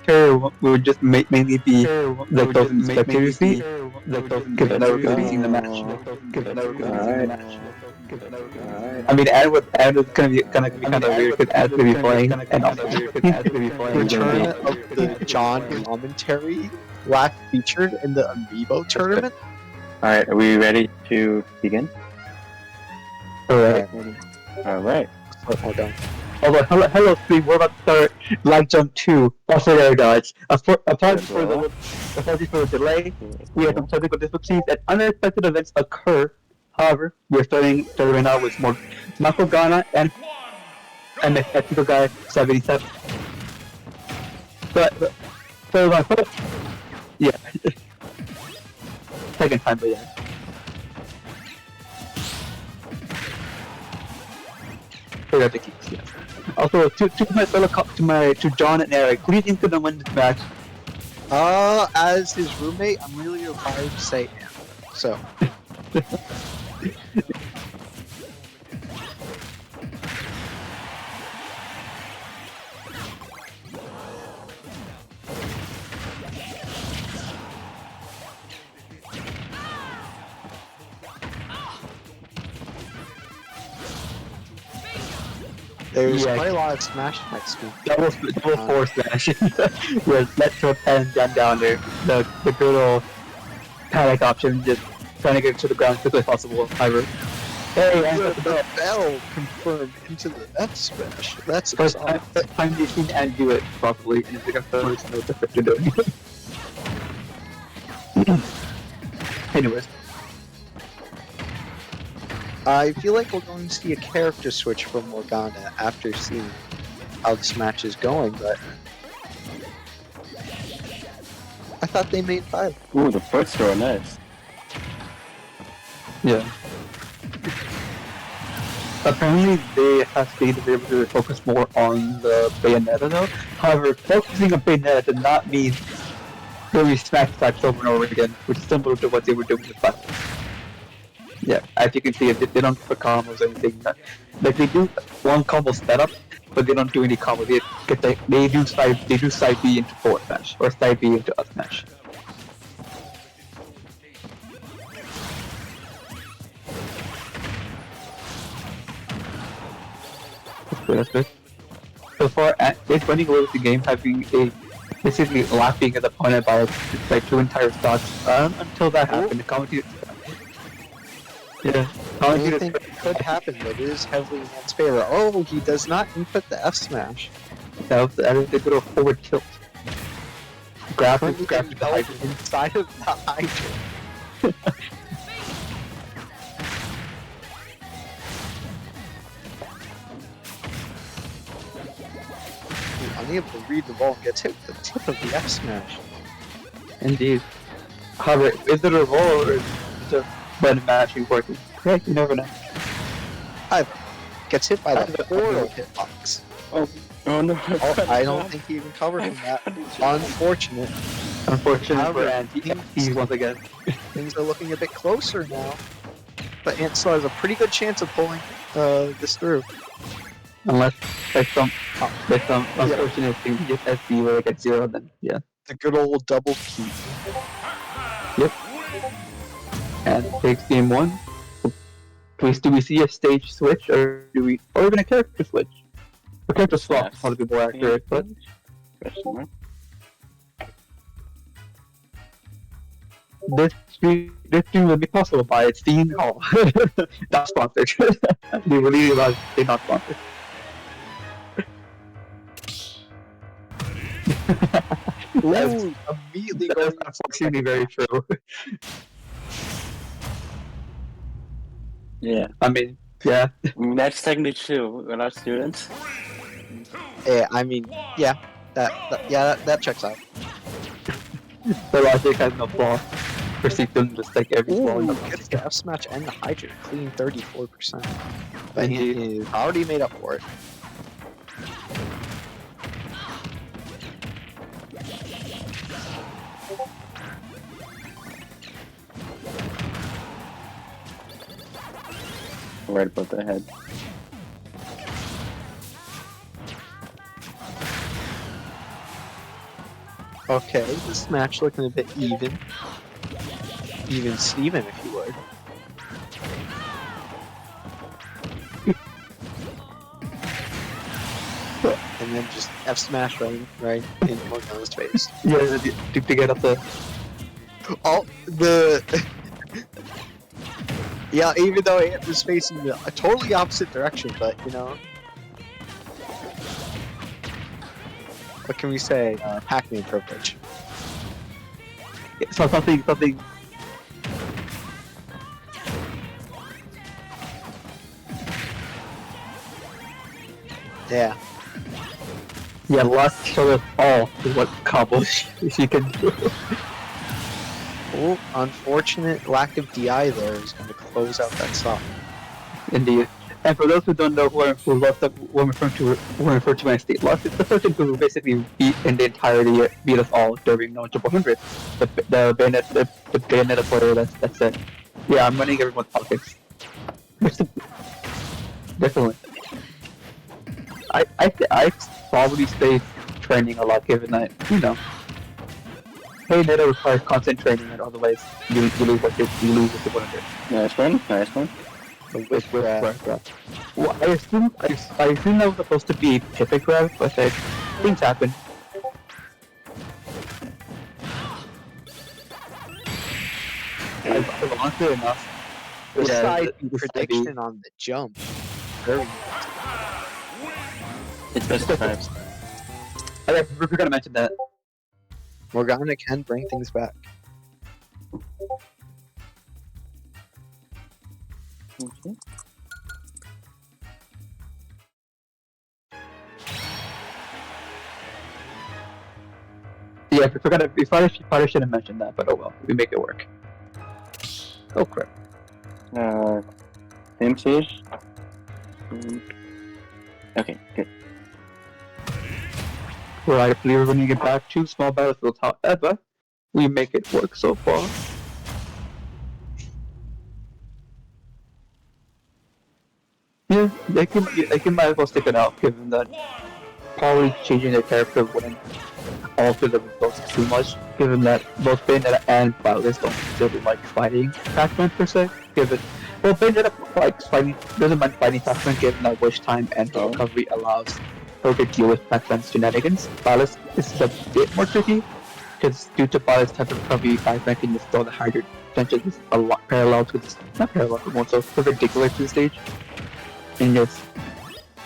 chair would just mainly be like those in the spectator seat. Because I've never really seen the match. Alright. Alright. I mean, and was gonna be kind of weird because Ad's gonna be playing, and also The tournament of the John commentary last featured in the Amiibo tournament. Alright, are we ready to begin? Alright. Alright. Hold on. Hello, stream. We're about to start Lag Jump 2. Also, there, guys. Apologies for the delay. We had some technical difficulties and unexpected events occur. However, we're starting right now with more makogana and the technical guy 77. But yeah, second time, but yeah. Forgot the keys, yeah. Also, to John and Eric, who do you think is gonna win this match? As his roommate, I'm really required to say him. So. There's quite a lot of smash next week. Double force smash. Yeah, let's go pen down there. The good old panic option, just trying to get to the ground as quickly as possible. However, hey, the bell confirmed into the F smash. That's first time you can and do it properly, and it's like a first know what the frick you're doing. Anyways. I feel like we're going to see a character switch from Morgana after seeing how this match is going, but I thought they made 5. Ooh, the first throw, nice. Yeah. Apparently they have stated they were able to focus more on the Bayonetta though. However, focusing on Bayonetta did not mean doing smash attacks over and over again, which is similar to what they were doing with Buck. Yeah, as you can see, they don't put combos or anything. Like they do one combo setup, but they don't do any combo. They do side B into forward smash or side B into up smash. That's good. So far, it's running away with the game, basically laughing at the opponent by like 2 entire stocks. Until that happened, the commentator. Yeah, anything could happen, but it is heavily in his favor. Oh, he does not input the F smash. That was the good old forward tilt. Grab the hydrant inside of the hydrant. Unable to read the ball and gets hit with the tip of the F smash. Indeed. However, is it a roll or is it just button mashing working? Okay, you never know. Gets hit by the portal hitbox. Oh no. I don't think he even covered from that. Unfortunate. Unfortunate for Ant. He's once again. Things are looking a bit closer now. But Ant still has a pretty good chance of pulling this through. Unless there's some unfortunate thing to get SB where it gets 0, then yeah. The good old double key. Yep. And takes game 1. Do we see a stage switch, or even a character switch? A character swap is probably more accurate, but this stream will be possible by Seton Hall. Not sponsored. They were leading about they're not sponsored. Ooh, immediately That's unfortunately very true. Yeah. I mean, yeah. That's technically true. We're not students. Yeah, I mean, yeah. That checks out. The logic has no flaw. For Seton, just like every flaw. Gets the F smash and the hydrant, clean 34%. But he already made up for it. Right above the head. Okay, this match looking a bit even. Even Steven, if you would. And then just F smash right in Morgana's face. Yeah, to get up the. Oh, the. Yeah, even though it was facing a totally opposite direction, but you know. What can we say? Pac-Man privilege. So something. Yeah. Yeah, luck showed us all what combos she can do. Oh, unfortunate lack of DI there is going to close out that stop. Indeed. And for those who don't know who lost up, what I'm referring to when I state lost, it's the person who basically beat in the entirety, beat us all during no triple hundred. The Bayonetta player. That's it. Yeah, I'm running everyone's pockets. Definitely. I probably stay training a lot, given that Bayonetta requires constant training, and otherwise you lose what you lose with the 100. Nice one. With grab. Well, I assume that was supposed to be Pippin grab, but things happen. Honestly enough, the side the prediction on the jump. Very It's best of times. I forgot to mention that. Morgana can bring things back. Okay. Yeah, we probably should have mentioned that, but oh well, we make it work. Oh crap. Same stage. Okay, good. Right, I believe we're going to get back to small battlefields. However, we make it work so far. Yeah, they can might as well stick it out, given that probably changing their character wouldn't alter the results too much, given that both Bayonetta and Violet don't really like fighting Pac-Man per se. Bayonetta doesn't mind fighting Pac-Man, given that wish time and the recovery allows her to deal with Pac-Man's shenanigans. Violet is a bit more tricky, because due to Violet's type of recovery, Pac-Man can just throw the higher tension is a lot parallel to this, not parallel, but more so perpendicular to the stage, and just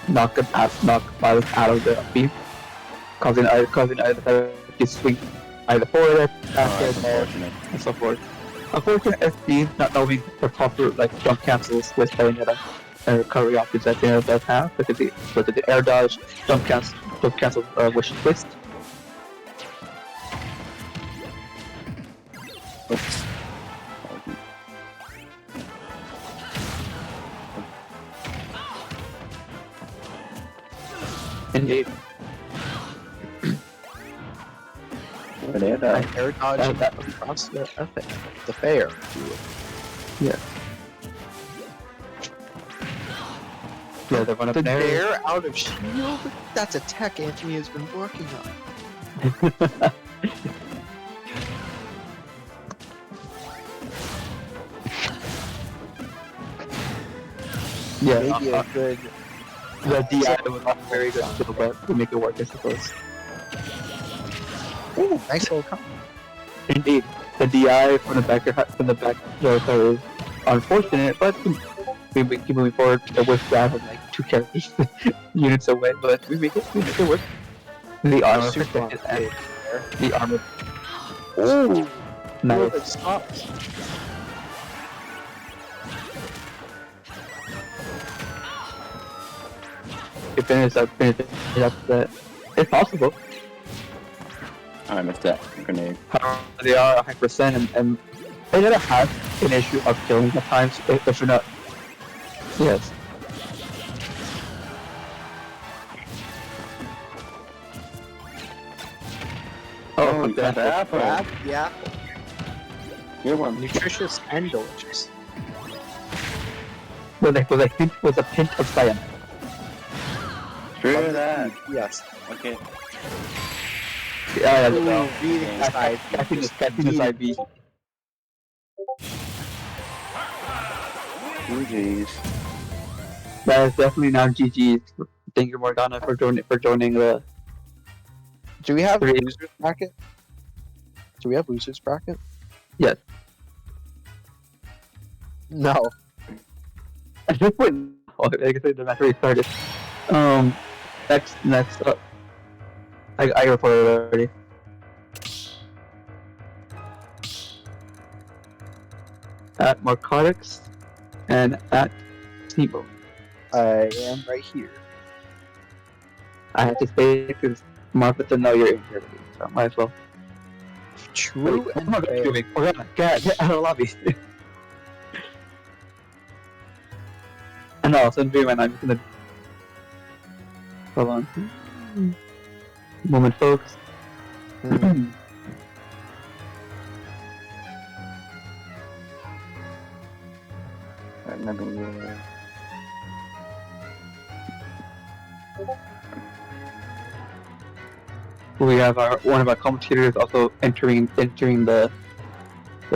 knock Violet out of the beam, causing either to swing either forward, backward, and so forth. Unfortunate FD, not knowing the proper jump cancels with Bayonetta and recovery options that Bayonetta does have, look at the air dodge, jump cancel, wish twist. Oops. Indeed. An air dodge across the fair, if you will. Yeah. Yeah, they're running The there. dare out of shield? That's a tech Anthony has been working on. Yeah, Maybe a good. the DI was not very good skill, but we make it work, I suppose. Ooh, nice little combo. Indeed, the DI from the back is unfortunate, but we keep moving forward. The whiff grab of 2 characters units away, but we make it work. The armor Super protected and there. the armor. Ooh, Nice. it stops. You finish up that. It's possible. I missed that grenade. However, they are 100%, and they never have an issue of killing at times if you're not. Yes. Oh, you got the apple. Grab the apple. Good one. Nutritious and delicious. Was a pinch of cyan. Screw that. Yes. Okay. Yeah, I don't know. Beating the side B. I think it's Just catching the side B. GG's. That is definitely now GG's. Thank you, Morgana, for joining the Do we have three. losers bracket? Do we have losers bracket? Yes. No. At this point, I guess the match already started. Next up. I reported already. At Marcotics and at Tebow. I am right here. I have to say because Martha didn't know you're in here, so might as well. True Wait, and what am I fair. doing? Morgana, get out of the lobby. I know, so I'm just gonna. Hold on. Moment, folks. I remember We have one of our commentators also entering the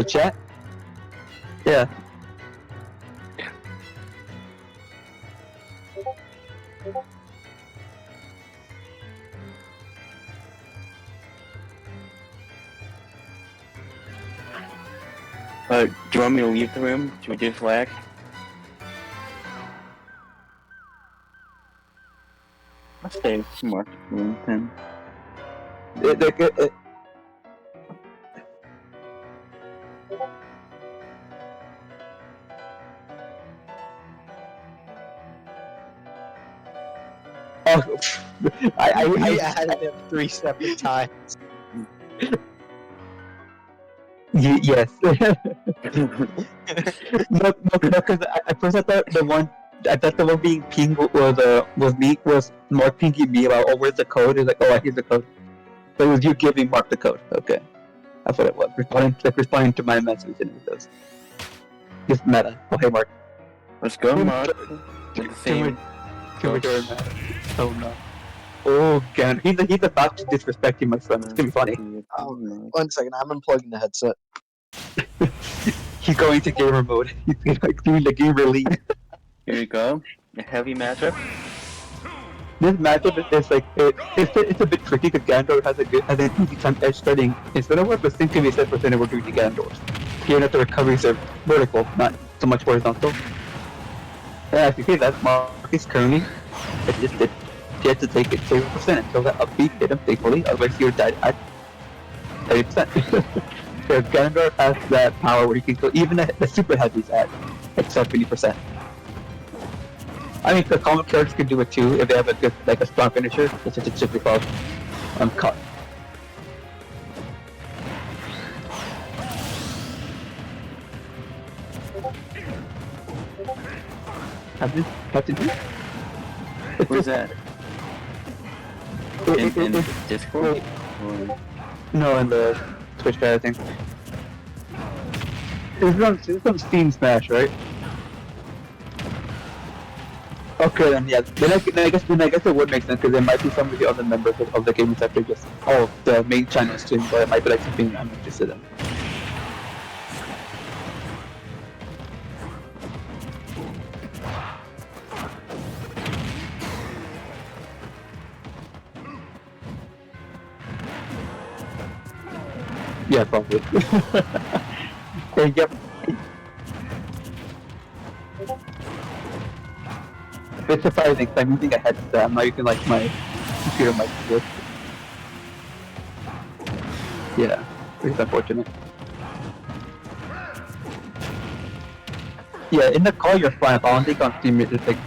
chat. Yeah. do you want me to leave the room? Should we do flag? I'll stay more room then. Oh, I added him 3 separate times. Yes. No, because at first I thought the one being ping was Mark pinging me about, oh, where's the code? He's like, oh, here's the code. So it was you giving Mark the code. Okay, that's what it was. Responding to my message, and it was just meta. Oh, hey, Mark. Let's go, Mark. With the same. Can we join meta? Oh no. Oh, God. He's about to disrespect my son. It's gonna be funny. One second, I'm unplugging the headset. He's going to gamer mode. He's like doing the gamer lead. Here we go. A heavy matchup. This matchup is like it's a bit tricky because Gandor has a easy time edge starting instead of what the same can be said for we're doing to Gandors. Given that the recoveries are vertical, not so much horizontal. Yeah, as you see, that Mark is currently he had to take it 0% until that upbeat hit him thankfully, otherwise he would died at 30%. So Gandor has that power where he can kill even the super heavies at 70%. I mean, the common characters can do it too if they have a good, like a strong finisher. It's just simply called cut. Captain? Who's that? In Discord? No, in the Twitch chat, I think. It's on Seton Smash, right? Okay, then yeah. Then I guess it would make sense because there might be some of the other members of the gaming sector just the main channel stream, but it might be like something I'm interested in. Yeah, probably. Hey, yep. It's surprising because I'm using a headset. I'm not using like my computer mic. Yeah, it's unfortunate. Yeah, in the call you're fine. But I don't think on Steam it's like,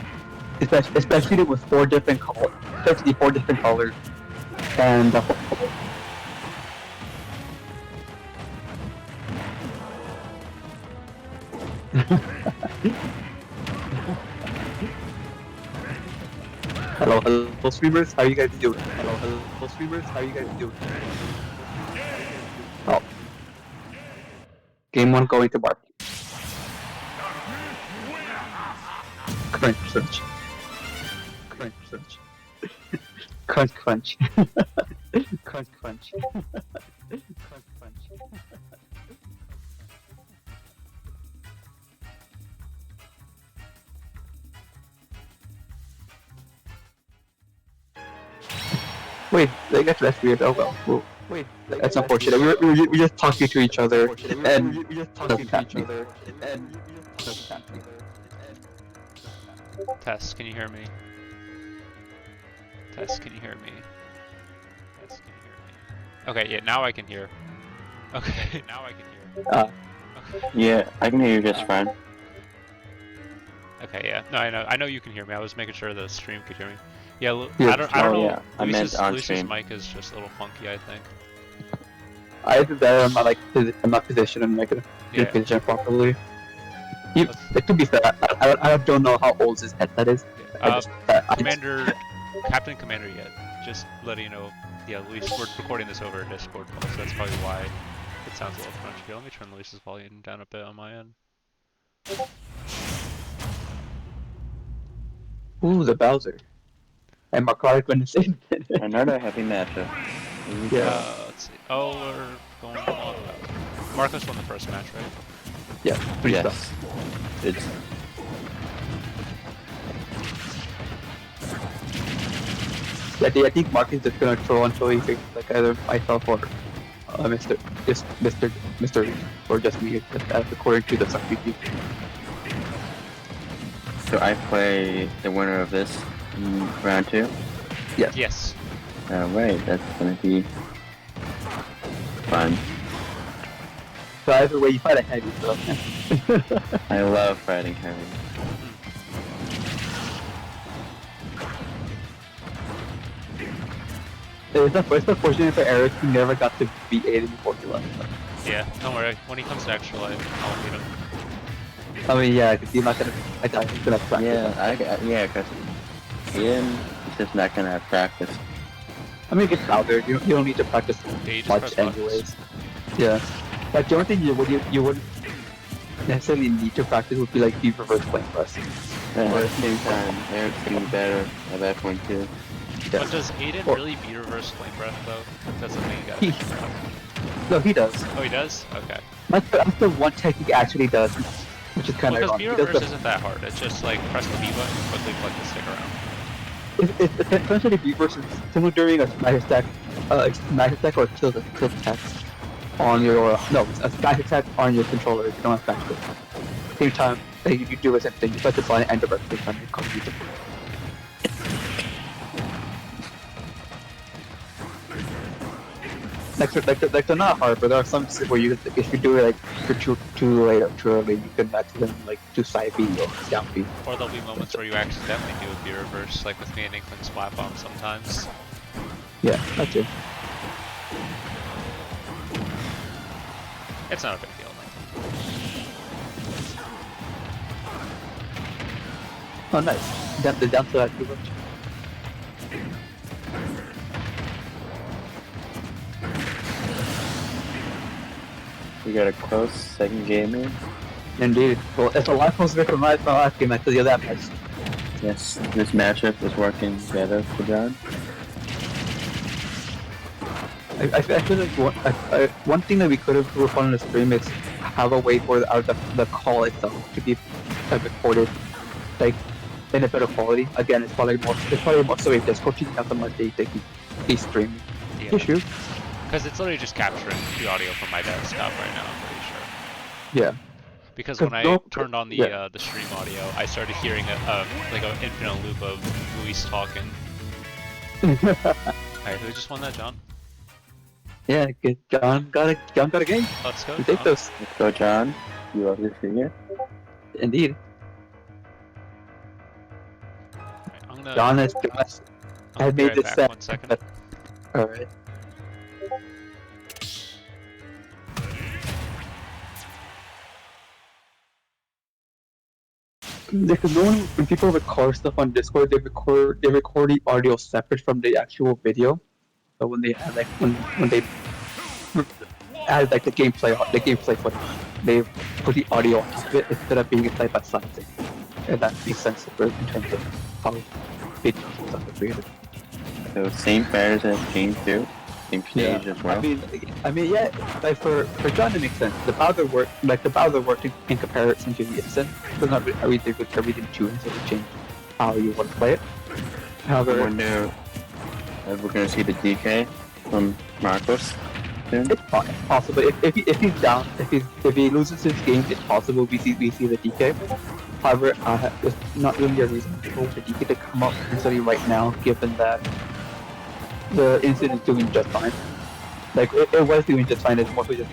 especially with 4 different colors, especially 4 different colors, and the whole. Hello, streamers. How you guys doing? Hello, streamers. How you guys doing? Oh, game 1 going to Mark. Crunch. Crunch. Crunch, crunch. Crunch, crunch. Wait, that's weird. Oh well. Wait, that's unfortunate. We just talking to each other, and we just talking to each other, and Test, can you hear me? Test, can you hear me? Test, can you hear me? Okay, yeah, now I can hear. Okay, now I can hear. Okay. Yeah, I can hear you just fine. Okay, yeah. No, I know you can hear me. I was making sure the stream could hear me. Yeah, Yeah. I don't know. Yeah, I meant on Luis's stream. mic is just a little funky, I think. Either that or I'm not positioned in like a Yeah. position properly. It could be fair. I don't know how old his headset is. Captain Commander yet. Just letting you know, yeah, Luis, we're recording this over a Discord call, so that's probably why it sounds a little crunchy. Here, let me turn Luis's volume down a bit on my end. Ooh, the Bowser. And Marcotics went insane. Another heavy matchup. Yeah. Let's see. Oh, we're going on. Marcos won the first match, right? Yeah, pretty Yes. stuff. It's Yeah, I think Mark is just gonna throw until he thinks like either myself or Mr. or just me, according to the substitute. so I play the winner of this in round 2. Yes. Alright, that's gonna be fun. So either way, you fight a heavy, so. I love fighting heavy. It's unfortunate for Aries, he never got to beat Aiden before he left. Yeah, don't worry. When he comes to Extra Life, I'll beat him. I mean, yeah, because he's not gonna. I doubt he's gonna practice. Yeah, because Ian is just not gonna have practice. I mean, it gets out there. You don't need to practice Yeah, you just much, press buttons. anyways. Yeah, like the only thing you wouldn't necessarily need to practice would be like the reverse plane press. And at the same time, Eric's getting better at that point too. Yeah. But does Aiden really beat reverse flame breath though? That's the thing you gotta figure out. No, he does. Oh, he does? Okay. That's the one tech he actually does, which is kind Well, of because B reverse isn't that hard. It's just like press the B button and quickly click the stick around. It's essentially B versus similar during a smash attack or kill attack on your a smash attack on your controller if you don't have smash attack. Same time you do the same thing. You press the button and the rest of the time you complete it. Like they're not hard, but there are some where you if you do it like for too late or too early, you can accidentally like do side B or down B. Or there'll be moments where you accidentally do a B reverse, like with me and Inkling Splat Bomb sometimes. Yeah, that's it. It's not a big deal though. Oh, nice. Down to that too much. We got a close second game in. Indeed. Well, it's a lot closer from my last game until the other match. Yes, this matchup is working better for John. I feel like one thing that we could have worked on the stream is have a way for the call itself to be recorded like in a better quality. Again, it's probably more so if Discord teaching how much they stream. Yeah. Issue. Because it's literally just capturing the audio from my desktop right now, I'm pretty sure. Yeah. Because when I turned on the stream audio, I started hearing like an infinite loop of Luis talking. Alright, who just won that, John? Yeah, good. John got a game. Let's go, We take John. those. Let's go, John. You love this figure? Indeed. Alright, I'm gonna... John has I'll be made right this back, set. 1 second. Alright. Because when people record stuff on Discord, they record the audio separate from the actual video. So when they add when they add like the gameplay footage, they put the audio on top of it instead of being side by side. And that makes sense in terms of how videos and stuff are created. So same pairs as game 2. same stage as well. I mean, yeah. Like for John, it makes sense. The Bowser work, like the Bowser worked in comparison to the Instant. Does not really everything to and sort of change how you want to play it. I However, wonder if we're gonna see the DK from Marcos soon. it's possible if he's down, if he loses this game, it's possible we see the DK. However, there's not really a reason for the DK to come up necessarily right now, given that the Instant is doing just fine. Like it was doing just fine. It's mostly just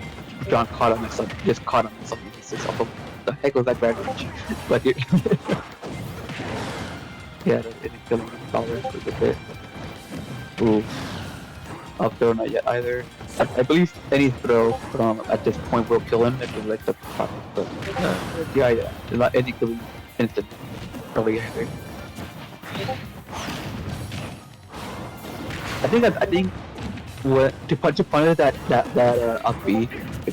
John caught on something. Just caught on something. It's just also, the heck was that bad range? But yeah, it's killing the dollar a bit. Ooh, up throw not yet either. I believe any throw from at this point will kill him if it's like the top. But yeah, not any killing instant probably either. I think what to punish that up B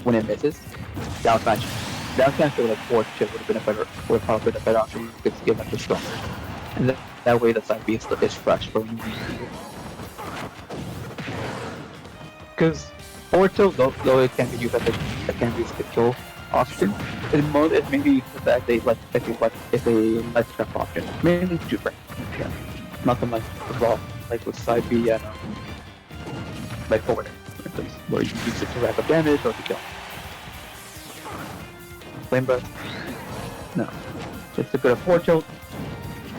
when it misses, down smash for like 4 chip would have been a better, would have probably been a better option because give that was stronger, and that way the side B is fresh for me. Because forward tilt, though it can be used as a kill option, it's maybe used as a let step option, mainly to break. Yeah, nothing like evolve like with side B and like forward, for instance, where you use it to rack up damage or to kill. Flame breath? No. Just a good forward tilt.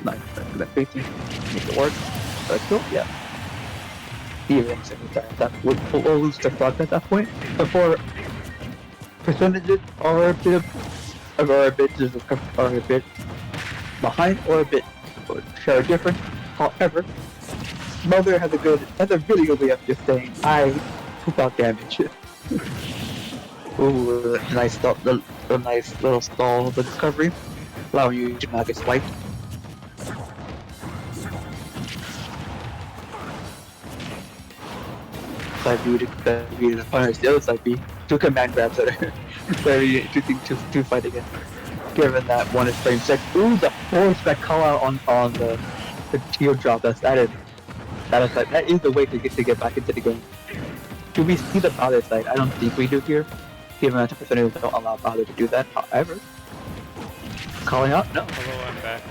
Nice. That facing. Make it work. Kill? Yeah. Even that would lose the thought at that point. Before percentages are a bit behind or a bit share different. However, Mother has a really good way of just saying, I took out damage. Ooh, nice little stall of the discovery, allowing you to not get swiped. Side B to punish the other side B. 2 command grabs that are very interesting to fight against. Given that one is frame check. Ooh, the force that call out on the teardrop that's added. That is the way to get back into the game. Do we see the Bowser side? I don't think we do here. Given that the percentages don't allow Bowser to do that. However, calling out? No. Hello, I'm back.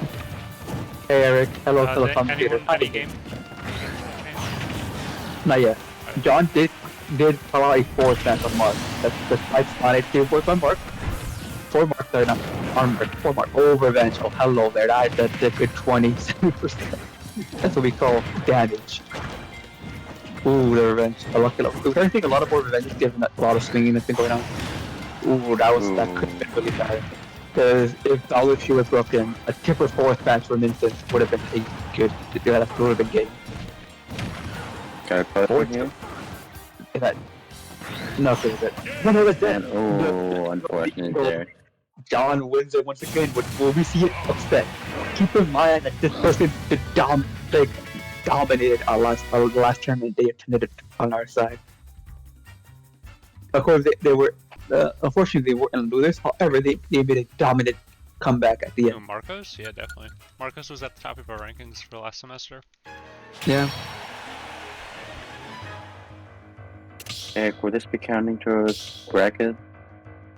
Hey Eric, hello commentator. Any game? Not yet. John did call out a 4 smash on Mark. That's not a 2 voice on Mark. 4 Mark, sorry, not on Mark. 4 Mark. Oh, revenge. Oh, hello there. That's a good 27%. That's what we call damage. Ooh, the revenge. I like it. We're going to take a lot of more revenge given that a lot of swinging that's been going on. Ooh, that could have been really bad. Because if Bowser Shield was broken, a tipper 4th match for an instant would have been a good. That would have been game. Got a put here? If that. No, so is it. No, that's it. Oh, unfortunate there. John wins it once again. Will we see it upset? Keep in mind that this person dominated our last tournament. They attended it on our side. Of course, they were unfortunately they weren't losers. However, they made a dominant comeback at the end. Oh, Marcos? Yeah, definitely. Marcos was at the top of our rankings for last semester. Yeah. Eric, would this be counting towards bracket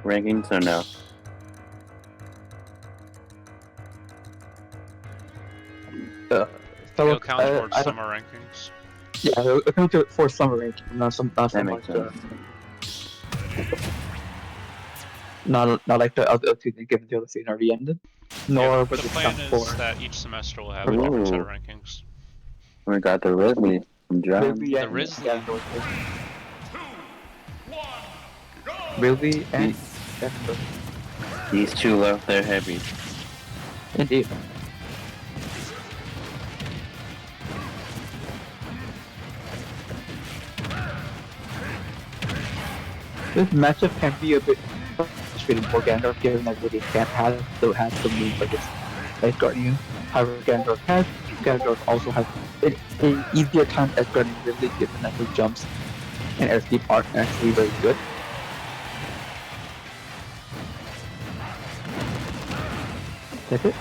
rankings or no? It'll count towards summer rankings. Yeah, it'll count for summer ranking, not so much. Not like the other two things given the other season already ended. Nor was the it plan count is for. that each semester will have a different set of rankings. We got the Ridley from John. The Ridley. Really? And These two love their heavy. indeed. This matchup can be a bit frustrating for Gandalf, given that really can't have the move like it's Ice Guardian. However, Gandalf also has an easier time as Guardian really, given that his jumps and airspeed aren't actually very good. That's it.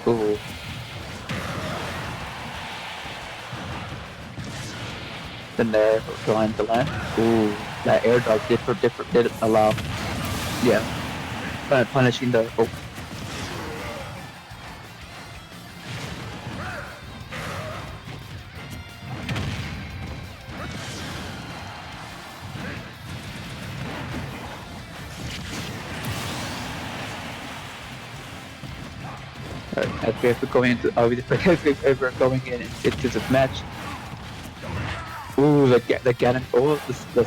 Ooh. in there, trying to land. Ooh, that air dodge did allow, yeah, punishing the. Oh. As we have to go into, as we're going into this match. Ooh, the Ganon, oh, the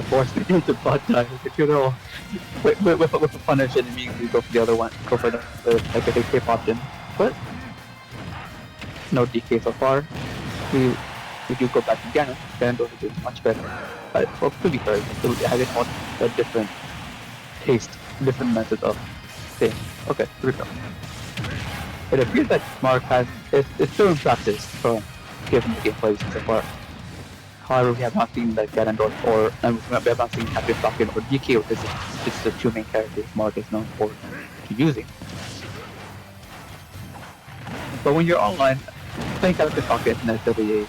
force into butt dive, if you know, with a punish and immediately go for the other one, go for the like a escape option, but no DK so far. We do go back to Ganon, Ganon does do much better, but well, to be fair, having a different taste, different method of thing. Okay, here we go. It appears that Mark is still in practice from given the gameplay so far. However, we have not seen the Ganondorf we have not seen Captain Falcon or DK, which is the two main characters Mark is known for using. But when you're online, playing Captain Falcon isn't necessarily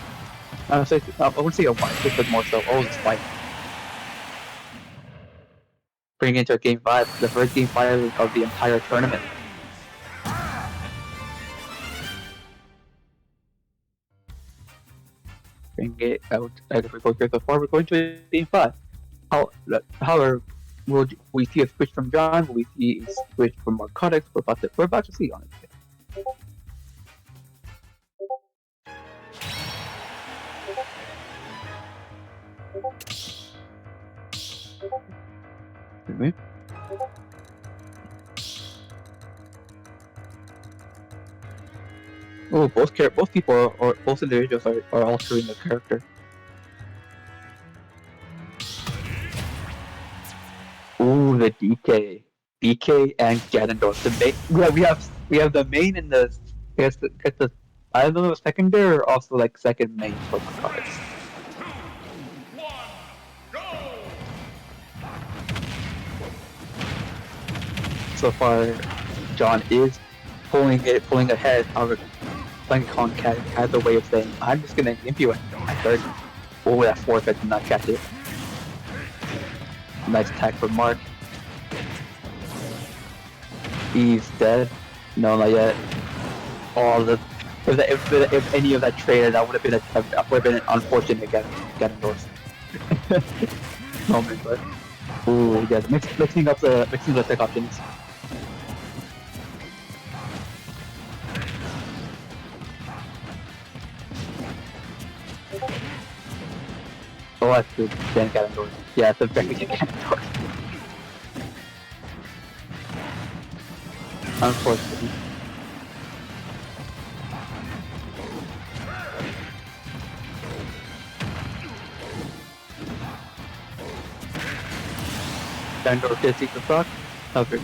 I wouldn't say a wipe, but more so always fight. Bring into Game 5, the first Game 5 of the entire tournament. Bring it out. If we go here so far, we're going to Game 5. However, will we see a switch from John? Will we see a switch from Marcotics? We're about to see, honestly. Oh, both people or both individuals are altering the character. Ooh, the DK and Ganondorf. The main, we have the main and the I don't know, secondary or also like second main for my cards. So far, John is pulling ahead. However, Playing Kong Cat has a way of saying, I'm just gonna imp you at third. Oh, that fourth, I did not catch it. Nice attack from Mark. He's dead. No, not yet. If any of that traded, that would have been an unfortunate Ganondorf moment, but ooh, yeah, mixing up the attack options. Oh, that's the Ganondorf. Yeah, it's a very good Ganondorf. Unfortunately. Ganondorf did take the stock. Okay.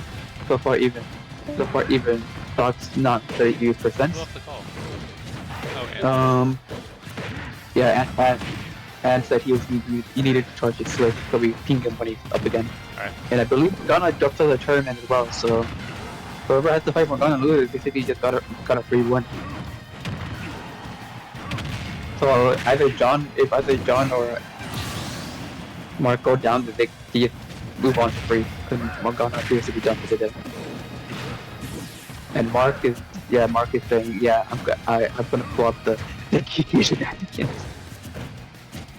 So far even stock's not 30%. Who off the call? Oh, yeah, and said he needed to charge his switch, so we ping him when he's up again. Alright. And I believe Morgana dropped to the tournament as well, so whoever has to fight Morgana lose basically just got a free win. So if either John or Mark go down, they move on to free, because Morgana appears to be done for the day. And Mark is saying, yeah, I'm gonna pull up the GT shenanigans,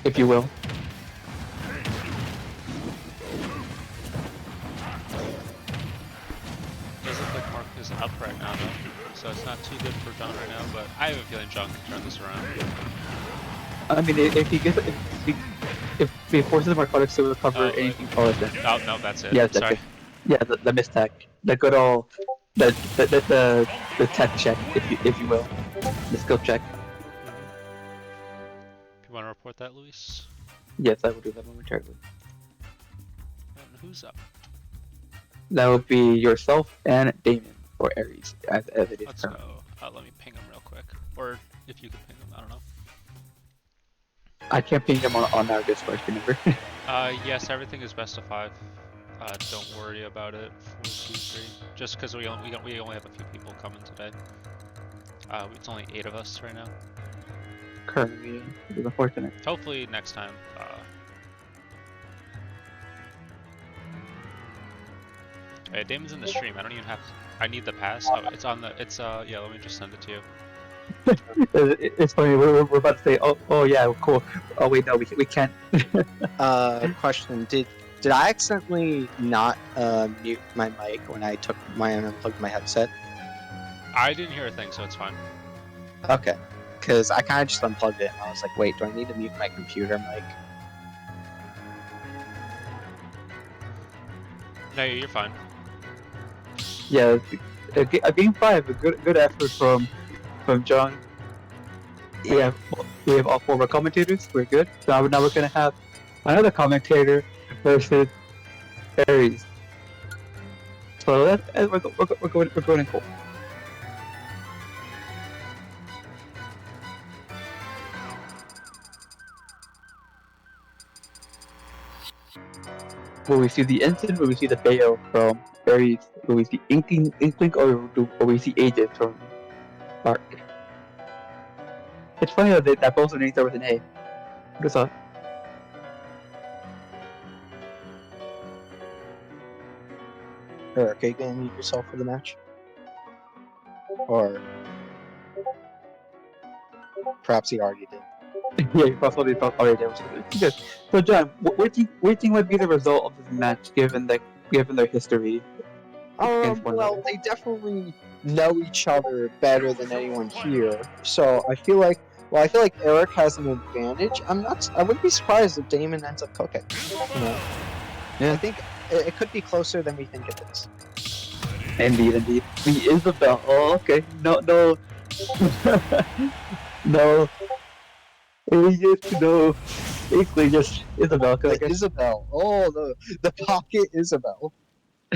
if you will. Doesn't look like Mark is up right now though, so it's not too good for John right now, but I have a feeling John can turn this around. I mean, if he forces Marcotics to recover anything forward, then Oh no, that's it. yeah, Sorry. the mistech, the good old the tech check, if you will, the skill check. If you want to report that, Luis? Yes, I will do that momentarily. And who's up? That would be yourself and Damon or Aries, as it is. Let's go. Let me ping him real quick, or if you can ping him, I don't know. I can't ping him on our Discord, remember? Yes, everything is best of 5. Don't worry about it. 4, 2, 3. Just because we only have a few people coming today. It's only 8 of us right now. currently. Which is unfortunate. Hopefully next time. Hey, Damon's in the stream. I don't even have. I need the pass. Oh, it's on the. It's yeah. Let me just send it to you. It's funny. We're about to say, oh yeah, cool. Oh wait, no, we can't. Question: Did I accidentally not mute my mic when I unplugged my headset? I didn't hear a thing, so it's fine. Okay, because I kind of just unplugged it and I was like, wait, do I need to mute my computer mic? No, you're fine. Yeah, a game 5, a good effort from John. We have all 4 of our commentators. We're good. So now we're gonna have another commentator versus Aries. So we're going cool. Will we see the instant? Will we see the Bayo from Aries? Will we see Inkling, or will we see Aegis from Mark? It's funny that both of them start with an A. What is that? Eric, are you gonna mute yourself for the match? Or perhaps he already did. Yeah, you probably already did. Which is good. So John, what do you think would be the result of this match given their history? against one Well, another? they definitely know each other better than anyone here. So I feel like, Eric has an advantage. I wouldn't be surprised if Damon ends up cooking. You know? Yeah. I think it could be closer than we think it is. Indeed. The Isabel. Oh, okay. No. No. It was just no. Basically, just Isabel. The Isabel. Oh, the pocket Isabel.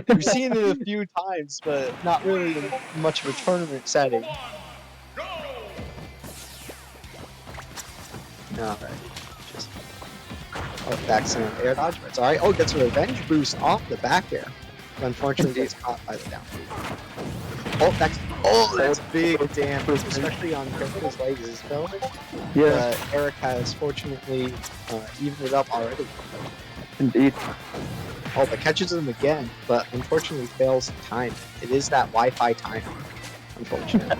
We've seen it a few times, but not really in much of a tournament setting. Alright. Just back some air dodge, but it's alright. Oh, gets a revenge boost off the back air. But unfortunately gets caught by the down. That's big damage, especially on characters like Isabel. Yeah. Eric has fortunately evened it up already. Indeed. Oh, but catches him again, but unfortunately fails to time. It is that Wi-Fi timer, unfortunately.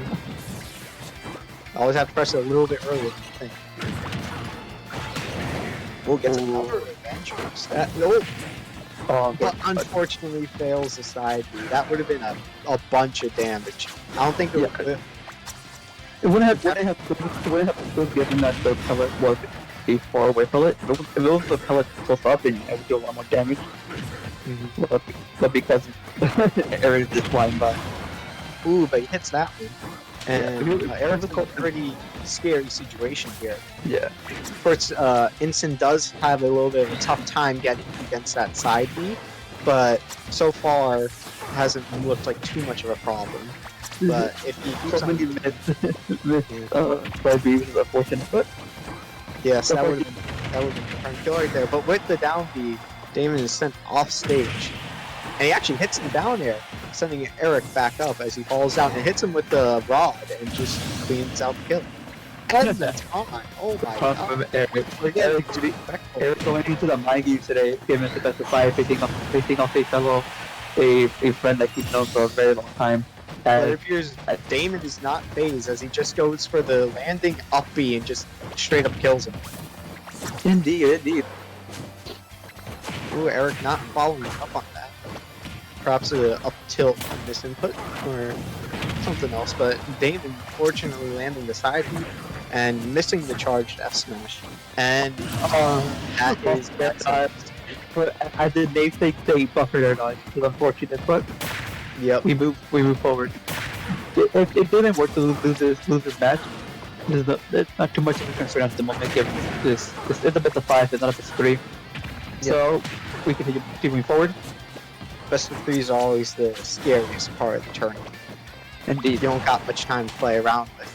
I always have to press it a little bit earlier than you think. Oh, gets another revenge boost. But unfortunately fails the side B. That would have been a bunch of damage. I don't think it would. It wouldn't have been given that the pellet was a far away pellet. If it was the pellet close up, then it would do a lot more damage. But because Aries is flying by. Ooh, but he hits that one. And Eric's in a pretty scary situation here. Yeah. Of course, Ensign does have a little bit of a tough time getting against that side B, but so far hasn't looked like too much of a problem. But if he keeps on side B is unfortunate, but yes, that would have been the turn kill right there. But with the down B, Damon is sent off stage. And he actually hits him down air, sending Eric back up as he falls down and hits him with the rod and just cleans out the kill. And that's on. Oh my god. Eric going into the mind game today, given the best of 5, facing off a fellow, a friend that he's known for a very long time. But it appears Damon is not phased as he just goes for the landing up B and just straight up kills him. Indeed. Ooh, Eric not following up on that. Perhaps a up tilt misinput or something else, but Damon fortunately landing the side B and missing the charged F smash. And that is I did namesake say buffered air dodge, which is unfortunate, but yep. we move forward. It didn't work to lose this match. There's not too much of a concern at the moment, given this is a best of 5 and not a best of 3. Yep. So we continue moving forward. Best of 3 is always the scariest part of the tournament. Indeed. You don't got much time to play around with.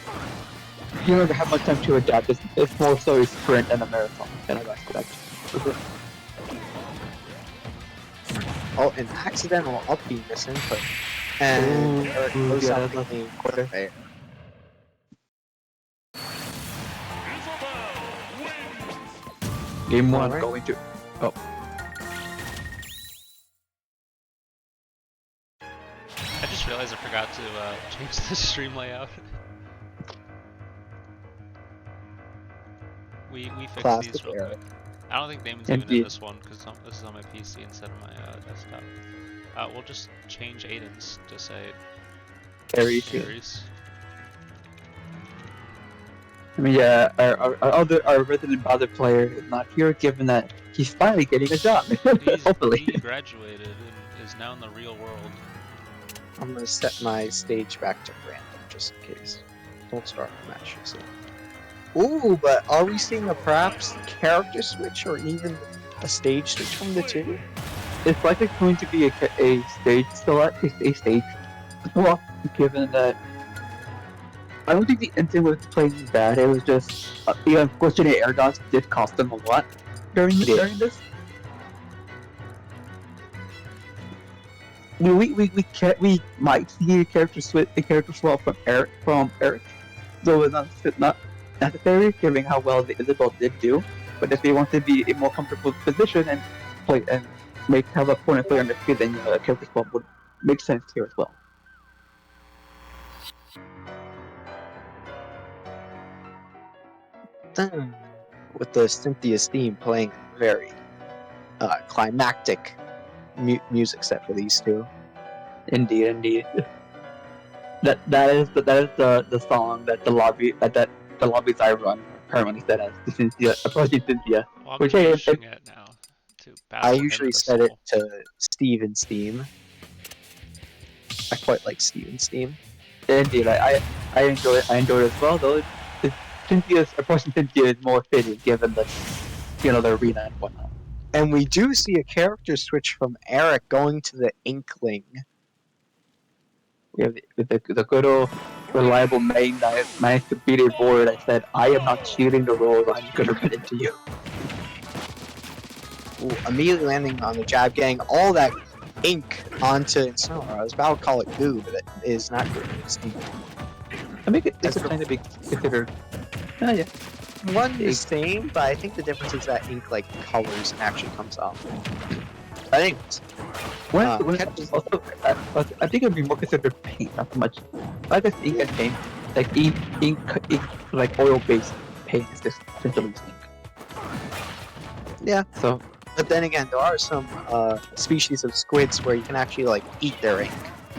You don't have much time to adapt. It's more so a sprint and a marathon than a back-to-back. Oh, an accidental up B misinput. And Eric goes out the game there. Game 1 Alright. going to. I just realized I forgot to change the stream layout. we fixed Classic these real Eric. quick. I don't think Damon's even in Indeed. this one because this is on my PC instead of my desktop. We'll just change Aiden's to say Aries. Aries. I mean, yeah, our resident brother player is not here, given that he's finally getting a job. Hopefully. He graduated and is now in the real world. I'm gonna set my stage back to random just in case. Don't start the match. So. Ooh, but are we seeing a perhaps character switch or even a stage switch from the two? It's likely going to be a stage select, a stage swap, given that I don't think the incident was playing bad. It was just the unfortunate air dodge did cost them a lot during this. We might see a character swap from Eric, though it's not necessary, given how well the Isabel did do. But if they want to be in a more comfortable position and play and have a opponent player on the field, then a character swap would make sense here as well. With the Cynthia's theme playing very climactic music set for these two. Indeed. That is the song that the lobbies I run permanently set as the Cynthia, approaching Cynthia. Well, I'm Which, hey, changing it now to I Battle Hymn usually of the set it Soul. to Steven's theme. I quite like Steven's theme. Indeed, I enjoy it. I enjoy it as well. Though approaching Cynthia is more fitting given the the arena and whatnot. And we do see a character switch from Eric going to the Inkling. We have the good old reliable main that managed to beat a board. I said, I am not cheating the rolls. I'm gonna run into you. Ooh, immediately landing on the jab, getting all that ink onto Incineroar. I was about to call it goo, but it is not goo. It's ink. I think it's a kind of big considered. Yeah. One the same, but I think the difference is that ink like colors and actually comes off. I think it's I think it'd be more considered paint, not so much. I guess ink and paint, like ink like oil-based paint is just essentially ink. Yeah. So, but then again, there are some species of squids where you can actually like eat their ink.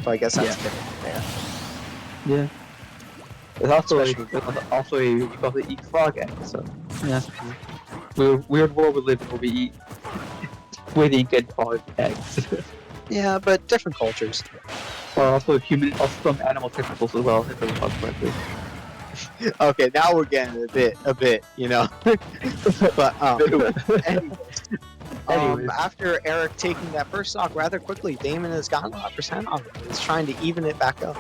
So I guess that's different there. yeah. There's also you probably eat frog eggs. So yeah. Weird world we live in where we eat squid ink and frog eggs. Yeah, but different cultures. Or also some animal testicles as well, if I recall correctly. Okay, now we're getting a bit, But anyways, after Eric taking that first stock rather quickly, Damon has gotten a lot percent on it. He's trying to even it back up.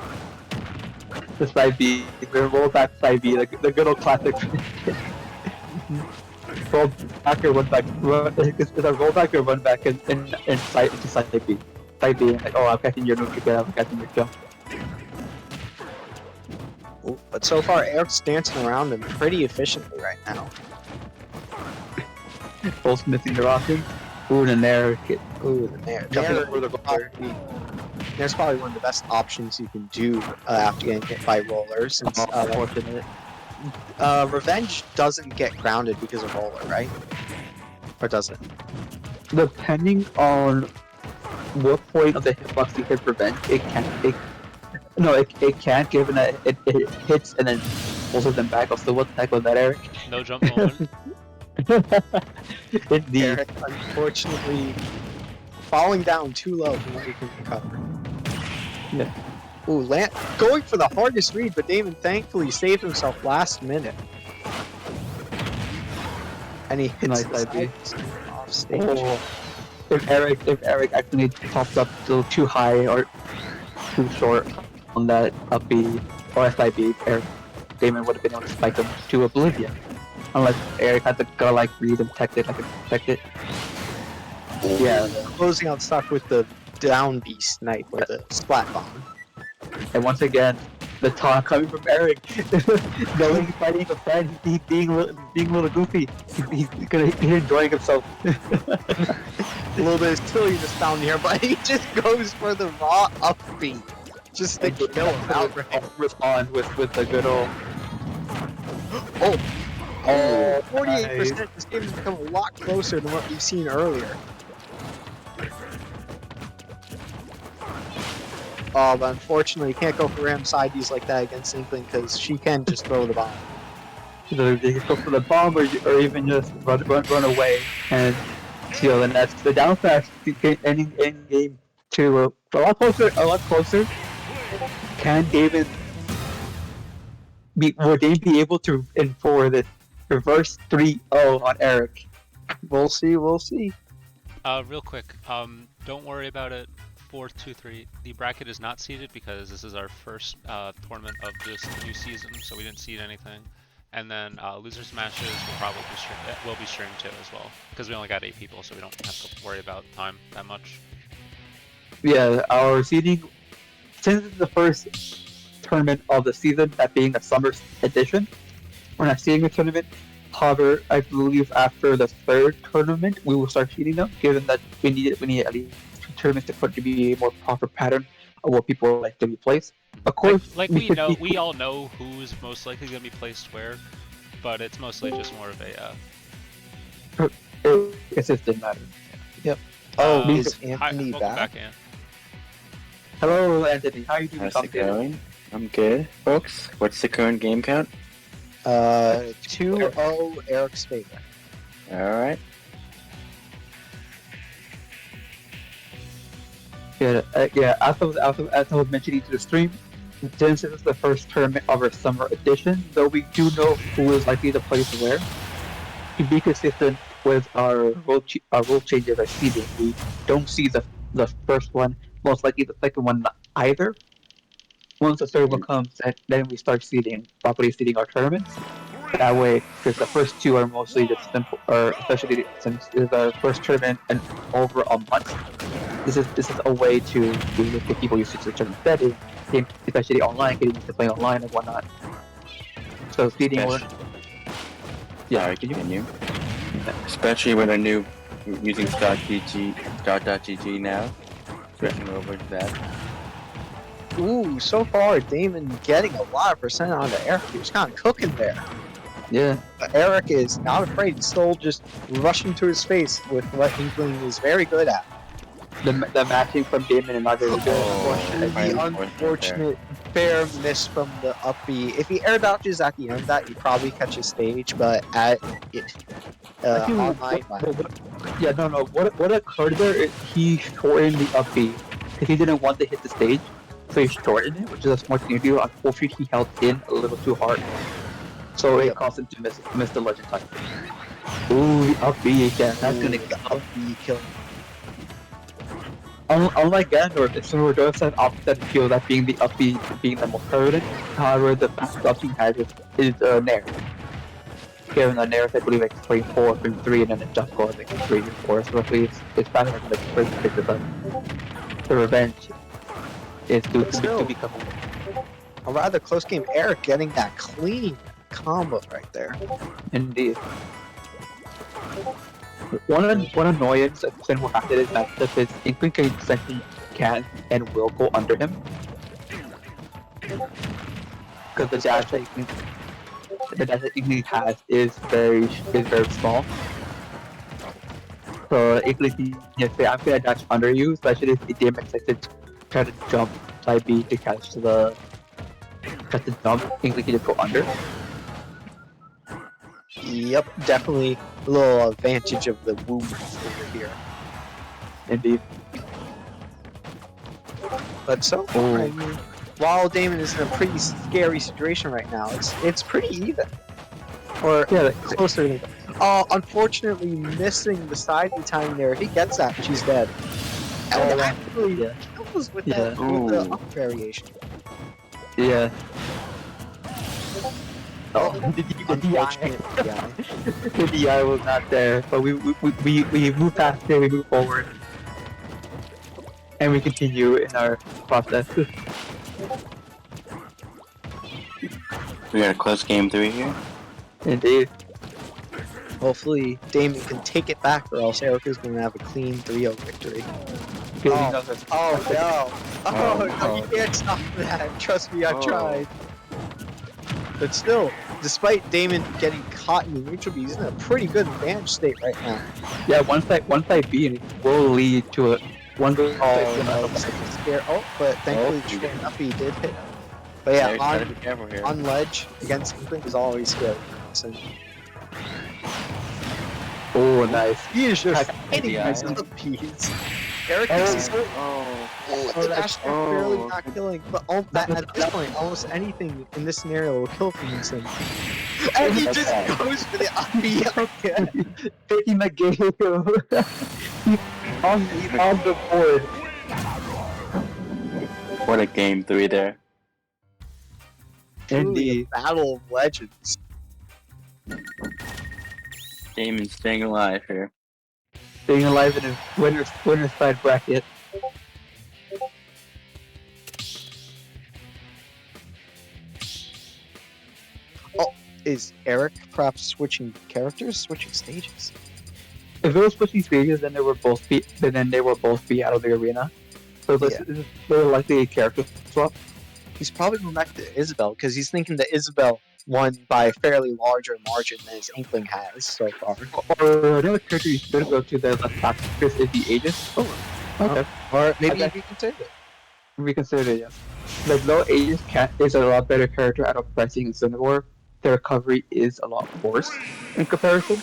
The side B, the roll back side B, the good old classic. Roll back or run back. It's a roll back or run back and side into side B. Side B, like, oh, I'm catching your neutral kill, I'm catching your kill. Ooh, but so far, Eric's dancing around him pretty efficiently right now. Both missing their options. Ooh, and there. Ooh, the Nair. Jumping over the roller. There's probably one of the best options you can do after getting hit by roller, since Unfortunate. Revenge doesn't get grounded because of roller, right? Or does it? Depending on what point of the hitbox you hit Revenge, it can't, given that it hits and then pulls them back. Also, what the heck was that, Eric? No jump moment. Indeed. Eric, unfortunately, falling down too low from what you can recover. Yeah. Ooh, going for the hardest read, but Damon thankfully saved himself last minute. And he hits Nice the idea. side off stage. Oh, if Eric actually popped up a little too high or too short on that up B or SIB, Damon would have been able to spike him to oblivion. Unless Eric had to like read and protect it. Yeah. Closing out stuff with the down B snipe or the splat bomb. And once again, the taunt coming from Eric. Knowing he's fighting a friend, he's being a little goofy. He's enjoying himself. A little bit of silliness down here, but he just goes for the raw upbeat. Just to kill him outright. Respond with the good old. Oh, Oh, 48%. nice. This game has become a lot closer than what we've seen earlier. Oh, but unfortunately, you can't go for ram side Ds like that against Inkling because she can just throw the bomb. So they can go for the bomb or even just run away. And and that's the downside ending game to a lot closer. Can David will David be able to enforce this reverse 3-0 on Eric? We'll see, we'll see. Real quick, don't worry about it. 4-2-3. The bracket is not seeded because this is our first tournament of this new season, so we didn't seed anything. And then loser smashes will be streamed too as well, because we only got 8 people, so we don't have to worry about time that much. Yeah, our seeding, since it's the first tournament of the season, that being a summer edition, we're not seeding a tournament. However, I believe after the 3rd tournament, we will start seeding them, given that we need at least 2 tournaments to be a more proper pattern of what people like to be placed. Of course, we all know who's most likely going to be placed where, but it's mostly just more of a it just didn't matter. Yep. Is Anthony welcome back? back, Ant. Hello, Anthony. How are you doing? How's it going? I'm good, folks. What's the current game count? 2-0 Eric's favor. Alright. Yeah. As I was mentioning to the stream, since this is the first tournament of our summer edition, though we do know who is likely to place where, to be consistent with our rule changes of seeding, we don't see the first one, most likely the second one either. Once the third one comes, then we start properly seeding our tournaments. That way, because the first 2 are mostly just simple, or especially since it's our first tournament and over a month. This is a way to get people used to the tournament setting, especially online, getting used to playing online and whatnot. So seeding order. Yeah, continue. Especially when I knew using start.gg now, switching over to that. Ooh, so far Damon getting a lot of percent onto Eric. He was kind of cooking there. Yeah. But Eric is not afraid. He's still just rushing to his face with what Inkling is very good at. The matching from Damon and not very good. The unfortunate fair miss from the up B. If he air dodges at the end of that, he probably catches stage, but at online. What occurred there is he shortened the up B because he didn't want to hit the stage, so he shortened it, which is a smart thing to do. Unfortunately, he held in a little too hard, so it caused him to miss the legend time. Ooh, the up B again. That's gonna up B kill. Unlike Ganondorf, the Silver does have opposite feel, that being the up B being the most permanent. However, the fastest up B has is Nair. Given the Nair, I believe like 24, 3, and then it just goes like 3 or 4. So roughly it's faster than like first pick the The revenge is to become A rather close game. Eric getting that clean combo right there. indeed. One annoyance of Quinn will have to is that his Inkling can and will go under him. Because the dash that Inkling has is very small. So Inkling can say, I'm gonna dash under you, especially if the DM expects to try to jump side B to catch the jump, Inkling can just go under. Yep, definitely a little advantage of the woo over here. Indeed. But so far, I mean, while Damon is in a pretty scary situation right now, it's pretty even. Or closer to unfortunately missing the side time there. If he gets that, she's dead. And actually kills with that with the up variation. Yeah. Oh, the unfortunate DI. The DI was not there, but we move past it, we move forward, and we continue in our process. We got a close game 3 here. Indeed. Hopefully, Damon can take it back, or else Eric is going to have a clean 3-0 victory. Feeling Oh, of it. oh no! Oh, no, Oh. you can't stop that. Trust me, I've Oh. tried. But still, despite Damon getting caught in the neutral B, he's in a pretty good advantage state right now. Yeah, one side B and it will lead to a one goal. Oh no, he's looking scared. Oh, but thankfully, sure enough, he did hit. But yeah, Aries gotta be careful here. on ledge against Inkling is always scary. So Oh, nice. he is just Heck, hitting yeah. his peas. Eric Oh. is so Oh, the dash attack barely oh. not killing, but at this point, almost anything in this scenario will kill from Vincent. And he just goes for the up again. Taking the game. he's on the board. What a game 3 there. Truly a Indeed. battle of legends. Damon's staying alive here. Staying alive in a winner's side bracket. Is Eric perhaps switching characters, switching stages? If it was switching stages, then they were both be out of the arena. So this is very likely a character swap. He's probably going back to Isabel because he's thinking that Isabel won by a fairly larger margin than his Inkling has so far. Or another character you should go to the Marcotics is the Aegis. Oh, okay. Or maybe Okay. reconsider it. Reconsider it, yes. Like though Aegis is a lot better character out of pricing and Cinnabar, their recovery is a lot worse in comparison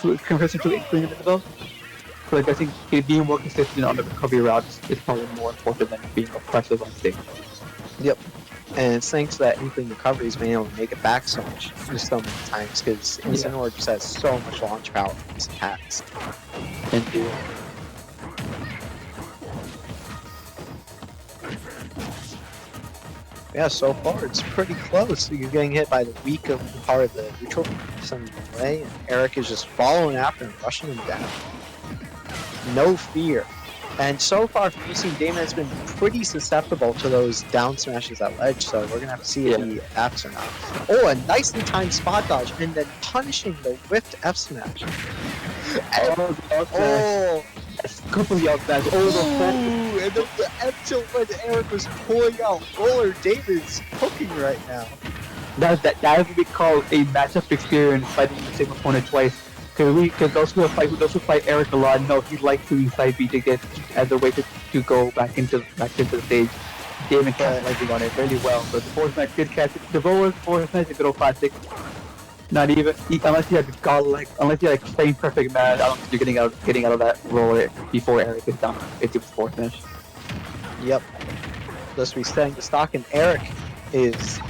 to Inkling and Isabel. So like I think being more consistent on the recovery routes is probably more important than being oppressive on stage. And it's thanks to that Inkling recovery he's been able to make it back so many times because Incineroar just has so much launch power in his attacks. Indeed. Yeah, so far it's pretty close. You're getting hit by the weak of part of the neutral, sending him away, and Eric is just following after and rushing him down. No fear. And so far, from seeing Damon has been pretty susceptible to those down smashes at ledge, so we're gonna have to see if he Fs or not. Oh, a nicely timed spot dodge, and then punishing the whiffed F smash. And, oh, Couple of that. ooh, and the F tilt when Eric was pulling out roller. Damon's cooking right now. That would be called a matchup experience fighting the same opponent twice. Because those who fight Eric a lot know he likes doing side B to get as a way to go back into the stage. Damon capitalizing on it really well. So the fourth match did catch it. The roller fourth match is good old classic. Not even unless you had playing perfect match. I don't think you're getting out of that roller before Eric is down into his fourth match. Yep. Thus we setting the stock, and Eric is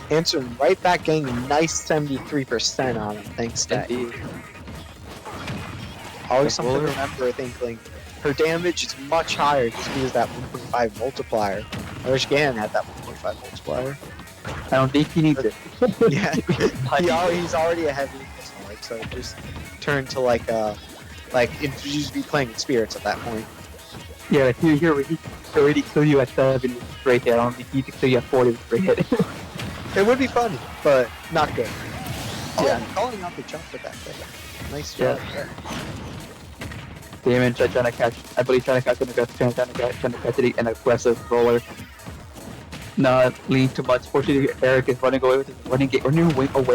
answering right back, getting a nice 73% on him. Thanks to that. Always something to remember with Inkling. Her damage is much higher just because of that 1.5 multiplier. I wish Ganon had that 1.5 multiplier. I don't think he needs it. Yeah, he's already a heavy like so just turn to like if you just be playing with spirits at that point. Yeah, like he already kill you at 7 with straight hit. I don't think he can kill you at 40 with straight hit. It would be funny, but not good. Yeah. Oh, calling out the jump with that thing. Nice job there. Damon trying to catch an aggressive roller. Not leaning too much. Fortunately, Eric is running away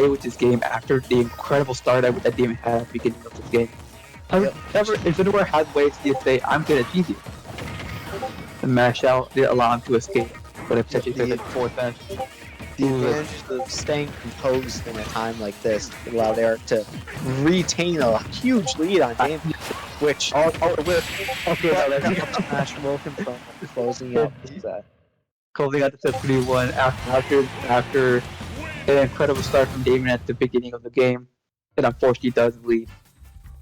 with his game after the incredible start that Damon had at the beginning of this game. However, if Incineroar has ways to say, I'm gonna tease you, and mash out, they allow him to escape. But if potentially there's a fourth match. The advantage of staying composed in a time like this allowed Eric to retain a huge lead on Damon, which smash will confirm closing out this set. Closing out the set 3-1 after an incredible start from Damon at the beginning of the game, it unfortunately does lead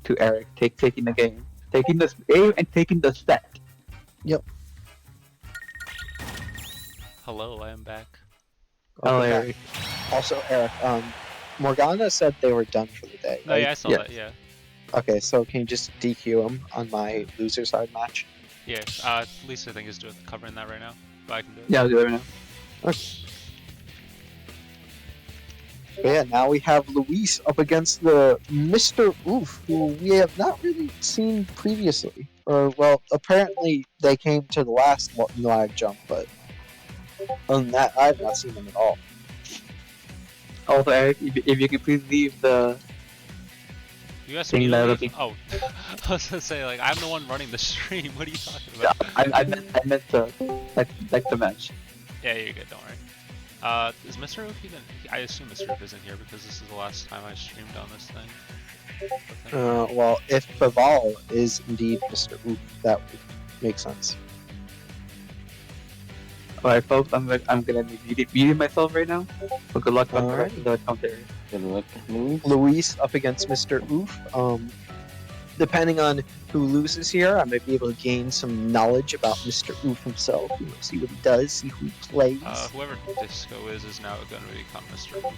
to Eric taking the game, taking the game and taking the set. Yep. Hello, I am back. Oh, Okay. Eric. Also, Eric, Morgana said they were done for the day. Oh Right? yeah, I saw Yes. that. Yeah, Okay, so can you just DQ him on my loser side match? yeah. Lisa, I think is covering that right now, but I can do it. Yeah, I'll do it right now. But yeah, now we have Luis up against the Mr. Oof, who we have not really seen previously. Or, well, apparently they came to the last live jump, but other than that, I have not seen them at all. Also, Eric, if you could please leave the You asked me thing to that leave? Oh, I was gonna say, like, I'm the one running the stream. What are you talking yeah, about? I meant the like the match. Yeah, you're good. Don't worry. Is Mr. Oof even? I assume Mr. Oof isn't here because this is the last time I streamed on this thing. Well, if Faval is indeed Mr. Oof, that would make sense. Alright, folks, I'm gonna be muting myself right now. But good luck on the rest of the commentary. Good luck, Louis. Luis up against Mr. Oof. Depending on who loses here, I might be able to gain some knowledge about Mr. Oof himself. You know, see what he does, see who he plays. Whoever Disco is now going to become Mr. Oof.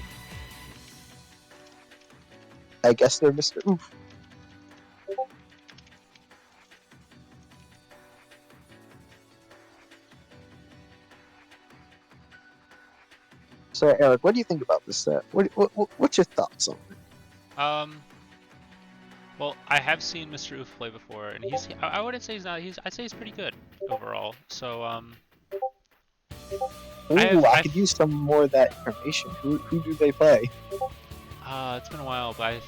I guess they're Mr. Oof. So, Eric, what do you think about this set? What's your thoughts on it? Well, I have seen Mr. Oof play before, and I wouldn't say he's not. I'd say he's pretty good overall. So, I could use some more of that information. Who do they play? It's been a while, but I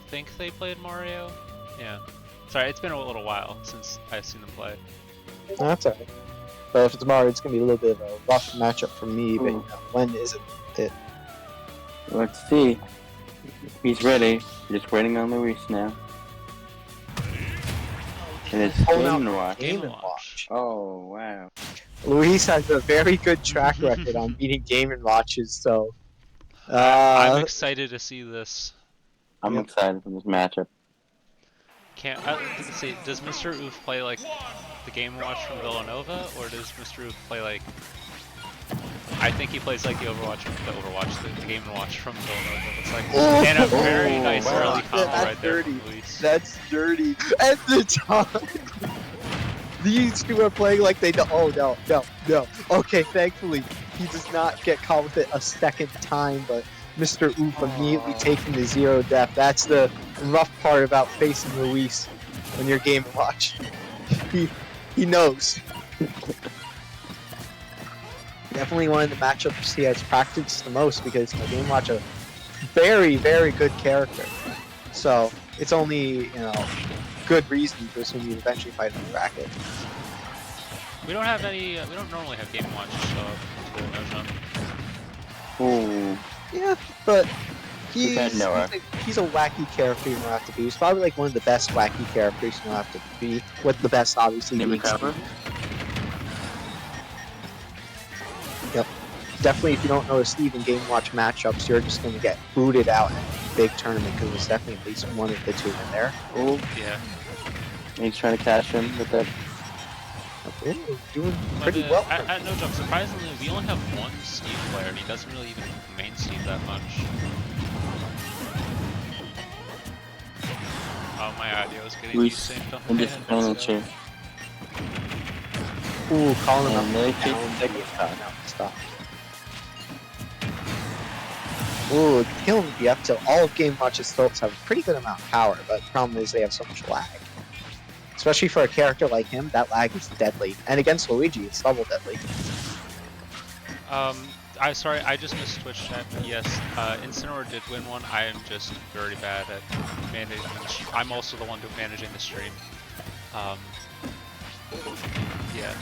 think they played Mario. Yeah. Sorry, it's been a little while since I've seen them play. No, that's alright. But if it's Mario, it's gonna be a little bit of a rough matchup for me. But when is it? Let's see. He's ready. Just waiting on Luis now. And it's Game & Watch. Game & Watch. Oh, wow. Luis has a very good track record on beating Game & Watches, so... I'm excited to see this. I'm excited for this matchup. Let's see, does Mr. Oof play like the Game & Watch from Villanova, or does Mr. Oof play like... I think he plays like the Game & Watch from Villanova. It's like, and a very nice early combo right there from Luis. That's dirty. At the time, these two are playing like they don't. Oh, no. Okay, thankfully, he does not get caught with it a second time, but Mr. Oof immediately taking the 0 death. That's the rough part about facing Luis when you're Game & Watch. He knows. Definitely one of the matchups he has practiced the most because Game & Watch a very, very good character. So it's only, good reason to assume you eventually fight in the bracket. We don't normally have Game & Watch show up to no jump. Ooh. Yeah, but he's a wacky character you don't have to be. He's probably like one of the best wacky characters you don't have to be. With the best, obviously, being Steve. Yep. Definitely, if you don't know Steve in Game & Watch matchups, you're just going to get booted out in a big tournament because there's definitely at least one of the two in there. Oh, yeah. He's trying to catch him with that. Doing pretty well. At no jump, surprisingly, we only have one Steve player, and he doesn't really even main Steve that much. Oh, my audio is getting insane. Ooh, calling him up. Stop. Ooh, killing the up till all of Game & Watch's throats have a pretty good amount of power, but the problem is they have so much lag. Especially for a character like him, that lag is deadly. And against Luigi, it's double deadly. Sorry, I just missed Twitch chat. Yes, Incineroar did win one. I am just very bad at managing. I'm also the one managing the stream. Yeah.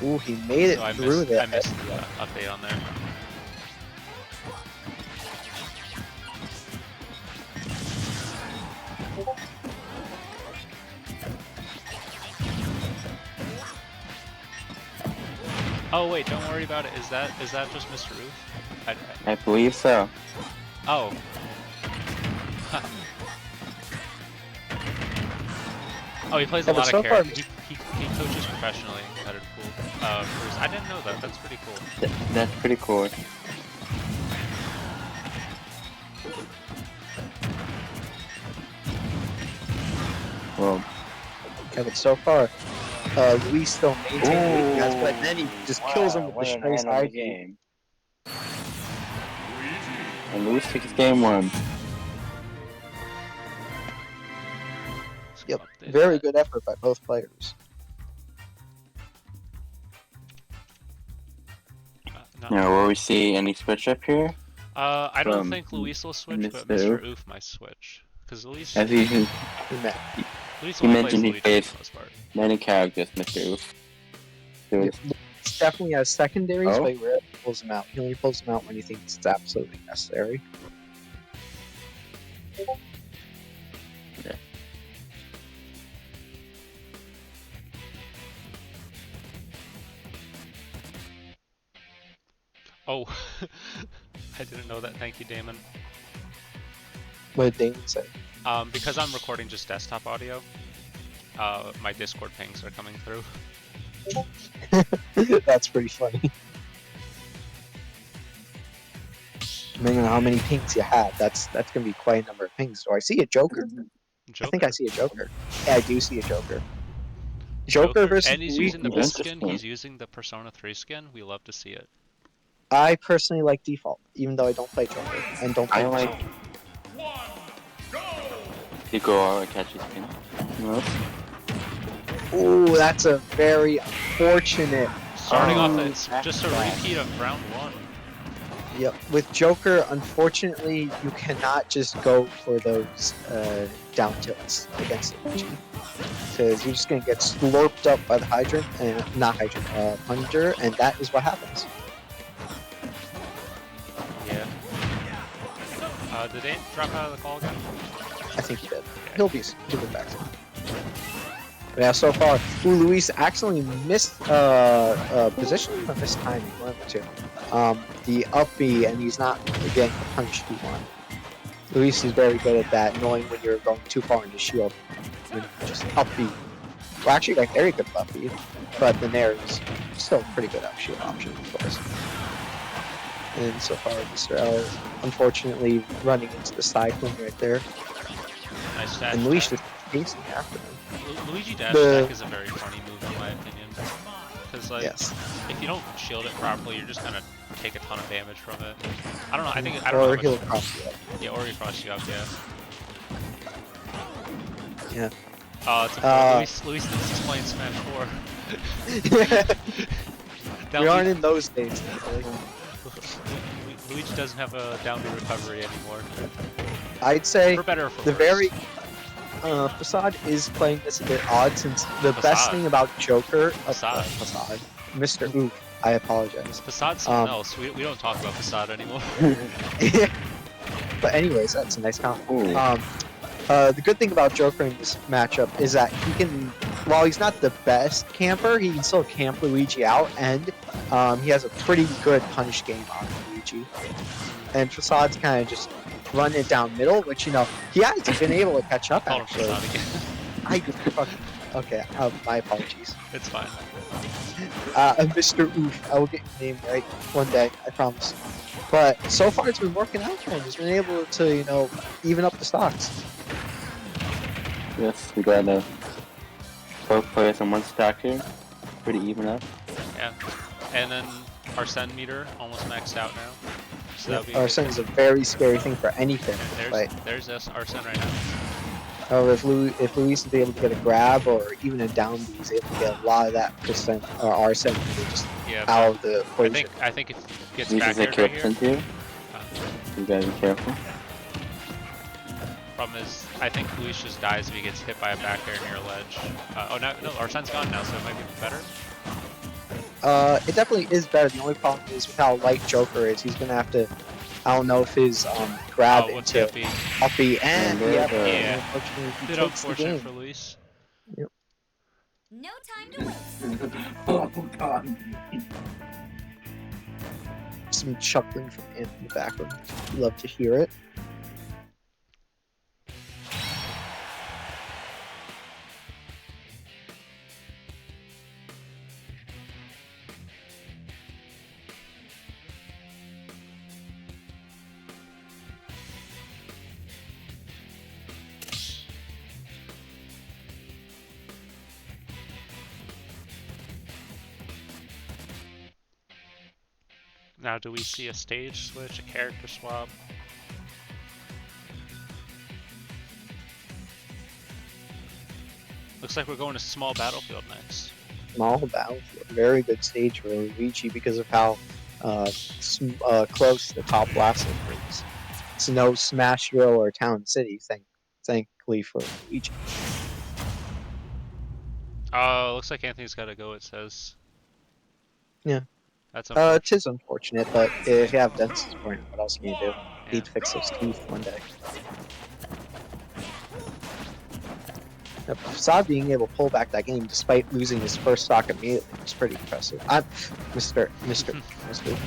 Ooh, he made it through that. I missed the update on there. Oh wait, don't worry about it. Is that just Mr. Oof? I believe so. Oh. Oh, he plays a lot of characters. He coaches professionally in competitive pool. I didn't know that. That's pretty cool. That's pretty cool. Well, Kevin, so far, Luis still maintaining the but then he just kills him with the straight side game. And Luis takes game 1. Yep, very good effort by both players. Now, will we see any switch up here? I don't From think Luis will switch, but Mr. Mr. Oof might switch. Because Luis, As he He Luis he only plays mentioned, he Luigi for the faced most part. many characters, Mr. Oof. So Yep. Definitely has secondaries, Oh. but he rarely pulls them out. He only pulls them out when he thinks it's absolutely necessary. Oh, I didn't know that. Thank you, Damon. What did Damon say? Because I'm recording just desktop audio, my Discord pings are coming through. That's pretty funny. Depending on how many pings you have, that's gonna be quite a number of pings. So I see a Joker. I think I see a Joker. Yeah, I do see a Joker. Joker versus and he's using the Luigi. best skin. He's using the Persona 3 skin. We love to see it. I personally like default, even though I don't play Joker and don't play I like Persona. Igor catches pin. No. Ooh, that's a very unfortunate. Starting off, Oh, it's just a repeat of round 1. Yep, with Joker, unfortunately, you cannot just go for those down tilts against Luigi. Because you're just going to get slurped up by the Hydrant, and not Hydrant, Plunger, and that is what happens. Yeah. Did they drop out of the call again? I think he did. He'll be back soon. Yeah, so far, Luis actually missed positioning or missed timing, one of the two. The up B, and he's not getting the punch he wants. Luis is very good at that, knowing when you're going too far into shield. And just up B. Well, actually, like very good up B, but the Nair is still a pretty good up shield option, of course. And so far, Mr. L, unfortunately, running into the cyclone right there. Nice dash. And Luis just chasing after him. Luigi dash attack is a very funny move in my opinion. Because like, Yes. if you don't shield it properly, you're just gonna take a ton of damage from it. I don't know. I don't Or know. he'll cross you up. Yeah, or he cross you up. Yeah. Yeah. It's a Luis thinks he's playing Smash 4. We aren't in those days. Luigi doesn't have a down to recovery anymore. I'd say For better or for the worse. very Facade is playing this a bit odd since the best thing about Joker Facade. Facade. Mr. Oof, I apologize. Facade's something else. We don't talk about Facade anymore. But anyways, that's a nice comment. Ooh. The good thing about Joker in this matchup is that he can, while he's not the best camper, he can still camp Luigi out, and he has a pretty good punish game on Luigi. And Facade's kind of just running it down middle, which, you know, he hasn't been able to catch up, Call him actually. Facade again. I fucking... Okay, my apologies. It's fine. Mr. Oof, I will get your name right one day, I promise. But so far it's been working out for him. He's been able to, you know, even up the stocks. Yes, we got both players on one stack here. Pretty even up. Yeah. And then our send meter almost maxed out now. So that'll be Arsene is a very scary thing for anything. There's us Arsene right now. However, if Luis is able to get a grab or even a down B, he's able to get a lot of that percent or Arsene just out of the equation. I think if he gets This back is a here, kill here. You gotta be careful. Problem is, I think Luis just dies if he gets hit by a back air near a ledge. No, Arsene's gone now, so it might be better. It definitely is better. The only problem is with how light Joker is. He's gonna have to. I don't know if his grab What's into the uppy and Yeah. Yeah. unfortunately he Bit takes the unfortunate game. for Luis. No time to waste. Oh god. Some chuckling from Ant in the background. Love to hear it. Now, do we see a stage switch, a character swap? Looks like we're going to small battlefield next. Small battlefield. Very good stage for Luigi because of how close the top blaster is. It's no Smash Drill or Town City, thankfully for Luigi. Oh, looks like Anthony's got to go, it says. Yeah. That's unfortunate. It is unfortunate, but if you have Dennis' point, what else can you do? Yeah. Need to fix those teeth one day. Facade being able to pull back that game despite losing his first stock immediately was pretty impressive. Mr.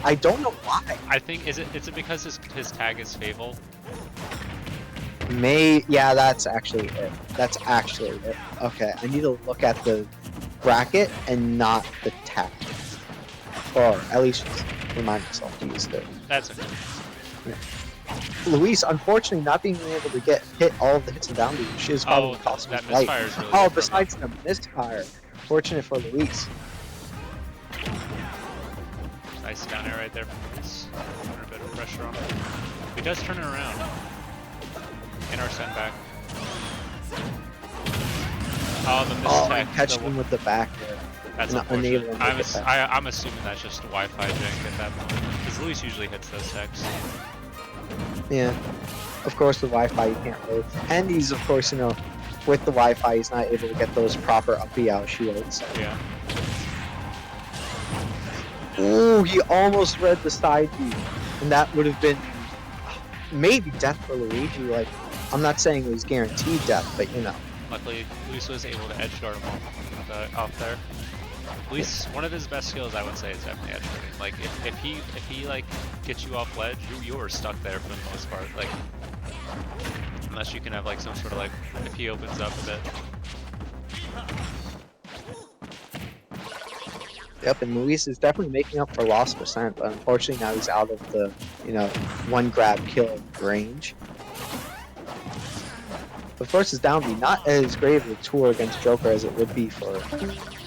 I don't know why. I think is it because his tag is Fable? Yeah, that's actually it. That's actually it. Okay, I need to look at the bracket and not the tag. Or at least remind myself to use it. That's okay. Yeah. Luis, unfortunately, not being able to hit all of the hits and down which is probably costing that his life. misfire is really Oh, good for besides the misfire, fortunate for Luis. Nice down air right there from Luis. Putting a bit of pressure on him. He does turn it around. In our send back. Oh, the mistech. Catching him with the back there. That's unfortunate. I'm assuming that's just Wi-Fi jank at that point. Because Luis usually hits those techs. Yeah. Of course, the Wi-Fi you can't really. And he's, of course, with the Wi-Fi, he's not able to get those proper uppy out shields. Yeah. Ooh, he almost read the side B. And that would have been maybe death for Luigi. Like, I'm not saying it was guaranteed death, but Luckily, Luis was able to edge guard him off there. Luis, one of his best skills, I would say, is definitely edge guarding. Like, if he like gets you off ledge, you are stuck there for the most part. Like, unless you can have like some sort of like, if he opens up a bit. Yep, and Luis is definitely making up for lost percent, but unfortunately now he's out of the, one grab kill range. Of course, his down B not as great of a tour against Joker as it would be for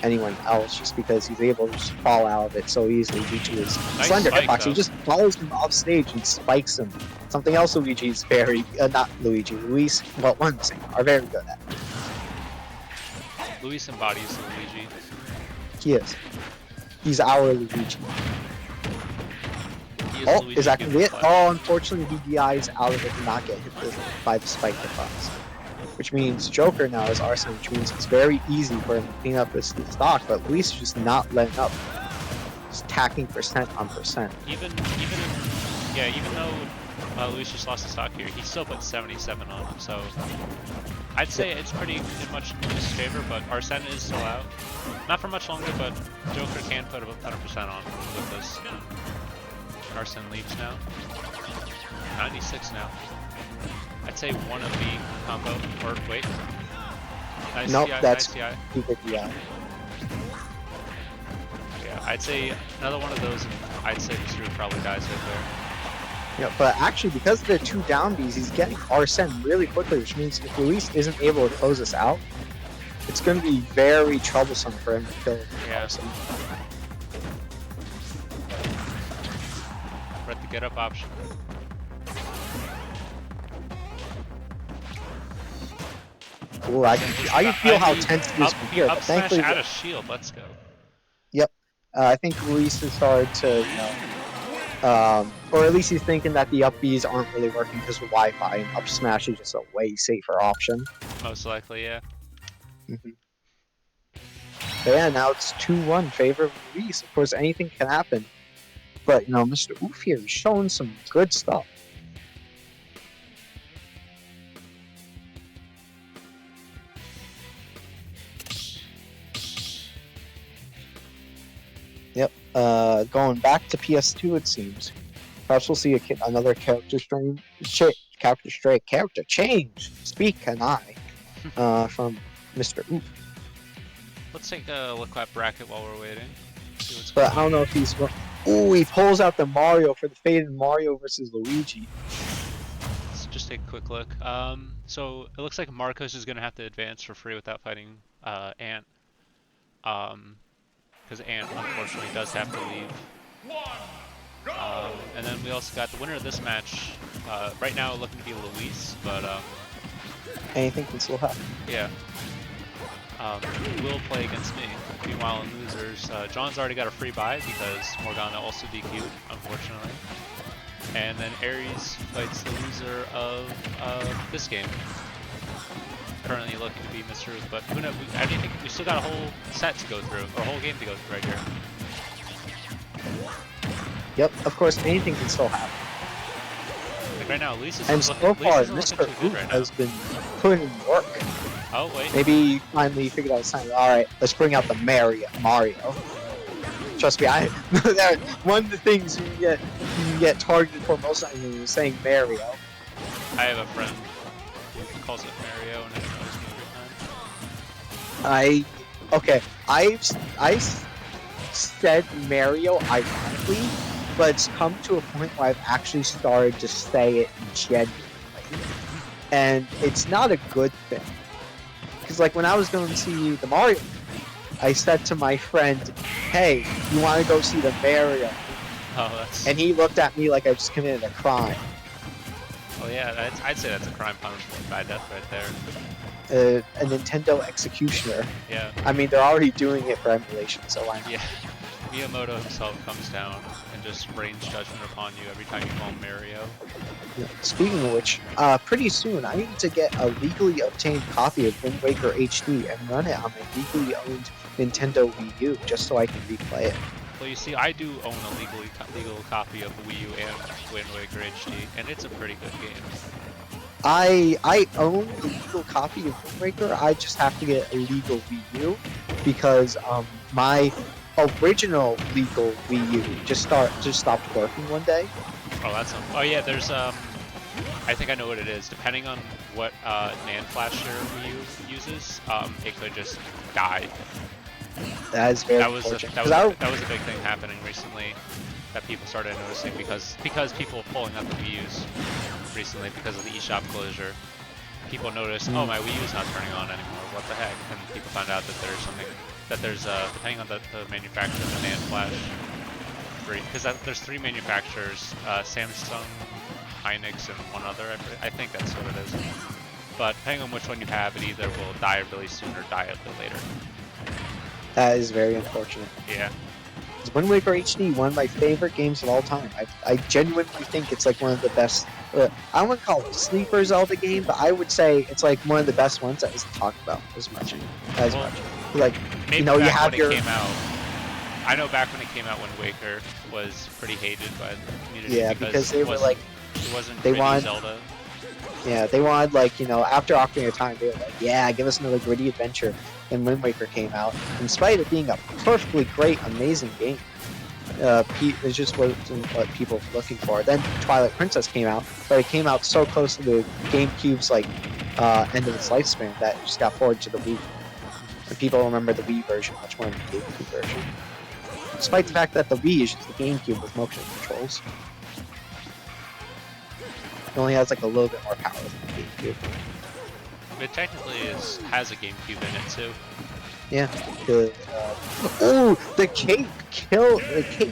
anyone else, just because he's able to just fall out of it so easily due to his slender hitbox. He just follows him off stage and spikes him. Something else Luigi's Luis, well, one thing, are very good at. Luis embodies Luigi. He is. He's our Luigi. Oh, is that going to be it? Oh, unfortunately, he DIs out of it to not get hit by the spike hitbox. Which means Joker now is Arsene, which means it's very easy for him to clean up his stock, but Luis is just not letting up. Just tacking percent on percent. Even though Luis just lost the stock here, he still put 77 on him, so I'd say it's pretty much in his favor, but Arsene is still out. Not for much longer, but Joker can put 100% on with this. Arsene leaves now. 96 now. I'd say one of the combo, or wait. Nice nope, CI, that's nice CI. stupid DI. Yeah, I'd say another one of those, and I'd say Mr. probably dies right there. Yeah, but actually, because of the two down Bs, he's getting Arsene really quickly, which means if Luis isn't able to close this out, it's going to be very troublesome for him to kill Arsene. We're at the get up option. Ooh, I can feel how tense he is from here. Up But smash thankfully, out of shield, let's go. Yep. I think Luis has started to, or at least he's thinking that the up Bs aren't really working because of Wi-Fi, and up smash is just a way safer option. Most likely, yeah. But yeah, now it's 2-1 favor of Luis. Of course, anything can happen. But, Mr. Oof here is showing some good stuff. Yep. Going back to PS2, it seems. Perhaps we'll see another character change. Speak can I? From Mr. Oof. Let's take a look at bracket while we're waiting. See what's But I don't know if he's. Ooh, he pulls out the Mario for the faded Mario versus Luigi. Let's just take a quick look. So it looks like Marcos is gonna have to advance for free without fighting Ant. Because Ant unfortunately does have to leave. And then we also got the winner of this match. Right now looking to be Luis, but Anything can still happen. yeah. Will play against me. Meanwhile, in losers, John's already got a free buy because Morgana also DQ'd, unfortunately. And then Aries fights the loser of this game. Currently looking to be Mr. Ruth, but who knows? I mean, we still got a whole set to go through, or a whole game to go through right here. Yep, of course, anything can still happen. Like right now, Luis is And looking, so far, Luis isn't Mr. looking too good Oop right now. has been putting in work. Oh wait. Maybe he finally figured out the sign. All right, let's bring out the Mario. Trust me, one of the things you can get targeted for most of the time is saying Mario. I have a friend who calls it Mario, and it annoys me every time. I said Mario ironically, but it's come to a point where I've actually started to say it genuinely, and it's not a good thing. Because like when I was going to see the Mario, I said to my friend, "Hey, you want to go see the Mario?" Oh, that's. And he looked at me like I just committed a crime. Oh yeah, I'd say that's a crime punishable by death right there. A Nintendo executioner. Yeah. I mean, they're already doing it for emulation, so why not? Yeah. Miyamoto himself comes down and just rains judgment upon you every time you call him Mario. Yeah. Speaking of which, pretty soon I need to get a legally obtained copy of Wind Waker HD and run it on my legally owned Nintendo Wii U just so I can replay it. Well, you see, I do own a legal copy of the Wii U and Wind Waker HD, and it's a pretty good game. I own the legal copy of Wind Waker. I just have to get a legal Wii U because my original legal Wii U just stopped working one day. Oh, that's oh yeah. There's I think I know what it is. Depending on what NAND flash your Wii U uses, it could just die. That is very That was unfortunate. that was a big thing happening recently that people started noticing because people were pulling up the Wii U's recently because of the eShop closure. People noticed, oh, my Wii U's not turning on anymore. What the heck? And people found out that there's depending on the manufacturer of the NAND flash, because there's 3 manufacturers, Samsung, Hynix, and one other. I think that's what it is. But depending on which one you have, it either will die really soon or die a bit later. That is very unfortunate. Yeah. It's Wind Waker HD, one of my favorite games of all time. I genuinely think it's like one of the best. I wouldn't call it a sleeper Zelda game, but I would say it's like one of the best ones that isn't talked about as much. Like, Maybe you know, you back have when your. it came out. I know back when it came out, Wind Waker was pretty hated by the community. Yeah, because they were like. It wasn't they gritty wanted- Zelda. Yeah, they wanted, like, you know, after Ocarina of Time, they were like, yeah, give us another gritty adventure. And Wind Waker came out. In spite of being a perfectly great, amazing game, it just wasn't what people were looking for. Then Twilight Princess came out, but it came out so close to the GameCube's, like, end of its lifespan that it just got forwarded to the Wii. And people remember the Wii version much more than the GameCube version. Despite the fact that the Wii is just the GameCube with motion controls. It only has like a little bit more power than the GameCube. It technically has a GameCube in it too. Yeah. The cake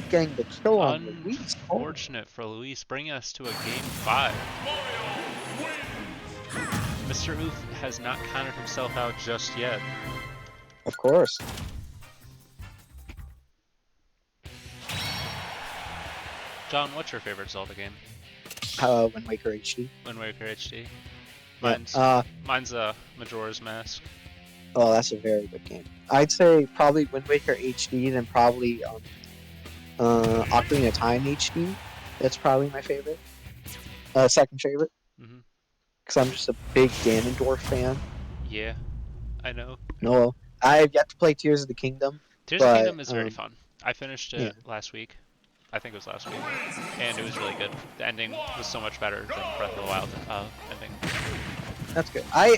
getting the kill on Luis. Oh, Unfortunate for Luis, bringing us to a game 5. Mr. Oof has not counted himself out just yet. of course. John, what's your favorite Zelda game? Wind Waker HD. Wind Waker HD. Yeah, Mine's Majora's Mask. Oh, that's a very good game. I'd say probably Wind Waker HD, then probably Ocarina of Time HD. That's probably my favorite. Second favorite. Mhm. Because I'm just a big Ganondorf fan. Yeah, I know. No, I have yet to play Tears of the Kingdom. Tears of the But, Kingdom is very fun. I finished it yeah. last week. I think it was last week. And it was really good. The ending was so much better than Breath of the Wild ending. That's good. I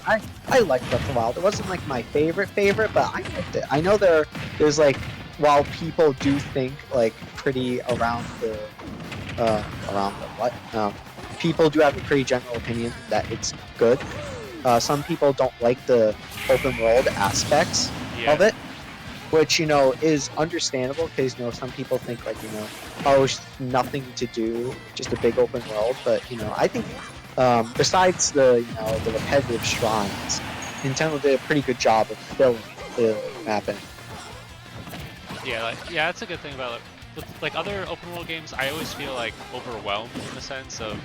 liked Breath of the Wild. It wasn't like my favorite, but I liked it. I know there's like, while people do think like pretty around the people do have a pretty general opinion that it's good. Some people don't like the open world aspects Yeah. of it. which is understandable because some people think like oh, it's nothing to do, just a big open world. But I think besides the the repetitive shrines, Nintendo did a pretty good job of filling the map in. Yeah, that's a good thing about it. With like other open world games, I always feel like overwhelmed in the sense of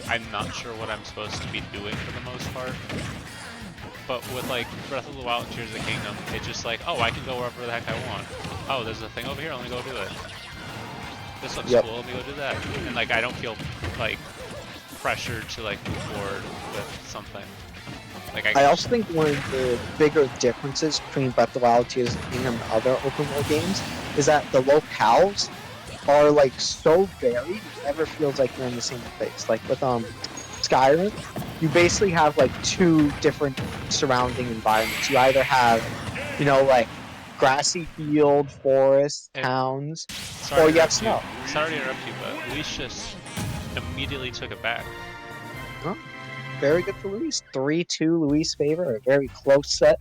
I'm not sure what I'm supposed to be doing for the most part. But with like Breath of the Wild and Tears of the Kingdom, it's just like, oh, I can go wherever the heck I want. Oh, there's a thing over here, let me go do it. This looks cool, let me go do that. And like I don't feel like pressured to like move forward with something. Like I also think one of the bigger differences between Breath of the Wild, Tears of the Kingdom, and other open world games is that the locales are like so varied, it never feels like you're in the same place. Like with Skyrim, you basically have like two different surrounding environments. You either have, like grassy field, forest, towns, or you have snow. Sorry to interrupt you, but Luis just immediately took it back. Huh? Very good for Luis. 3-2 Luis' favor. A very close set.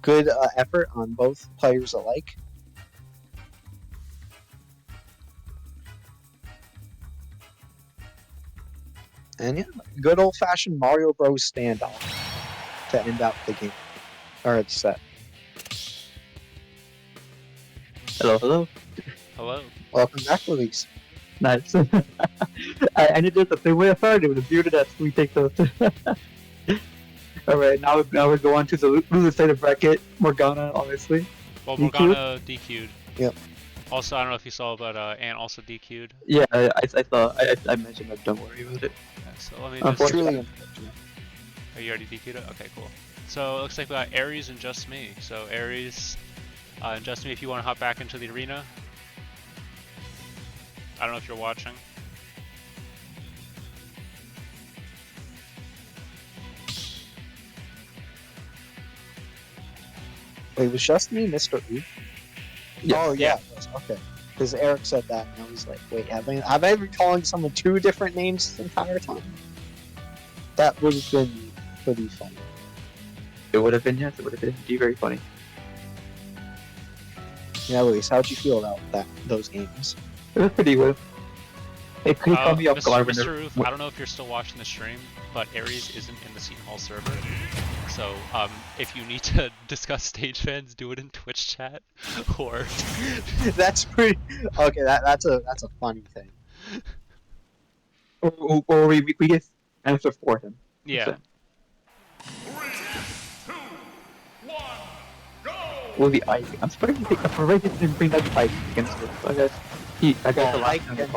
Good effort on both players alike. And yeah, good old-fashioned Mario Bros. Standoff to end out the game. Or the set. Hello, hello. Hello. Welcome back, Luis. Nice. I needed the thing way I started with the bearded ass. We take those. Alright, now we go on to the loser side of bracket. Morgana, obviously. Well, Morgana DQ'd. Yep. Also, I don't know if you saw, but Ant also DQ'd. Yeah, I saw. I mentioned that. Don't worry about it. Okay, so let me just... Truly. Oh, you already DQ'd it? Okay, cool. So it looks like we got Aries and Just Me. So Aries and Just Me, if you want to hop back into the arena. I don't know if you're watching. Wait, was Just Me Mr. E? Yes. Oh, yeah. Okay. Because Eric said that, and I was like, wait, have I been calling someone two different names this entire time? That would have been pretty funny. It would have been, yes. It would have been very funny. Yeah, Luis, how'd you feel about those games? It was pretty good. It could caught me off guard when Mr. Roof, I don't know if you're still watching the stream, but Aries isn't in the Seton Hall server. So, if you need to discuss stage fans, do it in Twitch chat, or... That's pretty... Okay, that's a funny thing. Or we get answer for him. Yeah. So. Well, the Ike. I'm surprised he didn't bring that Ike against it. I guess the last time.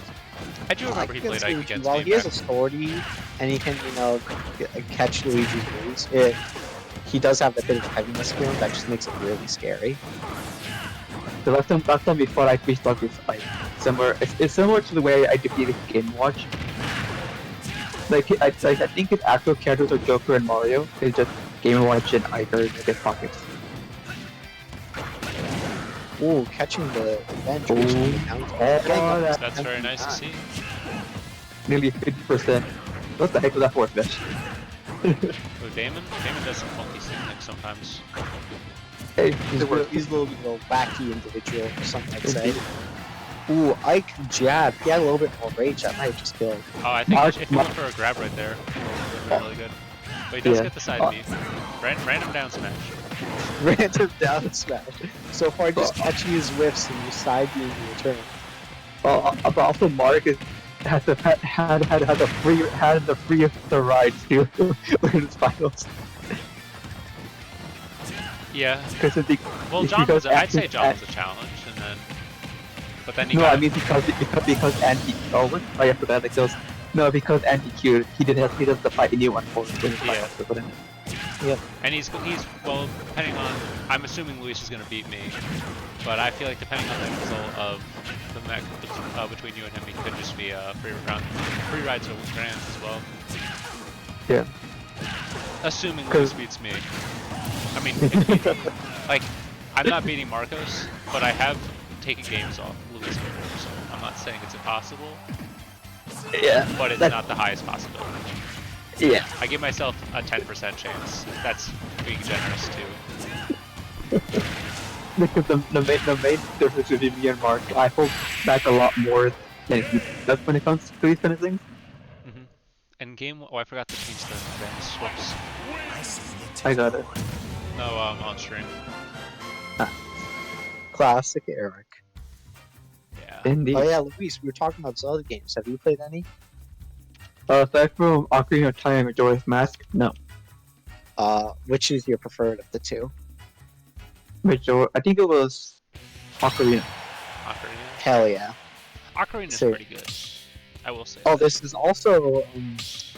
I do remember he played Ike against Well, me. he has a authority, and he can, catch Luigi's moves. He does have a bit of heaviness to him that just makes it really scary. The last time we fought Ike, we stuck with Ike. It's similar to the way I defeated Game Watch. Like I think his actual characters are Joker and Mario. It's just Game Watch and Ike are in his pockets. Ooh, catching the bench. That's very nice to see. Nearly 50%. What the heck was that fourth bench? Oh, Damon does some funky things sometimes. Hey, He's a little wacky individual, something I'd say. Ooh, Ike jab. He had a little bit more rage. That might have just killed. Oh, I think if you went for a grab right there, it would have been really good. But he does get the side B. Random down smash. Random down smash. So far, just catching his whiffs and just side being in return. But also Mark had the free of the ride too in his finals. Yeah. Well, I'd say John was a challenge, and then. But then he no, got... I mean because Andy. Oh, what? I forgot the kills. No, because Andy Q, he doesn't have to fight anyone for it. Yeah. And he's well, depending on, I'm assuming Luis is going to beat me, but I feel like depending on the result of the mech between you and him, he could just be a free ride to Grand as well. Yeah. Assuming Luis beats me. I mean, like, I'm not beating Marcos, but I have taken games off Luis before, so I'm not saying it's impossible. Yeah. But it's not the highest possibility. Yeah. I give myself a 10% chance. That's being generous too. because the main difference between me and Mark, I hold back a lot more than he does when it comes to these kind of things. Mm-hmm. And game. Oh, I forgot to change the bands. Whoops. I got it. No, on stream. Classic Eric. Yeah. Indeed. Oh yeah, Luis, we were talking about Zelda games. Have you played any? Aside from Ocarina of Time and Majora's Mask, no. Which is your preferred of the two? I think it was Ocarina. Ocarina. Hell yeah. Ocarina is So- pretty good. I will say. Oh, that. this is also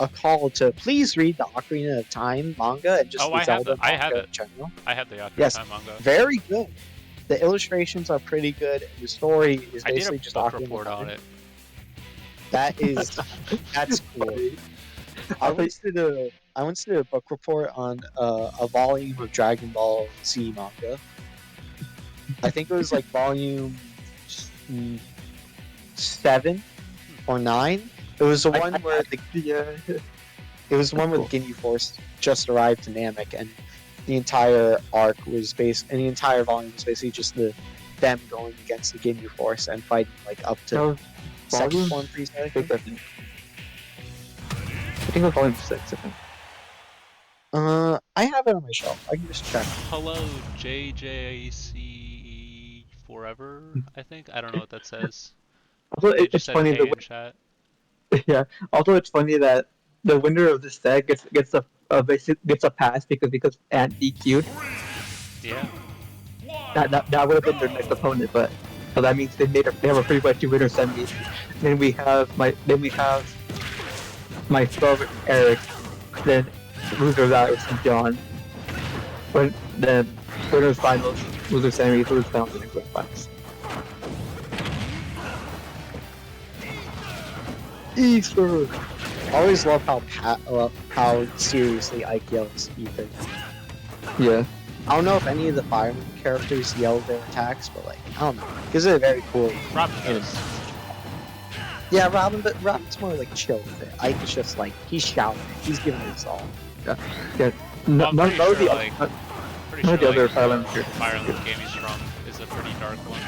a call to please read the Ocarina of Time manga and just Oh, the I have Zelda the- I manga have it. in general. I have the Ocarina Yes. of Time manga. Very good. The illustrations are pretty good. The story is I did basically a just book Ocarina report of on Time. it. That's cool. I once did a book report on a volume of Dragon Ball Z manga. I think it was like volume 7 or 9. It was the one where it was the one where the Ginyu Force just arrived to Namek, and the entire arc was and the entire volume was basically just them going against the Ginyu Force and fighting like up to So, second volume form Frieza. I 6, think. I think. I think it was volume 6, I think. I have it on my shelf. I can just check. Hello, JJC Forever. I think. I don't know what that says. Also, They it's just said funny hey in chat. yeah. Also, it's funny that the winner of this set gets a pass because Ant DQ'd. Yeah. That would have been their next opponent, but so that means they have a pretty much winner semis. Then we have myself, Eric, then loser of that is John. But then winners finals, loser semis, loser finals, and grand finals. Easter. I always love how seriously Ike yells Ethan. Yeah. I don't know if any of the fireman characters yell their attacks, but like I don't know, gives it a very cool. Robin does. Yeah, but Robin's more like chill with it. Ike is just like he's shouting, he's giving it his all. No, I'm none pretty of sure, the like, Pretty none of sure the other like, Fire Emblem Fire Emblem game he's from is a pretty dark one.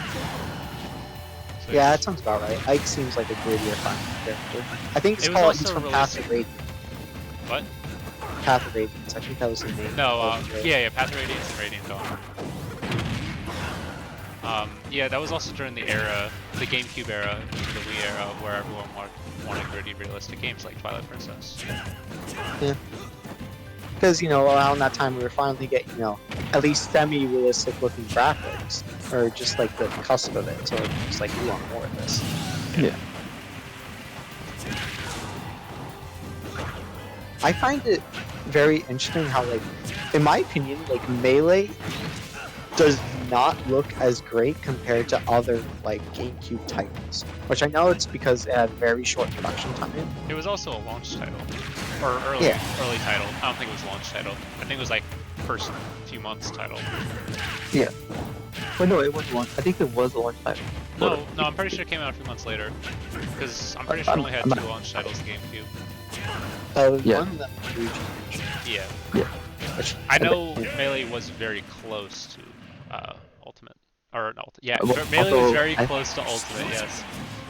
So Yeah, he's- that sounds about right. Ike seems like a grittier fireman character. I think it's It was called. He's also from Path of released- Radiance. What? Path of Radiance. I think that was the name. No, of the- yeah, Path of Radiance and Radiant Dawn. Yeah, that was also during the era, the GameCube era, the Wii era, where everyone wanted gritty, realistic games like Twilight Princess. Because around that time we were finally getting at least semi-realistic looking graphics, or just like the cusp of it. So it's like we want more of this. Yeah. I find it very interesting how, like, in my opinion, like Melee does not look as great compared to other like GameCube titles, which I know it's because it had very short production time. It was also a launch title, or early title. I don't think it was launch title. I think it was like first few months title. Well, no, it was launch. I think it was a launch title. No, I'm pretty sure it came out a few months later, because I'm pretty sure it only had I'm two not- launch titles in GameCube. One of them was Luigi. Yeah. Yeah. Which, I know Melee was very close to Ultimate. Or no, yeah, Well, Melee was also, very close to Ultimate, yes.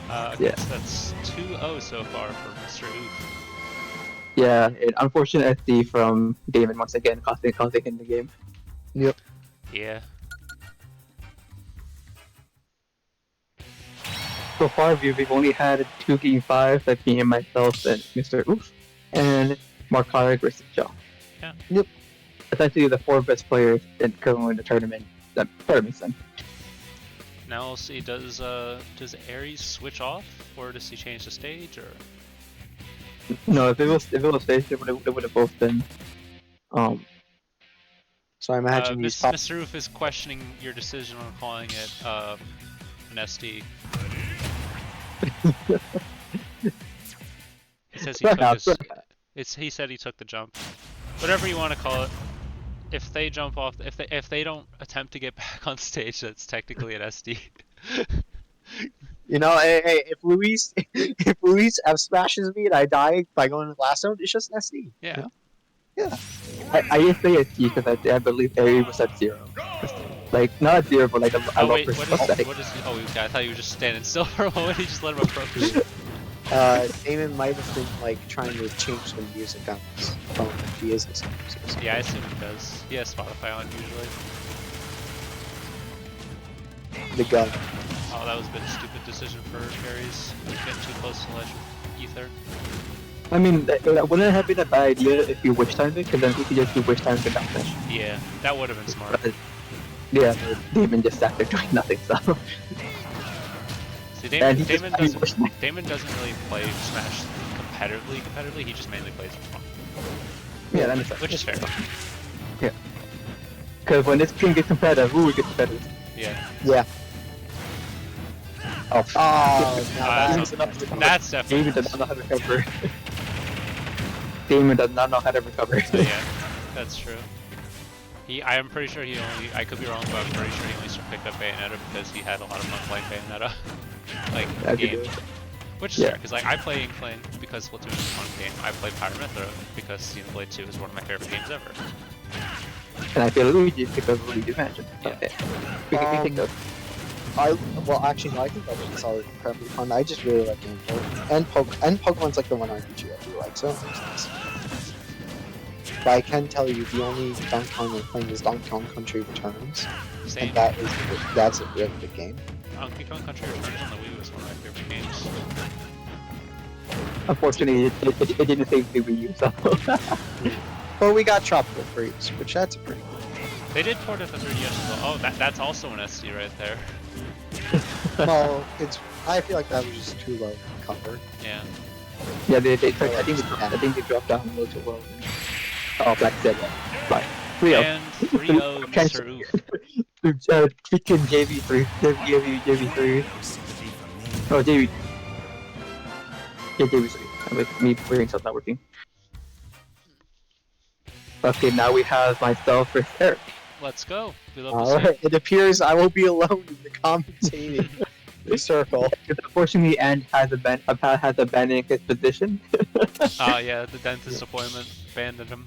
I Yeah. guess that's 2-0 so far for Mr. Oof. Yeah, an unfortunate SD from Damon once again costing in the game. Yeah. So far, we've only had 2 Game 5, that's me and myself and Mr. Oof, and Marcotics versus Joe. Yeah. Yep. Essentially the 4 best players that go in the tournament. That tournament then. Now we'll see, does Aries switch off, or does he change the stage, or? No, if it was faced, it would have both been. so I imagine he's Mr. Oof is questioning your decision on calling it an SD. He says he he said he took the jump. Whatever you want to call it. If they jump off, if they don't attempt to get back on stage, that's technically an SD. hey, if Luis F smashes me and I die by going to the last zone, it's just an SD. Yeah. Yeah. I just say SD because I believe Aries was at 0. Like, not a deer, but like a Oh wait, leopard. what is he? Oh, I thought you were just standing still for a moment. He just let him approach. Damon might have been like trying to change the music on his phone if he is listening to something. Yeah, I assume he does. He has Spotify on usually. The gun. Oh, that was a bit of a stupid decision for Aries. Getting too close to the ledge of ether. I mean, that wouldn't have been a bad idea if you wish timed it, because then he could just do wish times and dash. Yeah, that would have been smart. Yeah, the demon just sat there doing nothing, so. See, And he Damon just- doesn't really play Smash competitively. He just mainly plays for fun, Yeah, that makes sense. which is fair. Because when this game gets competitive, ooh, it gets competitive. Yeah. Yeah. Oh, Oh, no, that's that's Damon does not know how to recover. Damon does not know how to recover. Yeah, that's true. I'm pretty sure I could be wrong, but I'm pretty sure he only picked up Bayonetta because he had a lot of fun playing Bayonetta. Like, That'd be game. good. Which is fair, because like, I play Inkling because Splatoon is a fun game. I play Pyramithra because Xenoblade 2 is one of my favorite games ever. And I feel Luigi because of Luigi's Mansion. Yeah. Okay. We can take those. Well, actually, no, I think that was all incredibly fun. I just really like Game Boy. And Pokemon's like the one RPG I do like, so it makes sense. But I can tell you, the only Donkey Kong we're playing is Donkey Kong Country Returns, Same. and that's a really good game. Donkey Kong Country Returns on the Wii was one of my favorite games. Unfortunately, it didn't save the Wii U, so. But we got Tropical Freeze, which that's pretty good. They did port it to 3DS as well. Oh, that's also an SD right there. Well, I feel like that was just too low cover. Yeah. Yeah, I think they dropped down a little too low. Oh, Black said that. Bye. 3-0. And 3-0 Mr. Oof. Freaking JV3. JV3. Oh, JV. Yeah, JV3. With me brain cells not working. Okay, now we have myself versus Eric. Let's go. We love to see Alright, it appears I will be alone in the commentating circle. Unfortunately, And has abandoned his position. yeah, the dentist appointment abandoned him.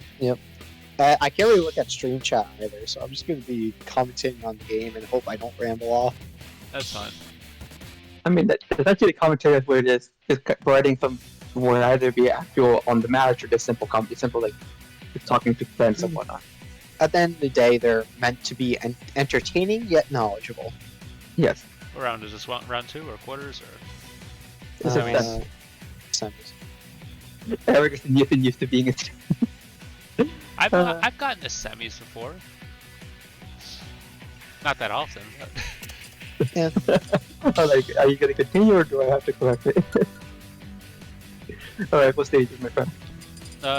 I can't really look at stream chat either, so I'm just going to be commentating on the game and hope I don't ramble off. That's fine. I mean, essentially the commentary is where it is providing some, will either be actual on the match or just simple comedy, simple like just talking to friends and whatnot. At the end of the day, they're meant to be entertaining yet knowledgeable. Yes. What round is this? Round 2 or quarters or? This is Semis. Eric is used to being a I've gotten to semis before. Not that often, but Yeah. like, are you gonna continue or do I have to correct it? Alright, what stage is my friend?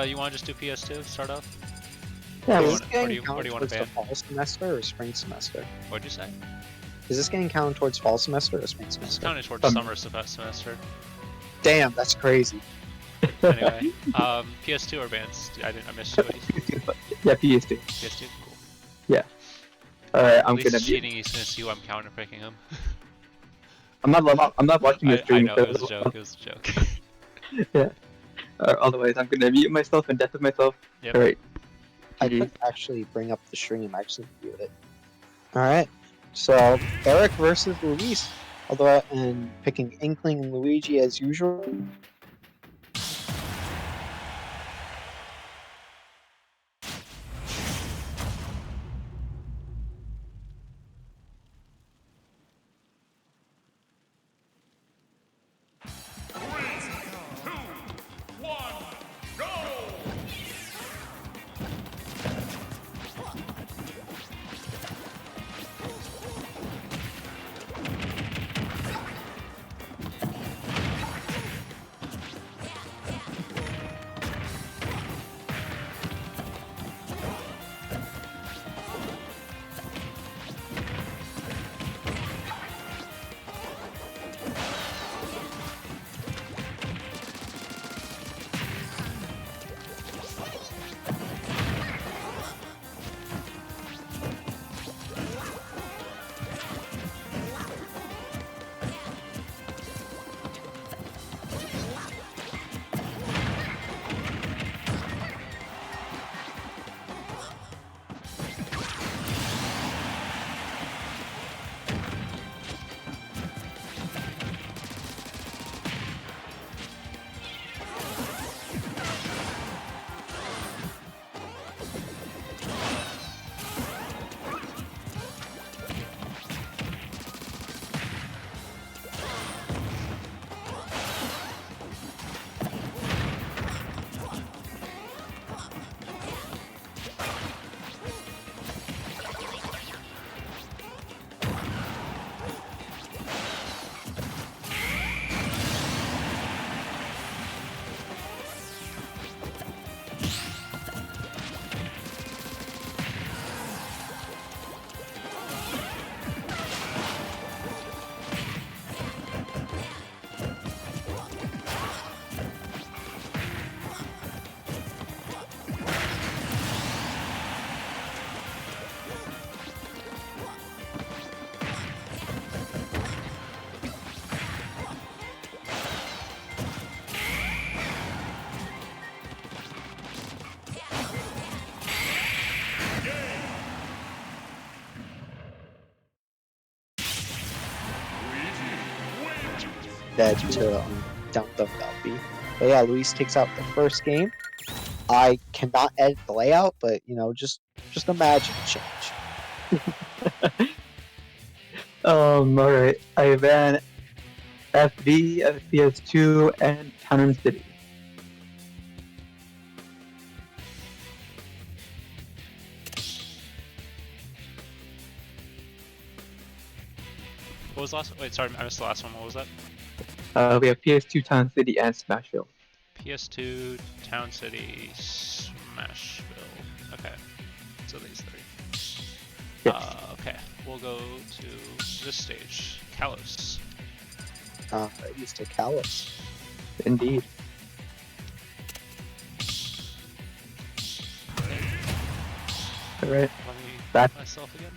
You want to just do PS2? Start off? Yeah, Is well, this getting what do you want counted to towards the ban? fall semester or spring semester? What'd you say? Is this getting counted towards fall semester or spring semester? Counted towards summer semester. Damn, that's crazy. Anyway, PS2 or bands? I missed you. yeah, PS2. PS2? Cool. Alright, At I'm least gonna cheating, he's gonna see who I'm counter picking him. I'm not watching your I stream. know, it was a joke, it was a joke. Yeah. Otherwise, I'm gonna mute myself and deafen myself. Yep. Alright. I could actually bring up the stream. I just viewed it. Alright. So, Eric versus Luis. Although, and picking Inkling and Luigi as usual. dead to down throw down B. But yeah, Luis takes out the first game. I cannot edit the layout, but just imagine the change. Alright. I ran FB, FPS2, and Town City. What was the last? Wait, sorry, I missed the last one. What was that? We have PS2, Town City, and Smashville. PS2, Town City, Smashville. Okay, so these three. Yes. Okay, we'll go to this stage. Kalos. Mr. Callus. Indeed. Alright. Let me Back. myself again.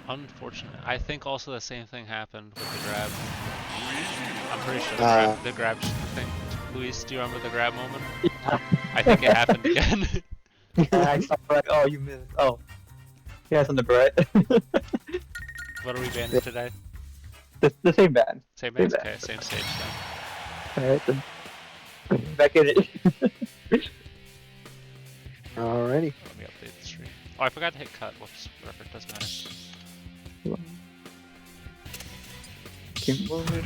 Unfortunate. I think also the same thing happened with the grab. I'm pretty sure the grab thing. Luis, do you remember the grab moment? Yeah. I think it happened again. I saw like, oh, you missed. Oh. Yeah, it's on the right. What are we banning today? The same band. Same band? Okay, same stage then. Alright, then. Back in it. Alrighty. Let me update the stream. Oh, I forgot to hit cut. Whoops, whatever, it doesn't matter. Keep moving.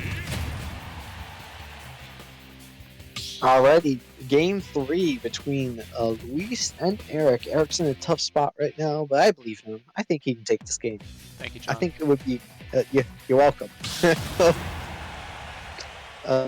Alrighty, game 3 between Luis and Eric. Eric's in a tough spot right now, but I believe in him. I think he can take this game. Thank you, John. I think it would be. You're welcome. Uh,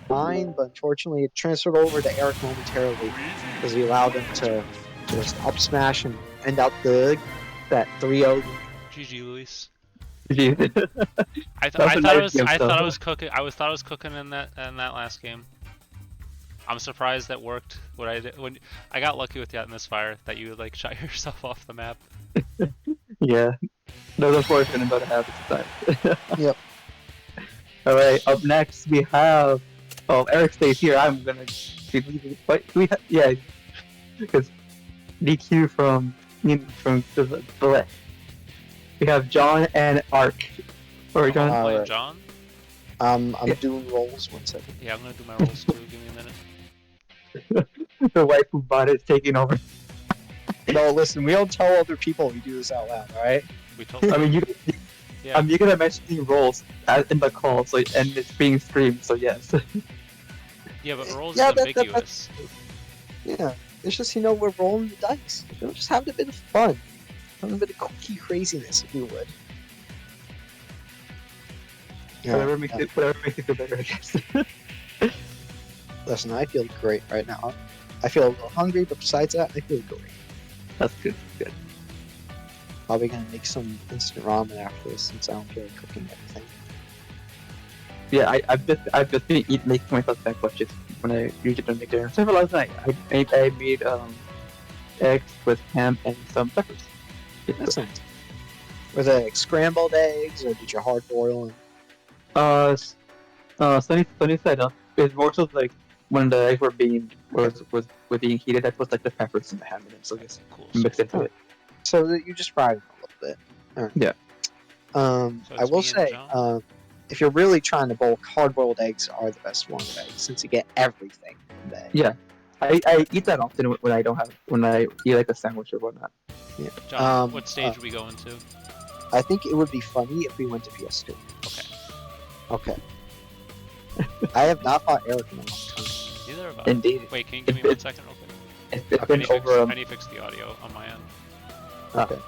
Fine, but unfortunately it transferred over to Eric momentarily because he allowed him to just up smash and end out that 3-0. GG, Luis. Jeez. I That was a thought nice I was game, I thought I though. was cooking. I thought I was cooking in that last game. I'm surprised that worked. What I did when I got lucky with that misfire that you like shot yourself off the map. Yeah. Those unfortunate about to happen sometimes. Yep. Alright, up next we have. Oh, Eric stays here. I'm gonna. What? Yeah, because DQ from the. We have John and Ark. Or John. I'm playing Alright. John. I'm Yeah. doing rolls 1 second. Yeah, I'm gonna do my rolls too. Give me a minute. The wife who bought it is taking over. No, listen, we don't tell other people we do this out loud, alright? We told. I mean, Yeah. you're gonna mention the roles in the call, so and it's being streamed, so yes. Yeah, but rolls Yeah, is ambiguous. Yeah, it's just, we're rolling the dice. Just having a bit of fun. Having a bit of kooky craziness, if you would. Whatever makes it feel better, I guess. Listen, I feel great right now. I feel a little hungry, but besides that, I feel great. That's good. Good. Probably gonna make some instant ramen after this since I don't feel like cooking everything. Yeah, I've just been making myself sandwiches when I usually don't make dinner. So for last night, I made eggs with ham and some peppers. That's nice. Were they like scrambled eggs, or did you hard boil them? Sunny side up. It's more so like when the eggs were being being heated. That was like the peppers and the ham in it. So just Cool. mix into it. So that you just fried them a little bit. All right. Yeah. So I it's will me and say, John? if you're really trying to bulk, hard-boiled eggs are the best form of eggs since you get everything from the egg. Yeah. I eat that often when I don't have when I eat like a sandwich or whatnot. Yeah. John, what stage are we going to? I think it would be funny if we went to PS2. Okay. Okay. I have not fought Eric in a long time. Neither have I. Indeed. Wait, can you give me 1 second real quick? It's been over. I need to fix the audio on my end. Okay.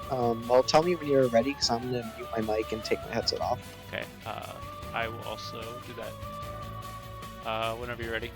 Well, tell me when you're ready, because I'm gonna mute my mic and take my headset off. Okay. I will also do that. Whenever you're ready.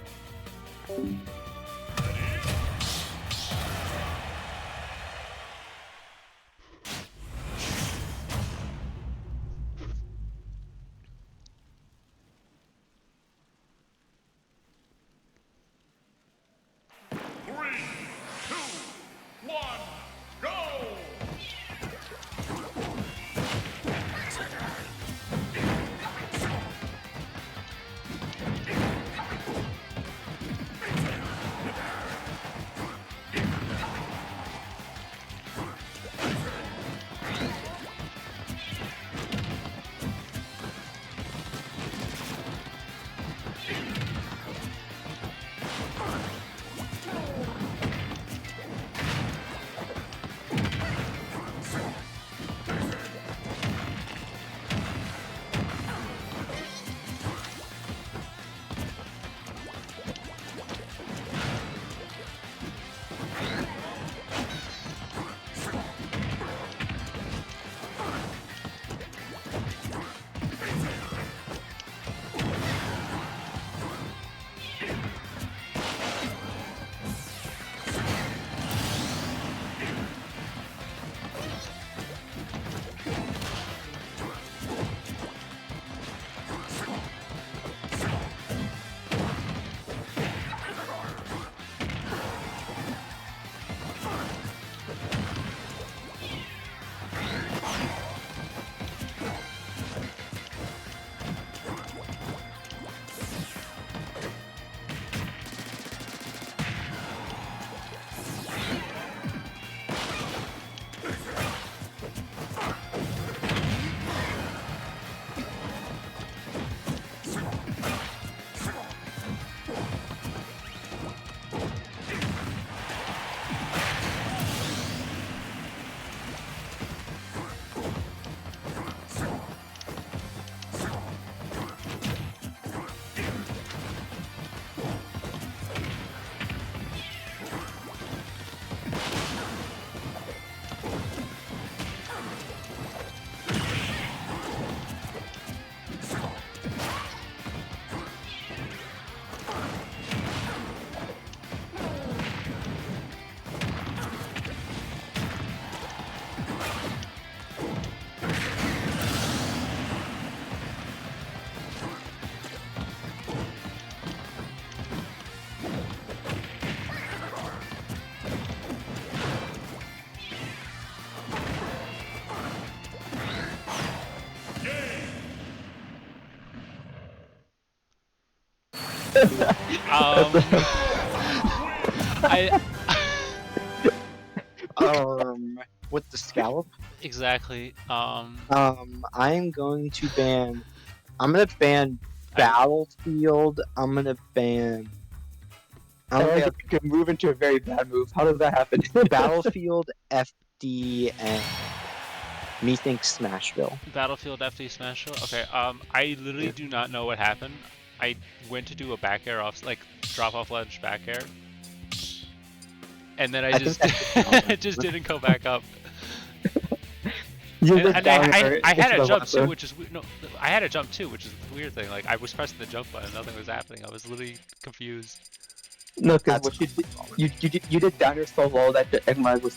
I With the scallop. exactly. I'm going to ban. I'm gonna ban Battlefield. I'm gonna ban. I'm gonna Eric can move into a very bad move. How does that happen? ban Battlefield, FD, and methinks Smashville. Battlefield FD Smash. Okay. I literally do not know what happened. I went to do a back air off, like drop off ledge back air, and then I just it just didn't go back up. And I had a jump too, which is no, I had a jump too, which is the weird thing. Like I was pressing the jump button, nothing was happening. I was literally confused. No, because what you did down your so low that the egg lag was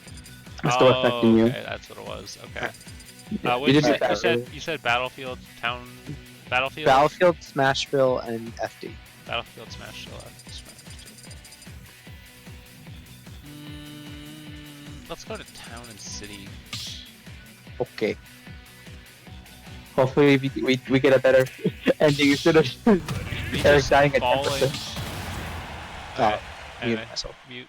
still affecting you. Okay, that's what it was. Okay. Yeah, What did you say? You said Battlefield, Battlefield, Smashville, and FD. Battlefield, Smashville, FD, Smashville. Let's go to town and city. Okay. Hopefully we get a better ending instead of Eric dying at 10%. Anyway, myself. Mute.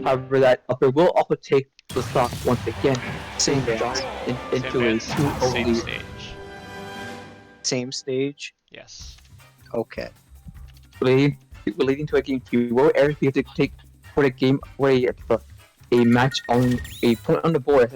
However, that upper will also take the stock once again, Same putting band. Giant into Same a bands, 2-0 same lead. stage. Same stage. Yes. Okay. Leading to a game 2. Will Aries be able to take for the game for a match on a point on the board?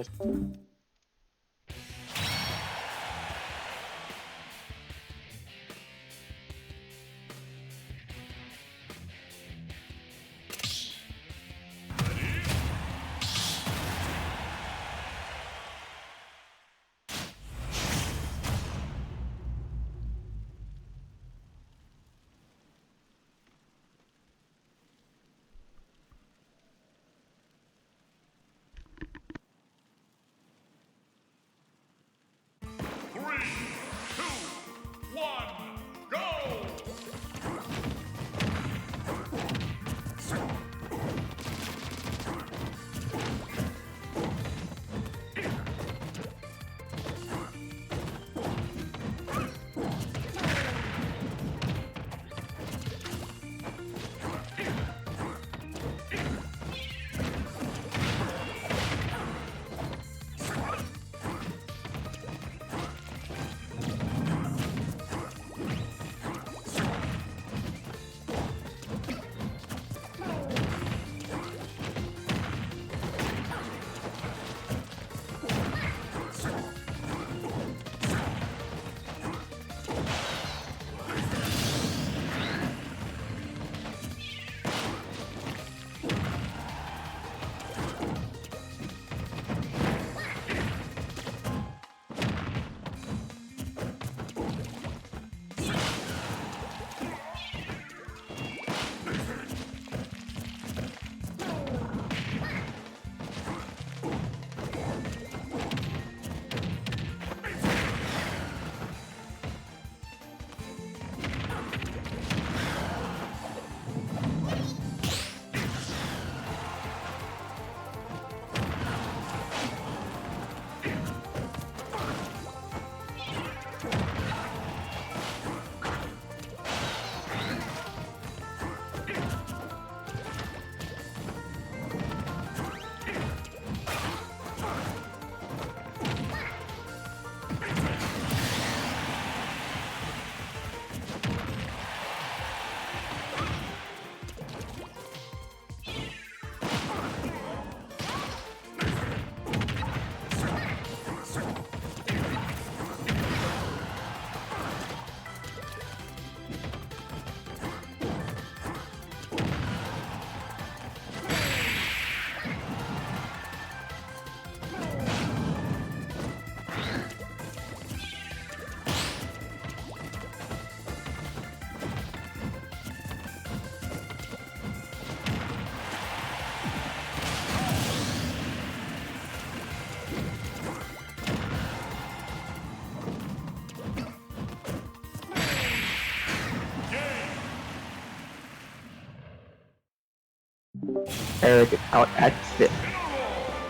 Eric is out at 6.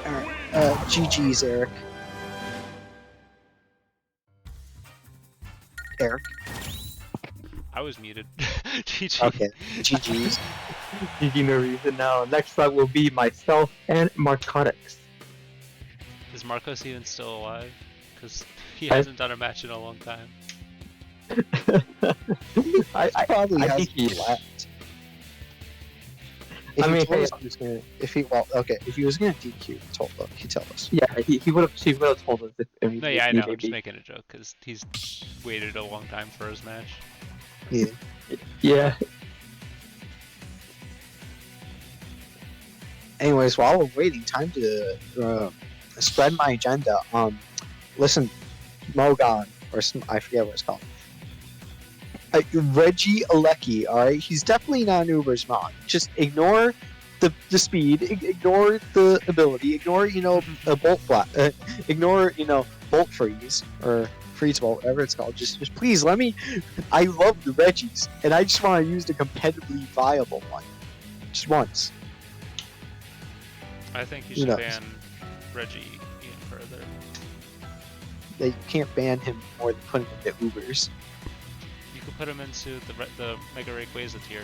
Alright. GG's, Eric. Eric. I was muted. GG. Okay. GG's. GG no reason now. Next up will be myself and Marcotics. Is Marcos even still alive? Because he I- hasn't done a match in a long time. I Probably think hasn't he is. left. If I he mean, told hey, us he was gonna, if he was gonna DQ, he'd tell us. yeah, he would have told us if No, yeah, I know. I'm maybe. just making a joke because he's waited a long time for his match. Yeah. Yeah. Anyways, while we're waiting, time to spread my agenda. Listen, Mogon, I forget what it's called. Reggie Alecki, alright? He's definitely not an Uber's mod. Just ignore the speed, ignore the ability, ignore, a ignore, bolt freeze, or freeze bolt, whatever it's called. Just please let me, I love the Reggies, and I just want to use the competitively viable one. Just once. I think you Who should knows? ban Reggie even further. They can't ban him more than putting him into Ubers. You could put him into the Mega Rayquaza tier.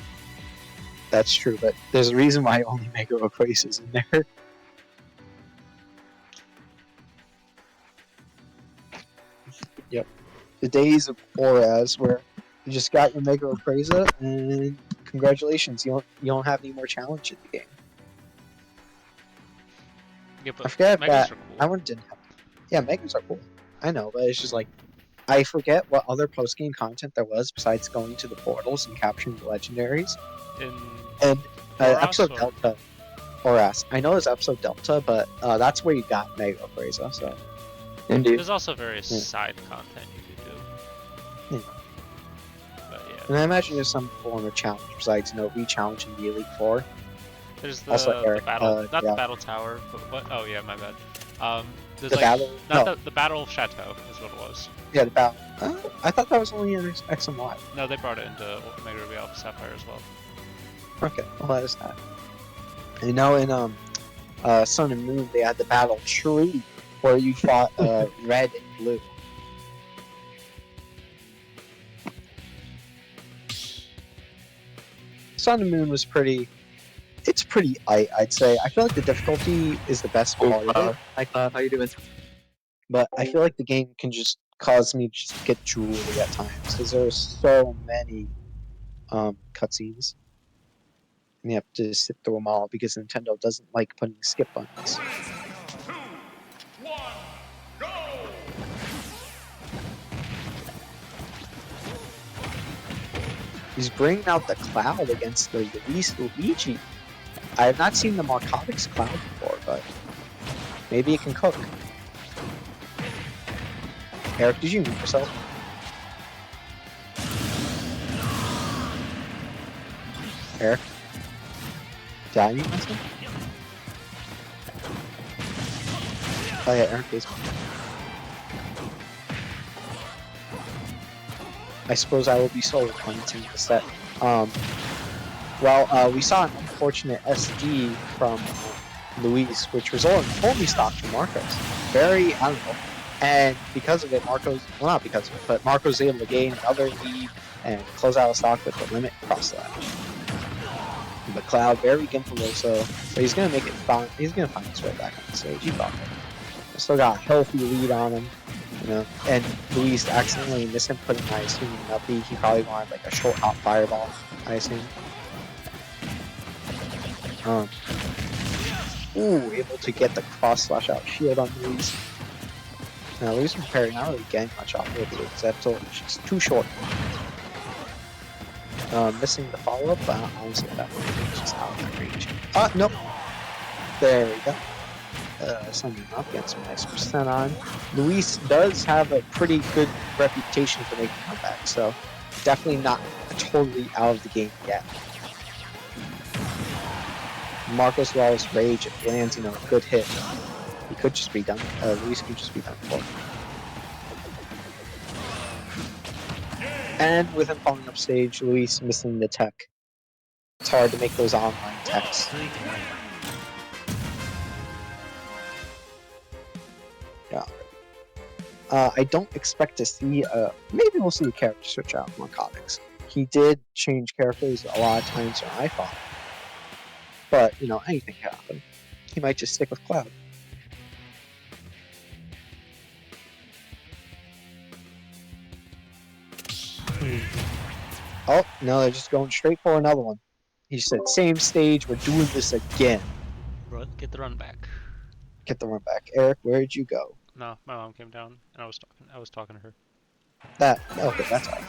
That's true, but there's a reason why only Mega Rayquaza is in there. Yep. The days of Aries where you just got your Mega Rayquaza and congratulations, you don't have any more challenge in the game. Yeah, I but forget Megas that are cool. I didn't have. Yeah, Megas are cool. I know, but it's just like I forget what other post game content there was besides going to the portals and capturing the legendaries. And Boros episode or- Delta or S. I know there's episode Delta, but that's where you got Mega Rayquaza. So Indeed. There's also various Yeah. side content you could do. Yeah. But yeah. and I imagine there's some form of challenge besides re-challenging the Elite Four. There's That's what the Eric, battle, not yeah. the battle tower, but what? Oh yeah, my bad. There's The like battle. not No, the battle of Chateau is what it was. yeah, the battle. I thought that was only in X and Y. No, they brought it into Mega Ruby Alpha Sapphire as well. Okay, well that is that. And now in Sun and Moon they had the battle tree where you fought red and blue. Sun and Moon was pretty. It's pretty I'd say. I feel like the difficulty is the best part of it. Hi, Cloud. How you doing? But I feel like the game can just cause me to just get drooly at times because there's so many cutscenes. And you have to sit through them all because Nintendo doesn't like putting skip buttons. He's bringing out the Cloud against the Luigi. I have not seen the Marcotics Cloud before, but maybe it can cook. Eric, did you mute yourself? Eric? Did I mute myself? Oh yeah, Eric is. I suppose I will be solo commenting this set. We saw an unfortunate SD from Luis, which resulted in only stock from Marcos. Very, I don't know. And because of it, Marco's able to gain another lead and close out a stock with the limit cross slash. But Cloud, very Gimpaloso, but he's gonna make it fun. He's gonna find his way back on the stage. He got it. Still got a healthy lead on him, you know. And Luis accidentally missed him putting, I assume, an up B. He probably wanted like a short hop fireball, I assume. Able to get the cross slash out shield on Luis. Now Luis and Perry not really getting much off of it because that's just too short. Missing the follow up, but honestly that one is just out of my reach. Nope. There we go. Sending him up, getting some nice percent on. Luis does have a pretty good reputation for making comebacks, so definitely not totally out of the game yet. Marcos Wallace Rage, if he lands, a good hit, he could just be done. Luis could just be done for. And with him falling up stage, Luis missing the tech. It's hard to make those online techs. Yeah. I don't expect to see, maybe we'll see a character switch out in Marcotics. He did change characters a lot of times when I fought. But, anything can happen. He might just stick with Cloud. Oh, no, they're just going straight for another one. He said, same stage, we're doing this again. Bro, get the run back. Get the run back. Eric, where'd you go? No, my mom came down and I was talking to her. Okay, that's alright.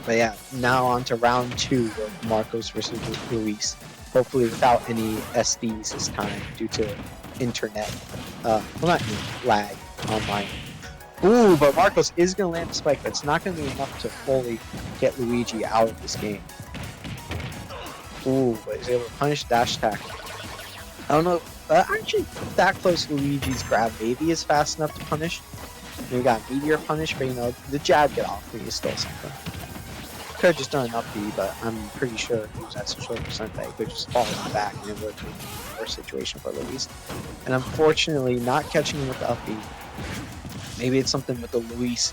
But yeah, now on to round 2 of Marcos versus Luis. Hopefully without any SDs this time due to internet. Not lag online. Ooh, but Marcos is going to land a spike, but it's not going to be enough to fully get Luigi out of this game. Ooh, but he's able to punish dash attack. I don't know, actually that close Luigi's grab maybe is fast enough to punish. We got Meteor punish, but the jab get off me is still something. Could have just done an up B, but I'm pretty sure he was at such a percent that he could just fall in the back and it would have been a worse situation for Luis. And unfortunately, not catching him with the up B Maybe it's something with the Luis,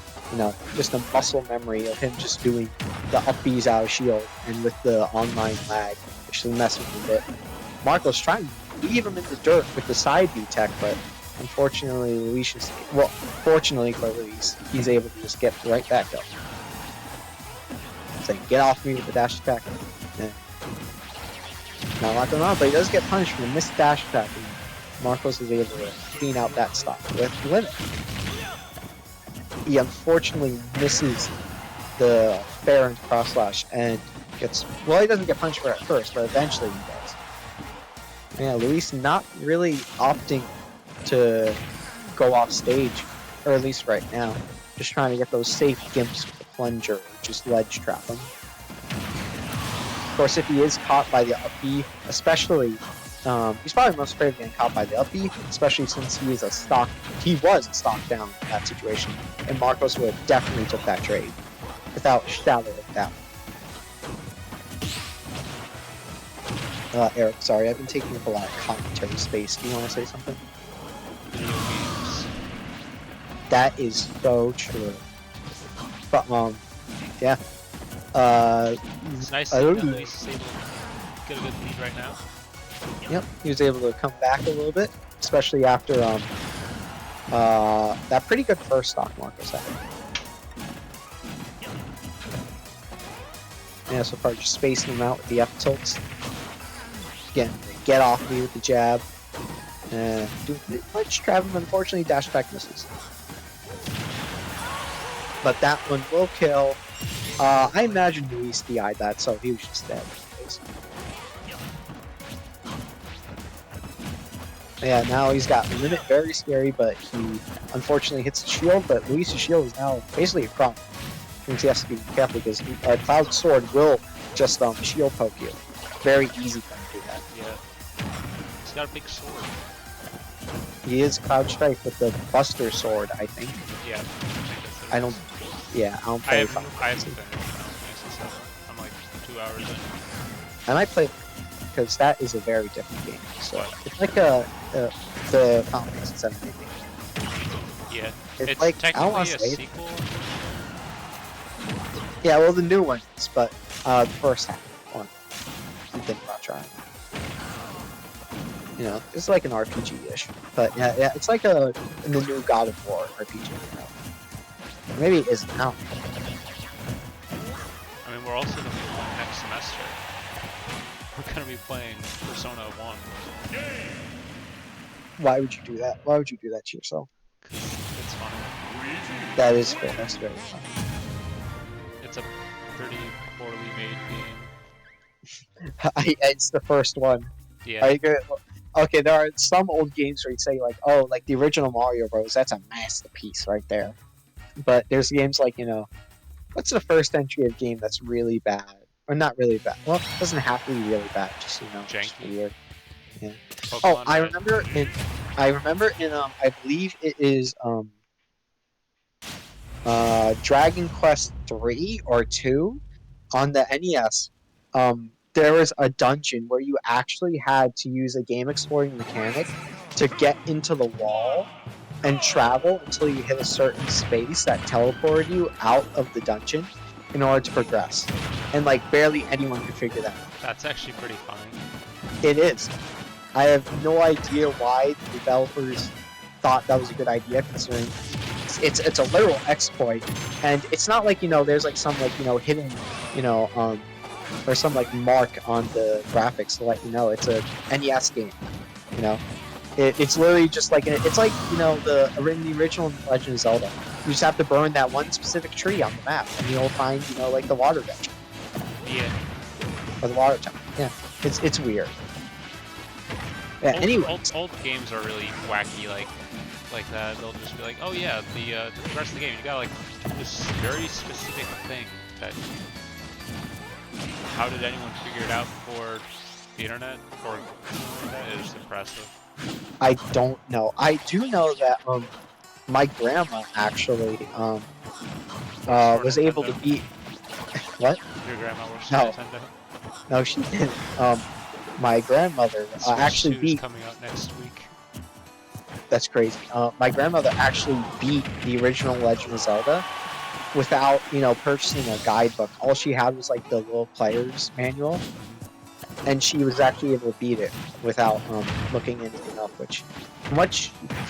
just a muscle memory of him just doing the up Bs out of shield, and with the online lag, actually messing with it. Marco's trying to leave him in the dirt with the side B tech, but unfortunately, fortunately for Luis, he's able to just get right back up. Saying, get off me with the dash attack. Yeah. Not a lot going on, but he does get punished for the missed dash attack, and Marcos is able to clean out that stock with limit. He unfortunately misses the fair into cross slash and gets, well, he doesn't get punished for it at first, but eventually he does. Yeah, Luis not really opting to go off stage, or at least right now. Just trying to get those safe gimps with the plunger, or just ledge trap him. Of course, if he is caught by the up B, especially, he's probably most afraid of getting caught by the up B, especially since he was a stock down in that situation, and Marcos would have definitely took that trade, without a shadow of doubt. Eric, sorry, I've been taking up a lot of commentary space. Do you want to say something? That is so true. But, yeah. It's nice that Luis is able to get a good lead right now. Yep, he was able to come back a little bit, especially after, that pretty good first stock Marcos had. Yeah, so far just spacing him out with the F tilts. Again, get off me with the jab. Ledge trap him, unfortunately, dash attack misses. But that one will kill. I imagine Luis DI'd that, so he was just dead. Basically. Yeah, now he's got limit, very scary, but he unfortunately hits the shield, but Luis' shield is now basically a problem. Means he has to be careful because Cloud Sword will just shield poke you. Very easy for him to do that. Yeah. He's got a big sword. He is Cloud Strike with the Buster Sword, I think. Yeah. I don't play I haven't finished Final Fantasy 7. I'm like 2 hours in. I might play because that is a very different game. So it's like the Final Fantasy 7 game. Yeah. It's like, I don't technically want a to say sequel. Yeah, well, the new one is, but the first half one, I'm thinking about trying. It's like an RPG-ish, but yeah, it's like the new God of War RPG. Maybe it isn't now. I mean, we're also going to be playing next semester. We're going to be playing Persona 1. Why would you do that? Why would you do that to yourself? Because it's fun. That is fair. That's very fun. It's a pretty poorly made game. It's the first one. Yeah. I agree. Okay, there are some old games where you'd say like, oh, like the original Mario Bros. That's a masterpiece right there. But there's games like, what's the first entry of game that's really bad? Or not really bad. Well, it doesn't have to be really bad, just, Janky. just weird. Yeah. Pokemon I Red. remember in I believe it is Dragon Quest 3 or 2 on the NES. There was a dungeon where you actually had to use a game exploring mechanic to get into the wall and travel until you hit a certain space that teleported you out of the dungeon in order to progress. And like barely anyone could figure that out. That's actually pretty funny. It is. I have no idea why the developers thought that was a good idea, considering it's a literal exploit, and it's not like there's like some like hidden or some like mark on the graphics to let you know it's a NES game. It's literally just like it's like the original Legend of Zelda. You just have to burn that one specific tree on the map, and you'll find like the water dungeon. Yeah. Or the water tower. Yeah, it's weird. Yeah. Anyway, old games are really wacky like that. They'll just be like, oh yeah, the rest of the game you got like this very specific thing that. How did anyone figure it out before the internet? That is impressive. I don't know. I do know that my grandma actually was able to beat. What? Your grandma works No. for Nintendo? No, she didn't. My grandmother actually Switch 2 is beat. coming out next week. That's crazy. My grandmother actually beat the original Legend of Zelda without, purchasing a guidebook. All she had was like the little player's manual, and she was actually able to beat it without looking anything up. Which,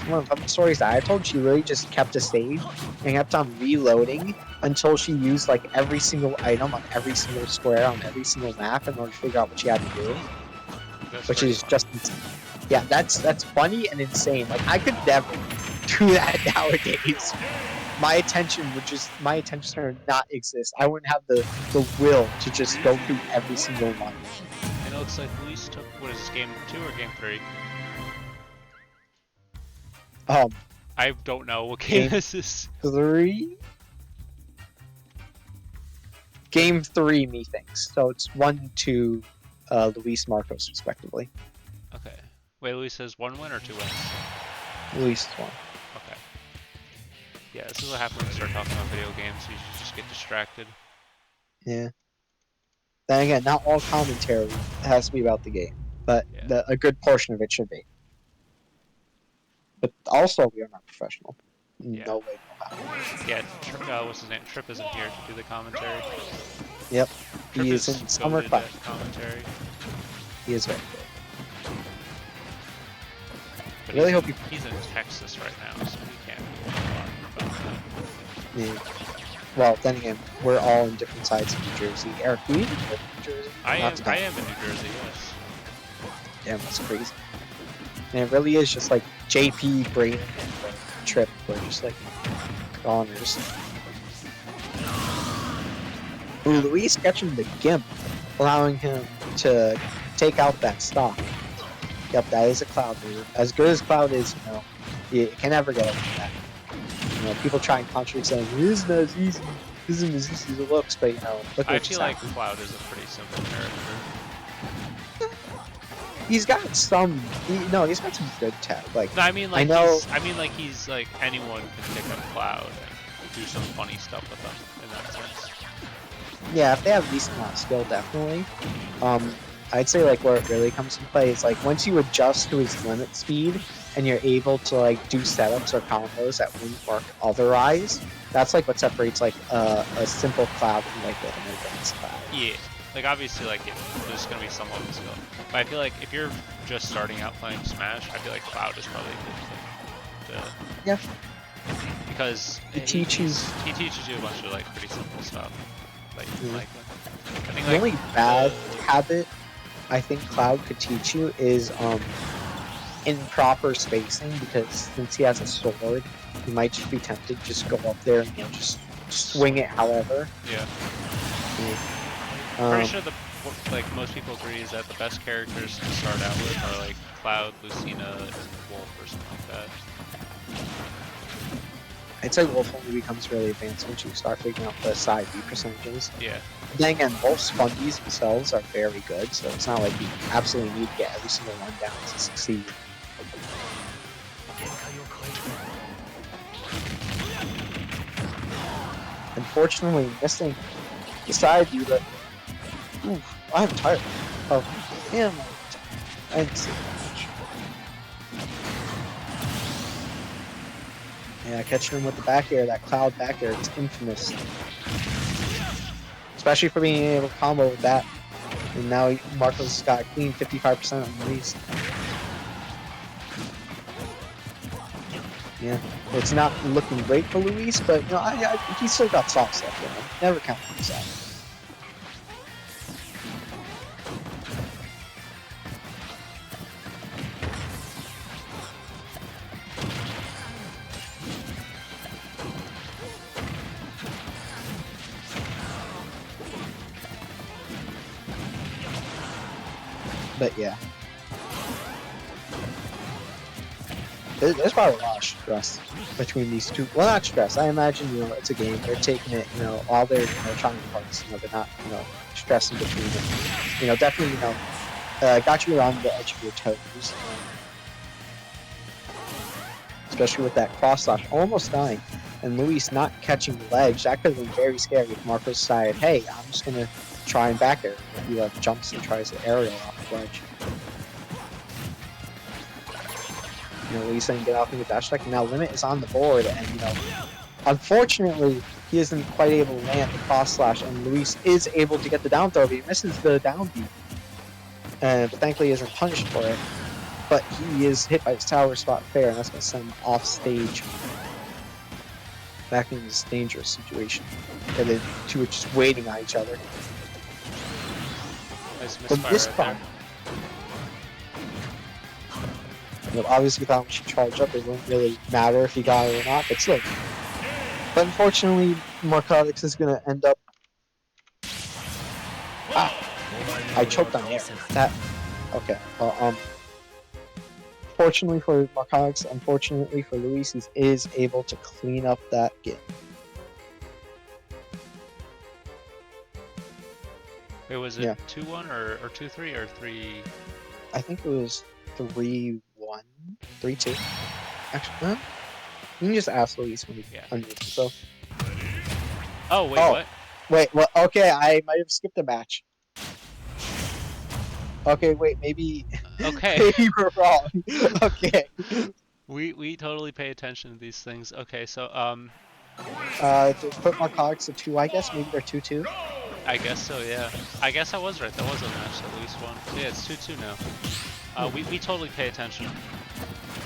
one of the stories that I told, she really just kept a save and kept on reloading until she used like every single item on every single square on every single map in order to figure out what she had to do. That's Which pretty is fun. just insane. Yeah, that's funny and insane. Like I could never do that nowadays. My attention span would not exist. I wouldn't have the will to just go through every single one. And it looks like Luis took, what is this, game 2 or game 3? I don't know. What game is this? 3? Game 3, methinks. So it's 1 to Luis Marcos, respectively. Okay. Wait, Luis has 1 win or 2 wins? Luis won. Okay. Yeah, this is what happens when you start talking about video games. You just get distracted. Yeah. Then again, not all commentary has to be about the game, but Yeah. a good portion of it should be. But also, we are not professional. Yeah. No way, no how. Yeah, what's his name? Trip isn't here to do the commentary. Yep. Trip He is in summer goated class. at commentary. He is very good. But Really hope he. he's in Texas right now, so we can't do a lot about that. Yeah. Well, then again, we're all in different sides of New Jersey. Eric, do you even live in New Jersey? I am Not to in New Jersey, yes. Damn, that's crazy. And it really is just like JP, Braden, and Trip. We're just like goners. Ooh, Luis catching the gimp, allowing him to take out that stock. Yep, that is a Cloud move. As good as Cloud is, you can never get over that. People try and contradict saying, it isn't as easy. It isn't as easy as it looks, but look I what feel just like happened. Cloud is a pretty simple character. He's got some, he's got some good tech. Like, No, I mean like know- he's like anyone can pick up Cloud and do some funny stuff with him in that sense. yeah, if they have decent amount of skill, definitely. I'd say like where it really comes into play is like once you adjust to his limit speed and you're able to like do setups or combos that wouldn't work otherwise. That's like what separates like a simple Cloud from like an advanced Cloud. Yeah, like obviously like there's gonna be some level skill, but I feel like if you're just starting out playing Smash, I feel like Cloud is probably a good thing. Yeah. Because He teaches you a bunch of like pretty simple stuff. Like Yeah. like I think the like only bad habit I think Cloud could teach you is improper spacing, because since he has a sword, you might just be tempted to just go up there and just swing it however. yeah. Um, Pretty sure like most people agree is that the best characters to start out with are like Cloud, Lucina, and Wolf or something like that. I'd say Wolf only becomes really advanced once you start figuring out the side B percentages. Yeah. Then again, Wolf's fundies themselves are very good, so it's not like you absolutely need to get every single one down to succeed. Unfortunately, missing the side B, but ooh, I'm tired. Oh, damn, I didn't see that much. Yeah, catching him with the back air, that Cloud back air, it's infamous. Especially for being able to combo with that. And now Marcos has got a clean 55% on release. Yeah, it's not looking great for Luis, but he's still got sauce left in him. Never count on his out. But yeah. There's probably a lot of stress between these two. Well, not stress. I imagine, it's a game. They're taking it, all their, trying parts. They're not, stressing between it. Definitely, got you around the edge of your toes. Especially with that cross slash almost dying. And Luis not catching the ledge. That could have been very scary if Marcos decided, hey, I'm just going to try and back air. He jumps and tries to aerial off the ledge. Luis saying get off me with dash attack. And now Limit is on the board, and unfortunately, he isn't quite able to land the cross slash, and Luis is able to get the down throw, but he misses the down beat. But thankfully he isn't punished for it. But he is hit by his tower spot fair, and that's going to send him off stage. Back in this dangerous situation. And the two are just waiting on each other. Nice But misfire this right time, there. obviously without much charge up, it wouldn't really matter if he got it or not, but still. But unfortunately, Marcotics is going to end up... I choked on air. That... Okay, well, fortunately for Marcotics, unfortunately for Luis, he is able to clean up that game. Wait, was it 2-1 or 2-3 or 3? I think it was 3-1, 3-2. Actually, you can just ask Luis when he unmutes himself. Oh, wait, what? Wait, well, okay, I might have skipped a match. Okay, wait, maybe... Okay. maybe we're wrong. Okay. We totally pay attention to these things. Okay, so, To put Marcotics to 2, I guess, maybe they're 2-2. I guess so, yeah. I guess I was right. That was a match that Luis won. So yeah, it's 2-2 now. We totally pay attention.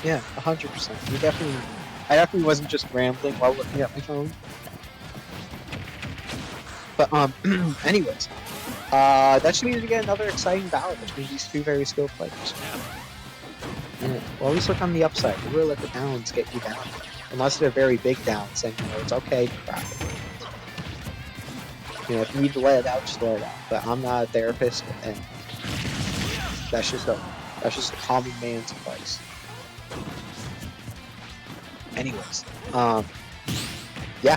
Yeah, 100%. I definitely wasn't just rambling while looking at my phone. But anyways, that should mean we get another exciting battle between these two very skilled players. Yeah. Well, at least look on the upside. You really let the downs get you down, unless they're very big downs, and it's okay to cry. If you need to let it out, just let it out. But I'm not a therapist, and that's just a common man's advice. Anyways, yeah.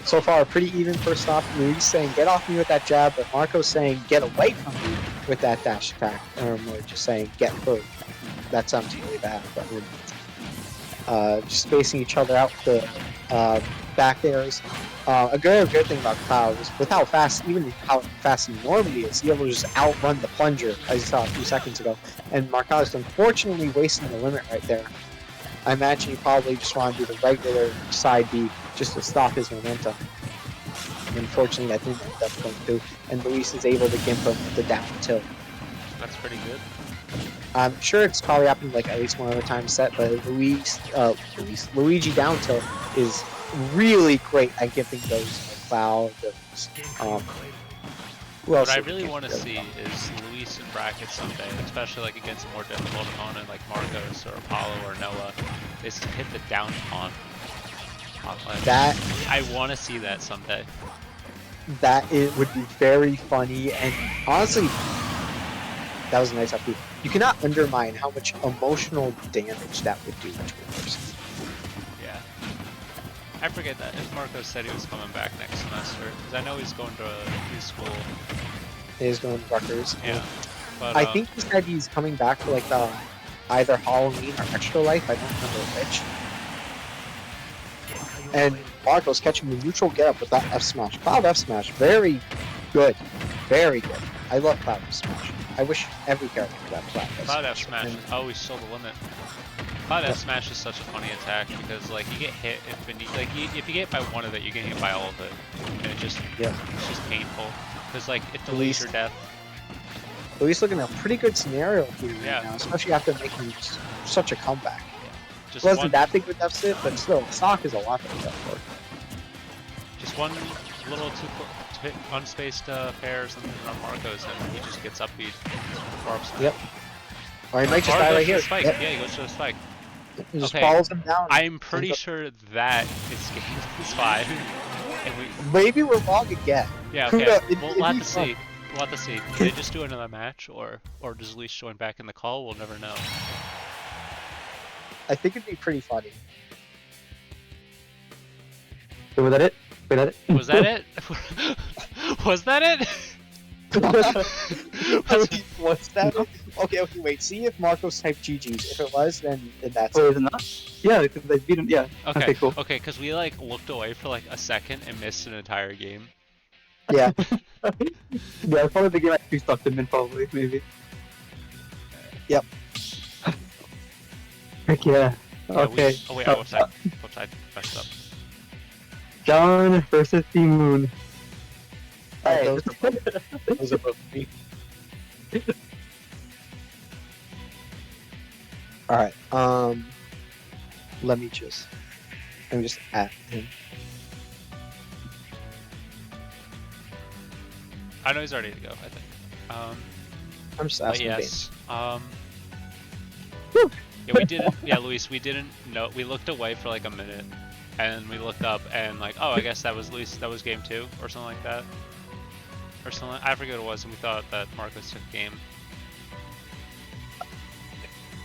So far, pretty even first off. Luis saying, get off me with that jab, but Marco's saying, get away from me with that dash attack. Or more just saying, get hurt. That sounds really bad, but just spacing each other out the back airs. A good thing about Cloud is with how fast he normally is, he's able to just outrun the plunger, as you saw a few seconds ago. And Marcotics unfortunately wasting the limit right there. I imagine he probably just wanted to do the regular side B just to stop his momentum. Unfortunately, that didn't end up going through, and Luis is able to gimp him with the down tilt. That's pretty good. I'm sure it's probably happened like at least one other time set, but Luigi down tilt is really great at gimping those Cloud. Who else What I really want to see is Luis in brackets someday, especially like against a more difficult opponent like Marcos or Apollo or Noah, is to hit the down taunt. That I want to see that someday. That would be very funny, and honestly, that was a nice up. You cannot undermine how much emotional damage that would do to a person. Yeah. I forget that if Marcos said he was coming back next semester, because I know he's going to new school. He's going to Rutgers. Yeah. But, I think he said he's coming back for like either Halloween or Extra Life. I don't remember which. And Marcos catching the neutral get up with that F smash. Cloud F smash, very good, very good. I love Cloud F smash. I wish every character could have Cloud F smash. Cloud F smash is always still the limit. Cloud F smash is such a funny attack because like you get hit if you get hit by one of it, you get hit by all of it, and it's just painful because like it delays your death. Luis looking at a pretty good scenario here right now, especially after making such a comeback. Just wasn't that big of a deficit, but still, the stock is a lot to make up for. Just one little unspaced fair or something on Marcos, and he just gets upbeat. Yep. Or he might just die right here. Spike. Yep. Yeah, he goes to the spike. He just follows him down. I'm pretty sure that is game 5. And maybe we're wrong again. Yeah, okay. We'll have to see. We'll have to see. Do they just do another match, or does Luis join back in the call? We'll never know. I think it'd be pretty funny. So was that it? Was that it? Was that it? What's that? Okay, wait. See if Marcos typed GG's. If it was, then that's it. Is it not? Yeah, because they beat him. Yeah. Okay, cool. Okay, because we like looked away for like a second and missed an entire game. Yeah. Yeah, probably the game I stuck them in, probably, maybe. Yep. Heck yeah. Okay. Oh wait, whoops, I messed up. John versus the Moon. Alright, Hey. those are both me. Alright, let me just at him. I know he's ready to go, I think. I'm just But asking yes. Whew. Yeah, we didn't. Yeah, Luis, we didn't know. We looked away for like a minute, and we looked up and like, oh, I guess that was Luis. That was game 2 or something like that, or something. I forget what it was, and we thought that Marcos took game,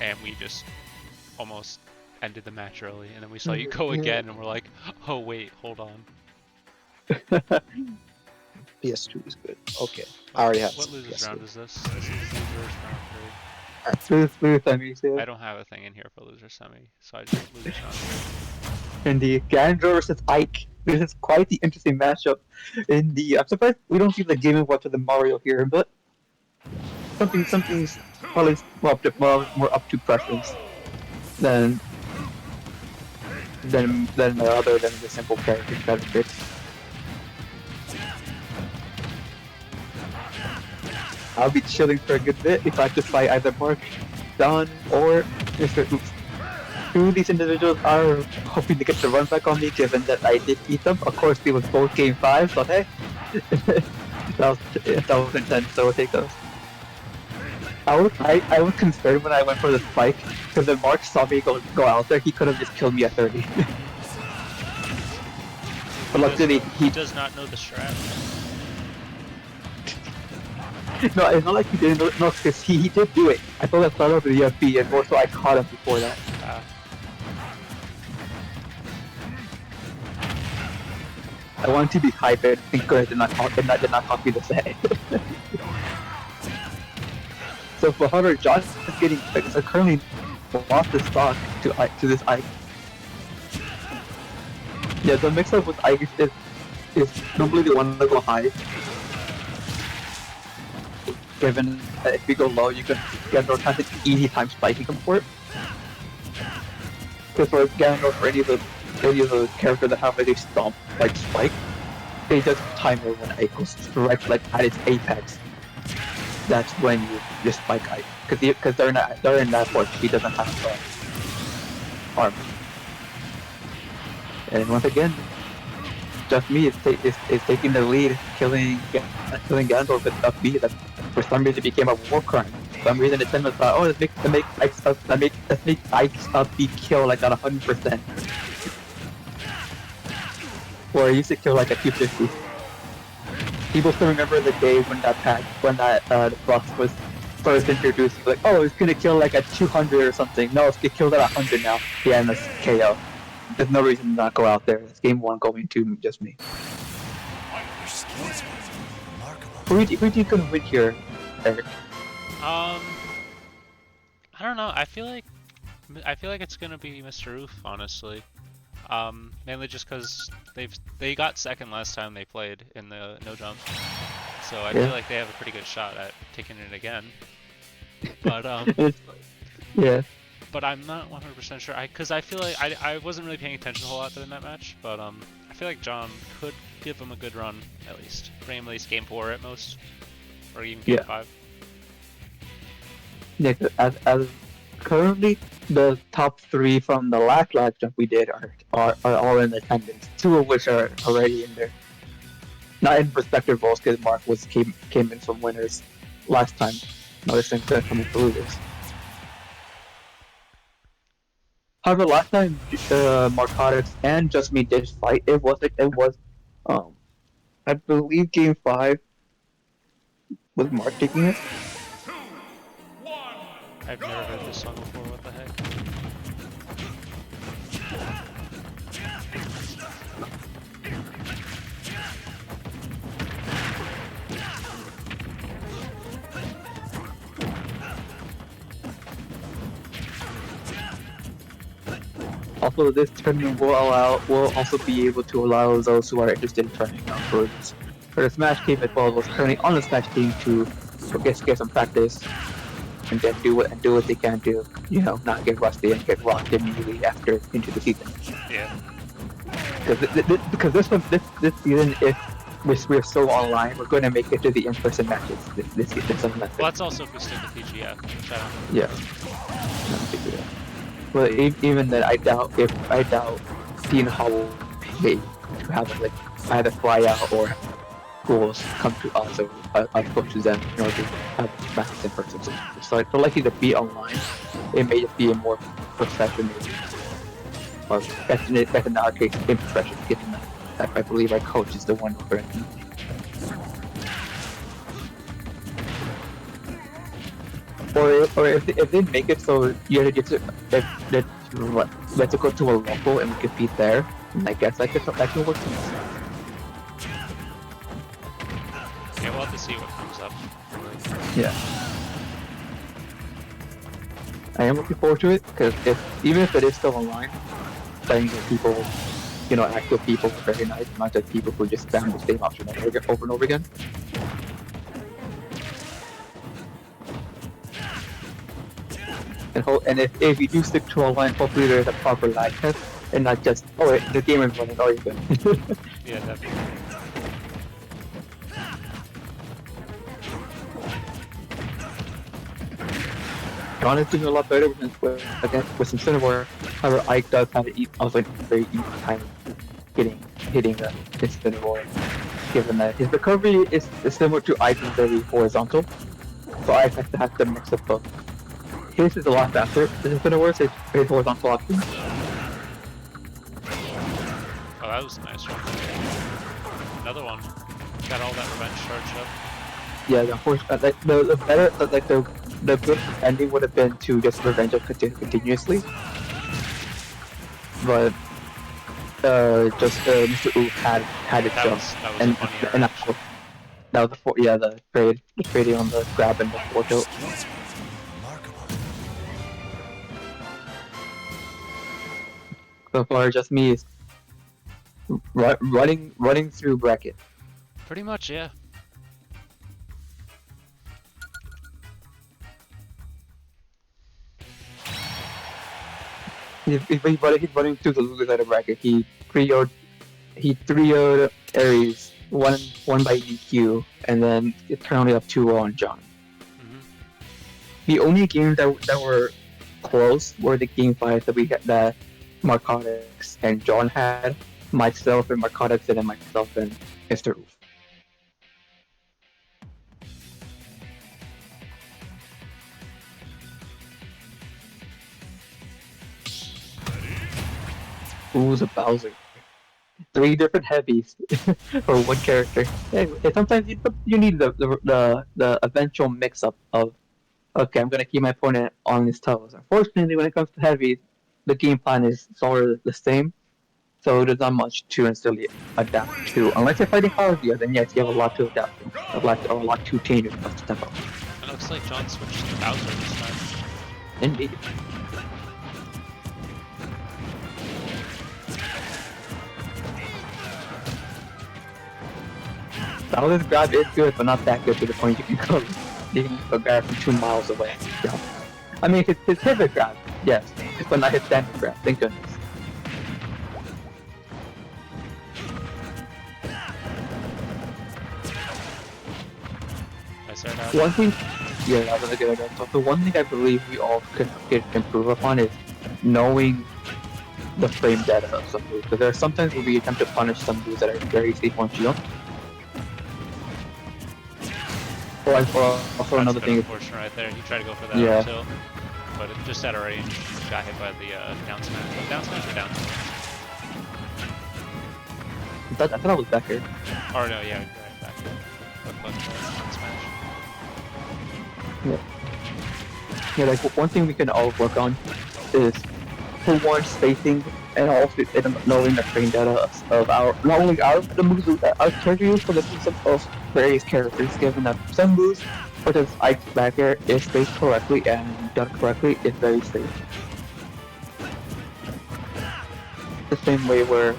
and we just almost ended the match early, and then we saw you go again, and we're like, oh wait, hold on. PS2 is good. Okay, I already have What some losers PS2. round is this? This is losers round Smooth, I mean, three. I don't have a thing in here for loser semi, so I just losers round 3. Indeed. Gandro versus Ike. This is quite the interesting matchup. I'm surprised we don't see the Game & Watch of the Mario here, but something's probably more up to preference than other than the simple character benefits. I'll be chilling for a good bit if I have to fight either Mark, Don, or Mr. Oops. Two of these individuals are hoping to get the run back on me, given that I did beat them. Of course, it was both game 5, so hey, that was intense. So we'll take those. I was concerned when I went for the spike, because if Mark saw me go out there, he could have just killed me at 30. But luckily, he does not know the strat. No, it's not like he didn't know, because he did do it. I thought that started with the UFB, and also I caught him before that. I wanted to be hyper, and think good did not copy the set. So for however, Josh is getting currently lost the stock to this Ike. Yeah, the mix-up with Ike is normally the one to go high. Given that if you go low, you can get no kind of easy time spiking him for it. Because for Ganondorf or any of the characters that have like a stomp like spike, they just time it when Ike goes right like at its apex. That's when you just spike Ike, because they're in that force. He doesn't have armor. And once again, just me is taking the lead, killing Ganondorf with up B. That for some reason became a war crime. For some reason it was thought, oh, let's make Ike's up B kill like at 100%. Where I used to kill like at 250. People still remember the day when the box was first introduced. Like, oh, it's gonna kill like at 200 or something. No, it's gonna kill at 100 now. Yeah, and that's KO. There's no reason to not go out there. It's game 1, going 2, just me. Who do you gonna win here, Eric? I don't know. I feel like it's gonna be Mr. Oof, honestly. Mainly just because they got second last time they played in the no jump, so I feel like they have a pretty good shot at taking it again. But yeah. But I'm not 100% sure. Because I feel like I wasn't really paying attention a whole lot during that match. But I feel like John could give him a good run at least. Bring him at least game 4 at most, or even game 5. Yeah, as currently the top 3 from the last jump we did are all in attendance. 2 of which are already in there. Not in respective roles, because Mark came in from winners last time. Now this thing's coming for losers. However, last time Marcotics and Just Me did fight. It was I believe game 5 was Mark taking it. I've never heard this song before. What the heck? Also, this tournament will also be able to allow those who are interested in turning out for the Smash team, as well as those currently on the Smash team, to get some practice and then do what they can to, not get rusty and get rocked immediately after into the season. Yeah. Because this season, if we're so online, we're going to make it to the in-person matches this semester. Well, that's also if we stick with TGF, which I don't know. Yeah. Well, even then, I doubt Seton Hall will pay to have like either fly out or schools come to us or us go to them in order to have matches in person. So it's likely to be online. It may just be a more professional, or better in our case, impression, given that I believe our coach is the one currently. Or if they make it so you have to let's go to a local and we compete there, and I guess that could work. Yeah, we'll have to see what comes up. Yeah. I am looking forward to it, because even if it is still online, playing with people, active people is very nice, not just people who just spam the same option over and over again. And if you do stick to online, hopefully there's a proper lag test, and not just, the game is running, you're good. Yeah, definitely. John is doing a lot better with some Cinnamore. However, Ike does have an very easy time hitting his Cinnamore, given that his recovery is similar to Ike's, very horizontal. So Ike has to have to mix up both. His is a lot faster. This is Cinnamore, so it's very horizontal option. Oh, that was a nice one. Another one. Got all that revenge charged up. Yeah, the good ending would have been to just revenge it continuously. But Mr. Oof had it jump, and actually, that was the trading on the grab and the forto. So far, just me is running through bracket. Pretty much, yeah. He's running through the losers out of bracket. He 3-0'd Aries, one by DQ, and then it's currently up 2-0 on John. Mm-hmm. The only games that were close were the game 5 that we got, that Marcotics and John had, myself and Marcotics, and then myself and Mr. Oof. Who's a Bowser? 3 different heavies for one character. And sometimes you need the eventual mix-up of, okay, I'm gonna keep my opponent on his toes. Unfortunately, when it comes to heavies, the game plan is sort of the same, so there's not much to instantly adapt to. Unless you're fighting Aries, then yes, you have a lot to adapt to, a lot to change and stuff to step up. It looks like John switched to Bowser this time. Indeed. Bowser's grab is good, but not that good to the point you can go grab from 2 miles away. Yeah. I mean, his pivot grab, yes, but not his standard grab, thank goodness. One thing, yeah, I was gonna get it. So the one thing I believe we all could improve upon is knowing the frame data of some moves. Because there are sometimes where we attempt to punish some moves that are very safe on shield. Or also another thing is, unfortunate right there. He tried to go for that tilt, but it just out of range. Got hit by the down smash. Down smash or down smash? I thought it was back here. Or no, yeah, right back here. Down smash. Yeah, like one thing we can all work on is, for one, spacing, and also knowing the frame data of not only the moves that our character use, but the moves of various characters, given that some moves, such as Ike's back air, is spaced correctly and done correctly, is very safe. The same way where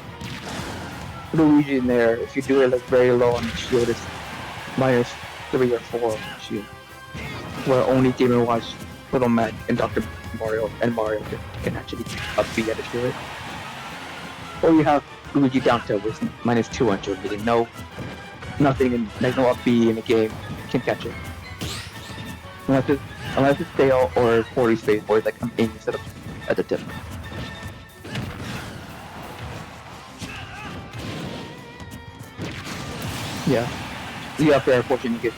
Luigi in there, if you do it like very low on the shield, it's -3 or 4 on the shield. where only Game & Watch, Little Matt, and Dr. Mario can actually up B at a shield. Or you have Luigi down tilt with minus 200, meaning nothing in like no up B in the game can catch it. Unless it's stale or poorly spaced, or like I'm aiming set up at the tip. Yeah. The up air portion you get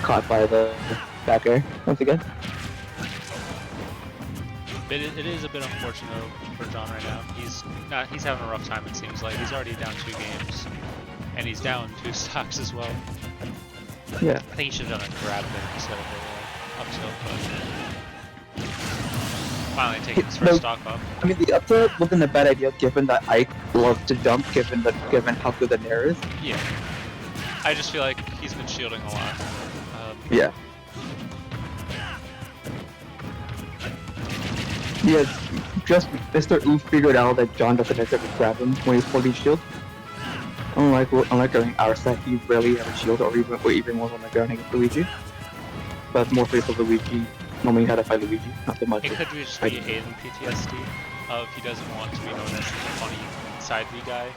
caught by the back air once again. It is a bit unfortunate for John right now. He's having a rough time, it seems like. He's already down 2 games. And he's down 2 stocks as well. Yeah. I think he should have done a grab there instead of a up tilt, but finally taking his first stock up. I mean, the up tilt wasn't a bad idea given that Ike loves to jump, given how good the Nair is. Yeah. I just feel like he's been shielding a lot. Yeah. Yeah, just Mr. Oof figured out that John doesn't necessarily grab him when he's holding shield. Unlike during our set, he rarely has a shield or even was on the ground against Luigi. But more face of Luigi, normally you had to fight Luigi, not so much. It could just be Aiden PTSD of he doesn't want to be known as the funny side B guy.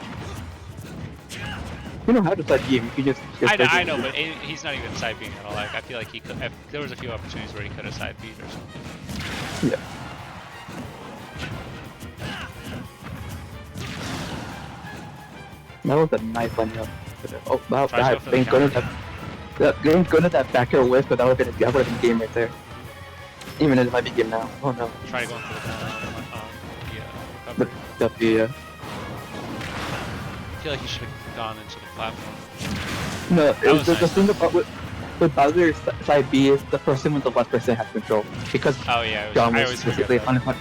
You know how to side game, you just I know, but he's not even side being at all. Like I feel like he could. There was a few opportunities where he could have side beat or something. Yeah. That was a nice line up. Oh, wow, thank goodness that back air whiff, but that would have been game right there. Even it might be game now. Oh no. Try going for the recovery. Yeah. I feel like he should have gone into the platform. No, the nice. thing about with Bowser's side B is the person with the left person has control because John was specifically on the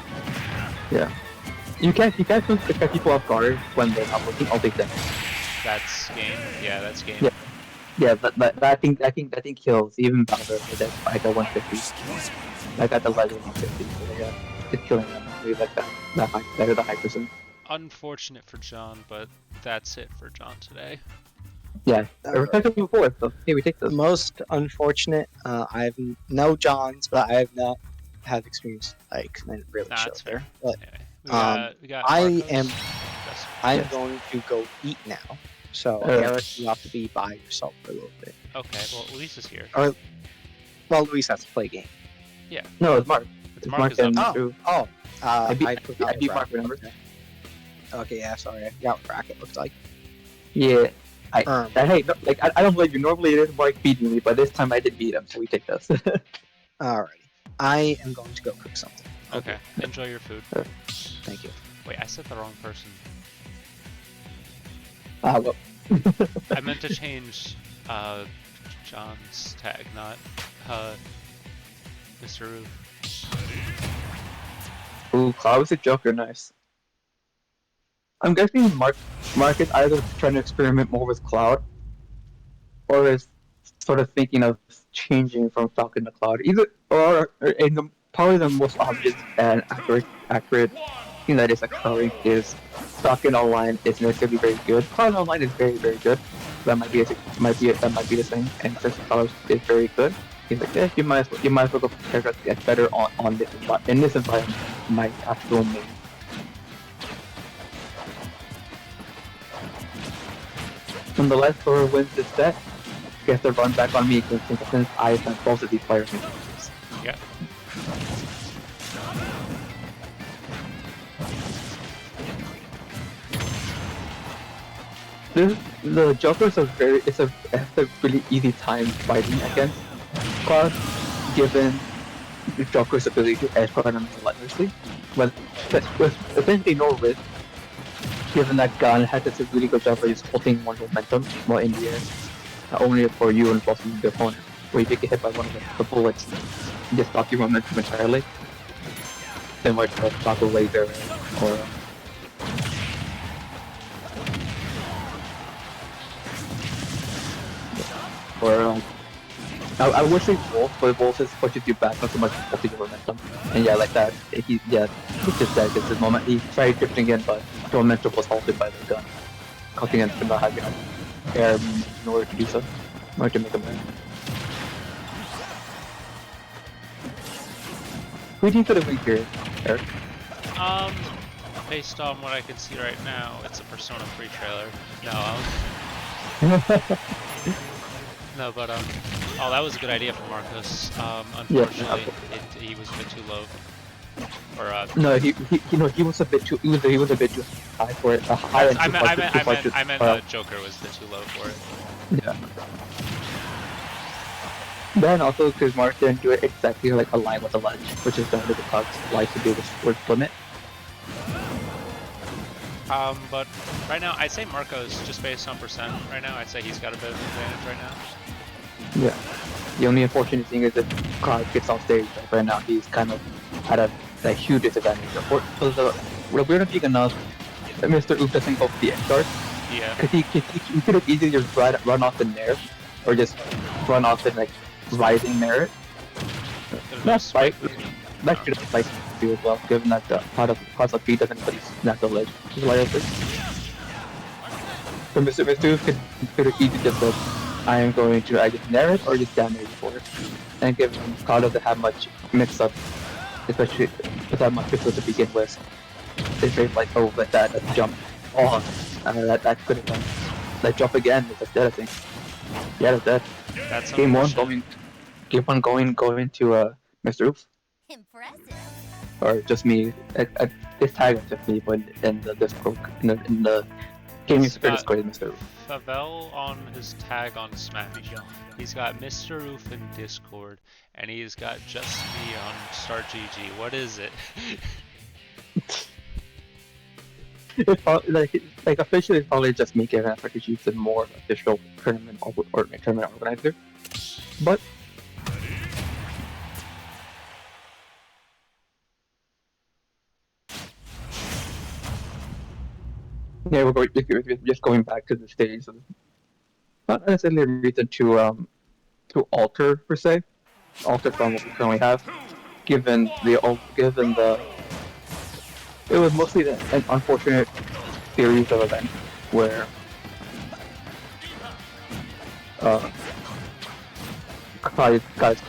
Yeah. You can't catch people off guard when they're not looking. I'll take that. That's game. Yeah, that's game. Yeah. Yeah, but I think kills even Bowser with that like a 150. I got the legend 150. So yeah, just killing them. We like that high, better the high percent. Unfortunate for John, but that's it for John today. Yeah, respectively before, so hey, we take those. Most unfortunate, I've no Johns, but I have not had experience like really show there. But anyway, we got I Marcos. am going to go eat now. So Eric, you have to be by yourself for a little bit. Okay, well Luis is here. Well, Luis has to play a game. Yeah. No, it's Mark. It's Mark is and up. Drew. I beat Mark, remember? Okay, yeah, sorry, I forgot what bracket looks like. Yeah. I don't blame you. Normally it is Mark beating me, but this time I did beat him, so we take this. Alrighty. I am going to go cook something. Okay, enjoy your food. Thank you. Wait, I said the wrong person. Well. I meant to change John's tag, not Mr. Roof. Ooh, Cloud was a Joker, nice. I'm guessing Mark is either trying to experiment more with Cloud, or is sort of thinking of changing from Falcon to Cloud. Probably the most obvious and accurate thing that is occurring is Falcon Online is necessarily very good. Cloud Online is very, very good. That might be the same. And since Cloud is very good, he's like, yeah, you might as well go for characters that get better in this environment. My actual main. Nonetheless, whoever wins this set gets to run back on me since I sent both of these players in games. Yeah. The Joker is a really easy time fighting against Cloud, given the Joker's ability to edge guard him relentlessly, with essentially no risk. Given that Gun has a really good job of just holding one momentum while in the air, not only for you and also the opponent, where you get hit by one of the bullets, you just stop your momentum entirely, similar to stop a laser or I would say Wolf, but Wolf just pushes you back not so much holding your momentum, and yeah, like that, he just that gets his moment. He tried drifting in, but the momentum was halted by the gun, causing him to not have enough air in order to do so, in order to make a move. Who do you think of the week here, Eric? Based on what I can see right now, it's a Persona 3 trailer. No, no, but oh, that was a good idea from Marcos. Unfortunately, he was a bit too low. Or no, he was a bit too he was a bit too high for it. I meant Joker was a bit too low for it. Yeah. Then also because Mark didn't do it exactly like aligned with the ledge, which is done with the Cubs like to do with limit. But right now I'd say Marco's just based on percent. Right now I'd say he's got a bit of an advantage right now. Yeah. The only unfortunate thing is that Cloud gets off stage. Like right now he's kind of at a huge disadvantage. The weird thing enough, Mr. Oop doesn't go for the end guard. Yeah. Because he could have easily just run off the nair, or just run off the like rising merit. That's right. That could have played you as well, given that the part of B doesn't really snap the ledge. Like this. So Mr. Oop could have easily just said, I am going to either nair it or just down air for it. And given Cloud doesn't have much mix up, especially without much mix up to begin with. It's very like, oh, let that jump on. That could have been. That jump again is just dead, I think. Yeah, that's dead. That's Game one going to Mr. Oops. Impressive. Or just me. This tag is just me, but in the Discord, in the gaming spirit Discord is Mr. Oof. Favel on his tag on Smash. He's got Mr. Oof in Discord, and he's got just me on Star GG. What is it? It's probably, like officially, it's probably just me giving effort to use the more official tournament organizer. But yeah, we're just going back to the stage. Not necessarily a reason to alter per se, alter from what we currently have, given the. It was mostly an unfortunate series of events where guys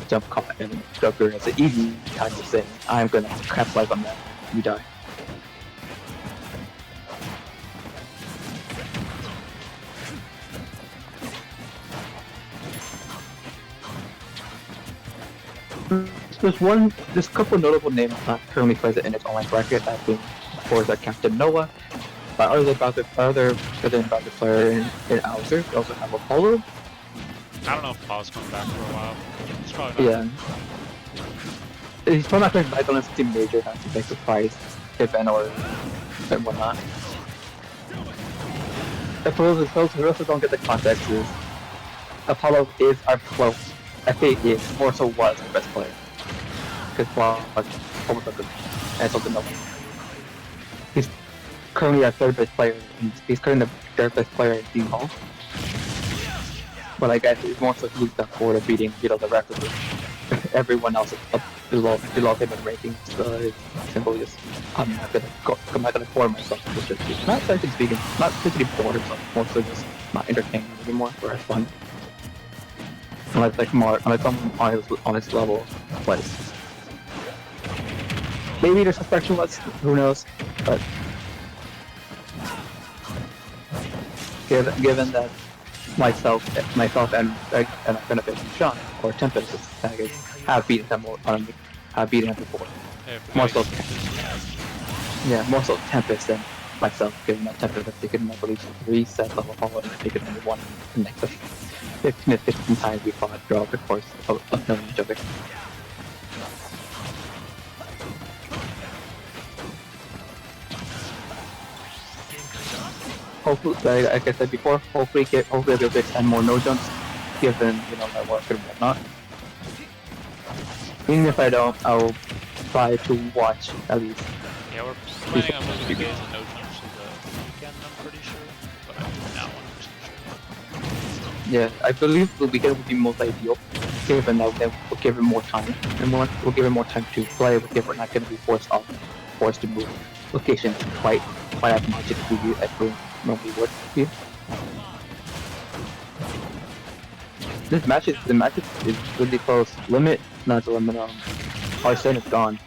jump caught and Joker has an easy time to say, I'm gonna capitalize on that, you die. There's a couple notable names not currently present in its online bracket, that being, of course, Captain Noah, but other than about the player in Alzer, we also have Apollo. I don't know if Paul's coming back for a while. He's probably not. Yeah. He's probably not going back unless the major has to make a surprise event or whatnot. For those who don't get the context, is Apollo is our, well, I think he more so was our best player. Because Paul was almost like and something else. He's currently our third best player. He's currently the third best player in Seton Hall. But I guess it's more so he looked up forward of beating, the rest of them. Everyone else is up below him in rankings. So it's simply just I'm not gonna bore myself with this just not actually speaking, not simply bored himself, more so just not entertaining anymore or have fun. Unless someone on his level plays. Maybe there's a specialist, who knows, but given that myself and Benefit and Sean, or Tempest have beaten them before. More so Tempest than myself, given that Tempest has taken, I believe, 3 sets of Apollo and I've taken only 1 in the next 15 times we fought throughout the course of knowing each other. Hopefully, like I said before, hopefully I'll be able to extend more no jumps, given my work and whatnot. Even if I don't, I'll try to watch at least. Yeah, we're planning on moving the games and no jumps to the weekend, I'm pretty sure, but I'm not 100% sure. Yeah, I believe the weekend would be most ideal, given that we'll give him more time, and we'll give him more time to play. We're not going to be forced to move locations quite as much as we normally would be. The match is really close. Limit, not the limit. Arsene is gone.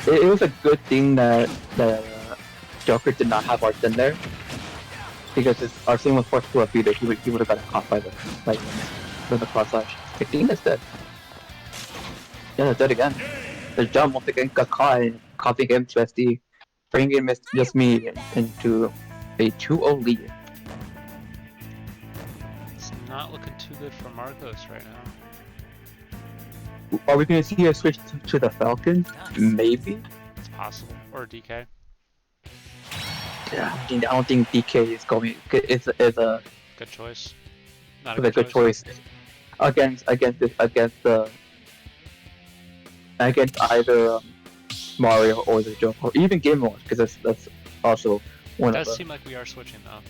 It was a good thing that Joker did not have Arsene there, because if Arsene was forced to a feeder, he would have got caught by the cross slash. I think that's dead. Yeah, that's dead again. The jump once again got caught and copying him to SD, bringing just me into a 2-0 lead. It's not looking too good for Marcos right now. Are we going to see a switch to the Falcons? Maybe. It's possible. Or DK. Yeah, I don't think DK is going. Is a Good choice. Not a a good choice against either Mario or the Joker, or even Game Watch, because that's also one It of does the. seem like we are switching though.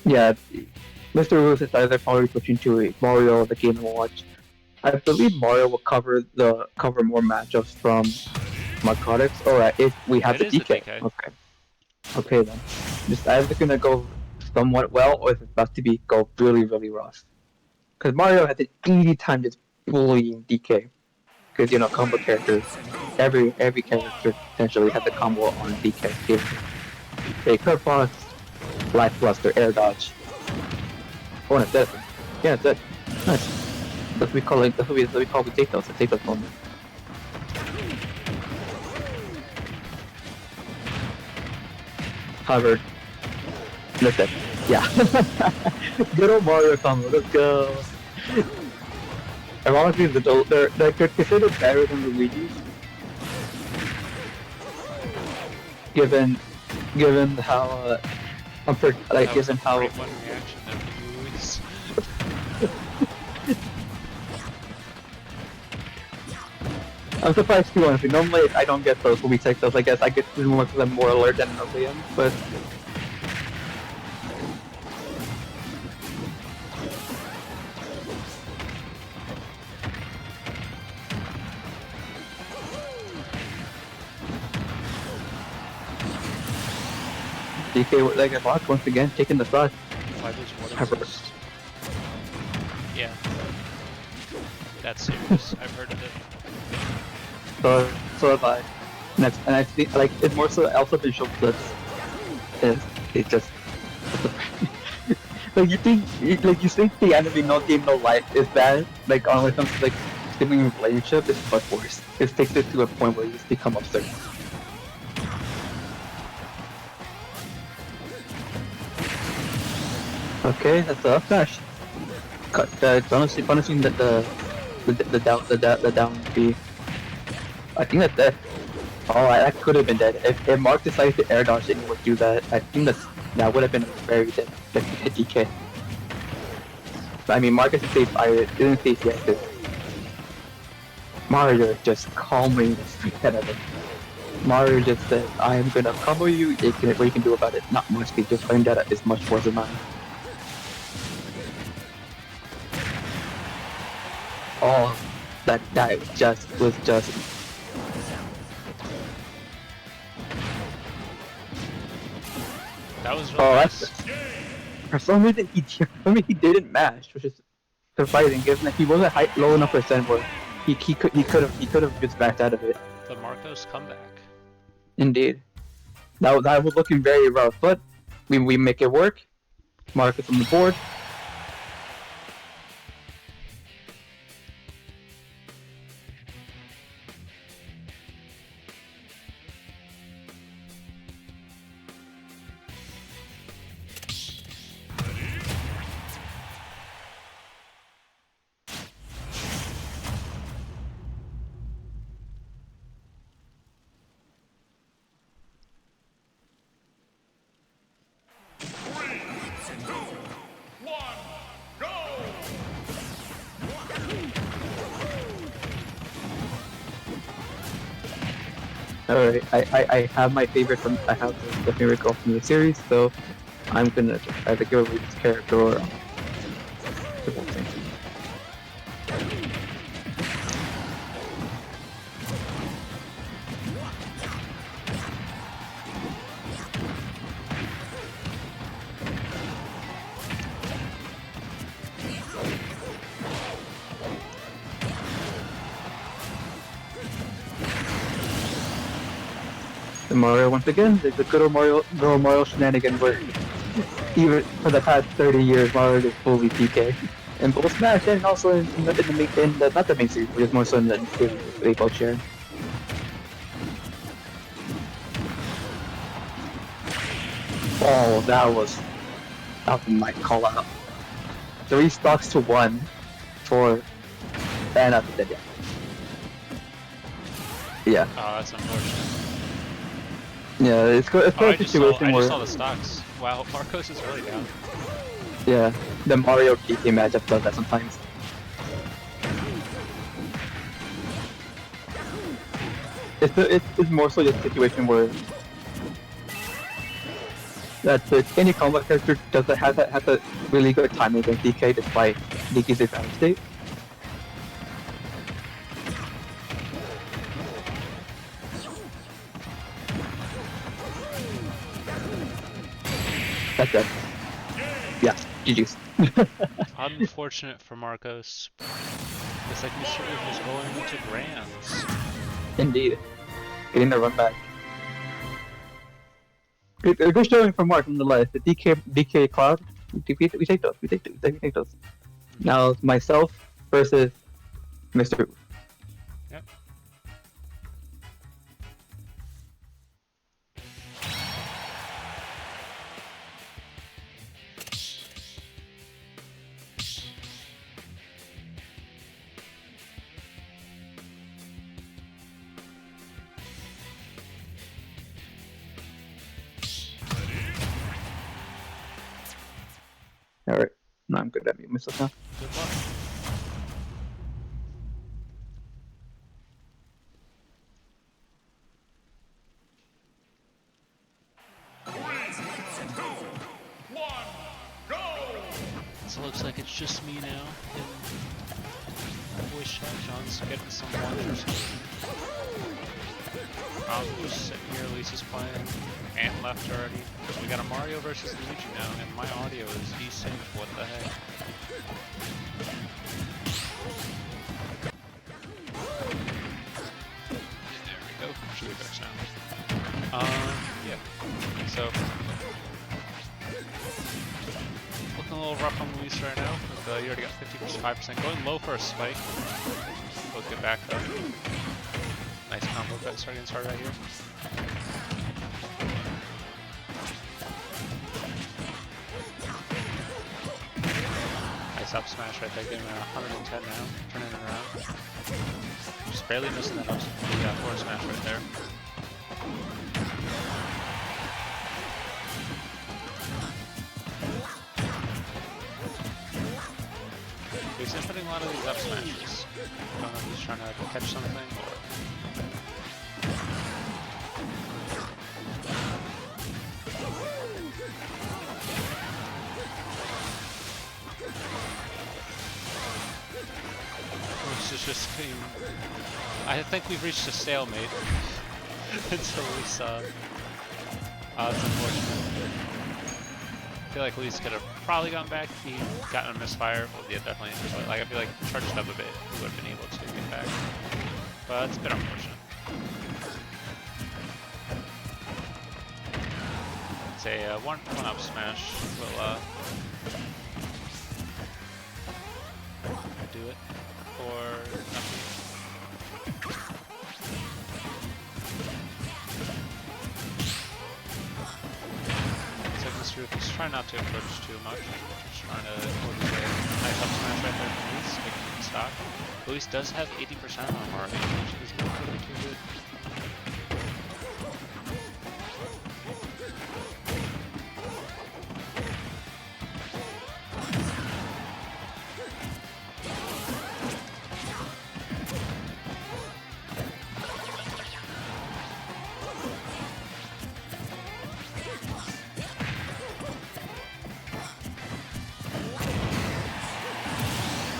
Yeah, Mr. Rules is either probably switching to a Mario or the Game Watch. I believe Mario will cover more matchups from Marcotics. Alright, if we have It the is DK. the DK. Okay then. It's either gonna go somewhat well, or it's about to go really, really rough. Because Mario had an easy time just bullying DK. Because, combo characters, every character essentially had the combo on DK. Give a curve box, life blaster, air dodge. Oh, that's it. Yeah, that's it. Nice. That's what we call it. That's what we call the Seton moment. However, that's it. Yeah. Good old Mario combo. Let's go. Ironically, they're considered better than Luigi's. Given how given how. Great one reaction there from Luis. I'm surprised too, honestly. Normally I don't get those when we take those. I guess I get more because I'm more alert than normally am, but. DK like a box once again, taking the shot. Yeah. That's serious. I've heard of it. So have I. And I think it's more so also been shown clips. It just you think the anime No Game No Life is bad, when it comes to sibling relationship, it's much worse. It takes it to a point where you just become absurd. Okay, that's the up smash. Punishing the down B. I think that's dead. Oh, that could have been dead. If Mark decided to air dodge and he would do that, I think that would have been a very dead DK. But, I mean, Mark didn't say yes. Mario just calmly the head of it. Mario just said, I am gonna combo you, what you can do about it? Not much, because just playing that is much worse than mine. Oh, that was just. That was really nice. For some reason he didn't mash, which is surprising given that he wasn't low enough percent where he could have just backed out of it. The Marcos comeback. Indeed. That was looking very rough, but we make it work. Marcus on the board. Alright, I have my favorite I have the favorite girl from the series, so I'm gonna either go with this character or The Mario once again, the good old Mario shenanigan where even for the past 30 years, Mario is fully PK. In both Smash and also in the not the main series, but just more so in the series they both share. Oh, that was my call out. 3 stocks to 1 for and after that, yeah. Yeah. Oh, that's unfortunate. Yeah, it's Oh, a I situation where just saw the stocks. Wow, Marcos is really down. yeah, the Mario PK matchup does that sometimes. It's more so just a situation where any combat character doesn't have a really good timing against DK despite DK's advantage state. That's it. Yeah, GG's. Unfortunate for Marcos. Looks like Mr. is going to Grands. Indeed. Getting the run back. Good showing from Mark nonetheless. The DK Cloud, we take those. We take those. Now it's myself versus Mr. Yep. Alright. No, I'm good at mute myself now. Good luck. So it looks like it's just me now in voice chat. John's getting some lunch or something. I'm just sitting here, Lisa's playing. Ant left already. We got a Mario versus Luigi now, and my audio is desync. What the heck? There we go. Should be better sound. Yeah. So looking a little rough on Luis right now. But, you already got 55%. Going low for a spike. Both get back up. Nice combo cut starting right here. Nice up smash right there, getting 110 now, turning it around. Just barely missing that up forward smash right there. He's inputting a lot of these up smashes. I don't know if he's trying to catch something or... This is just being... I think we've reached a stalemate until we saw... it's unfortunate. I feel like Luis could have probably gotten back if he gotten a misfire. Well, yeah, definitely. But, like, I feel like if he charged up a bit, he would have been able to get back. But it's a bit unfortunate. It's a one up smash will do it for nothing. Just try not to approach too much. Just trying to hold his way. Nice up smash right there from Luis, making him stock. Luis does have 80% on Mario, which is not really too good.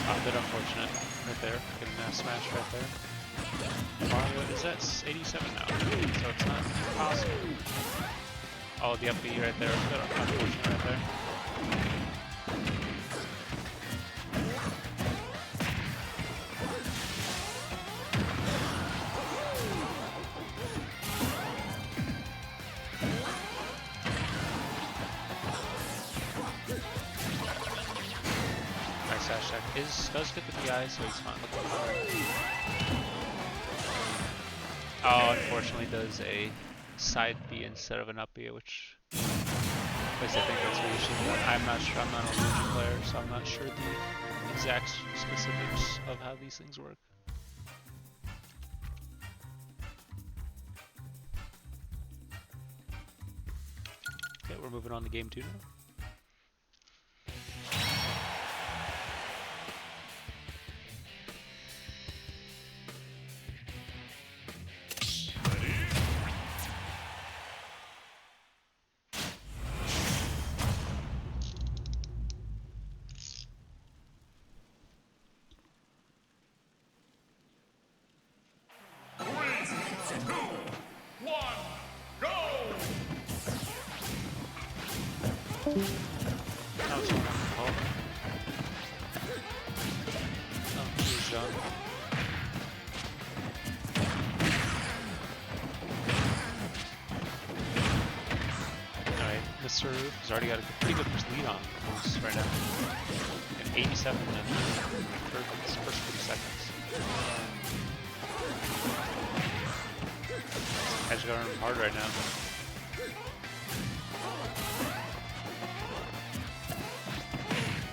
A bit unfortunate right there, getting that smash right there. Mario is at 87 now, so it's not impossible. Oh, the up B right there, a bit unfortunate right there. does get the PI, so he's fine looking fine. Oh, unfortunately does a side B instead of an up B, which at least I think that's what you should do. I'm not sure, I'm not a Luigi player, so I'm not sure the exact specifics of how these things work. Okay, we're moving on to game 2 now. That was one call. Oh, he was done. Alright, Mr. Roof has already got a pretty good lead on Moose right now. And 87 in the first 40 seconds. Edge going hard right now.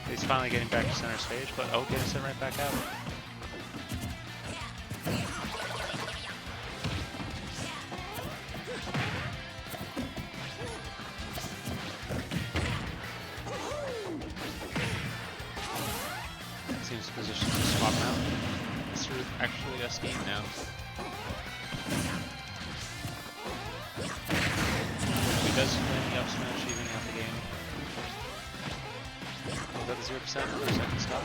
He's finally getting back to center stage, but oh, getting sent right back out. Seems positioned to swap out. Mr. Ruth actually got steam now. He does win the up smash, evening out the game. Got the 0% for a second stop.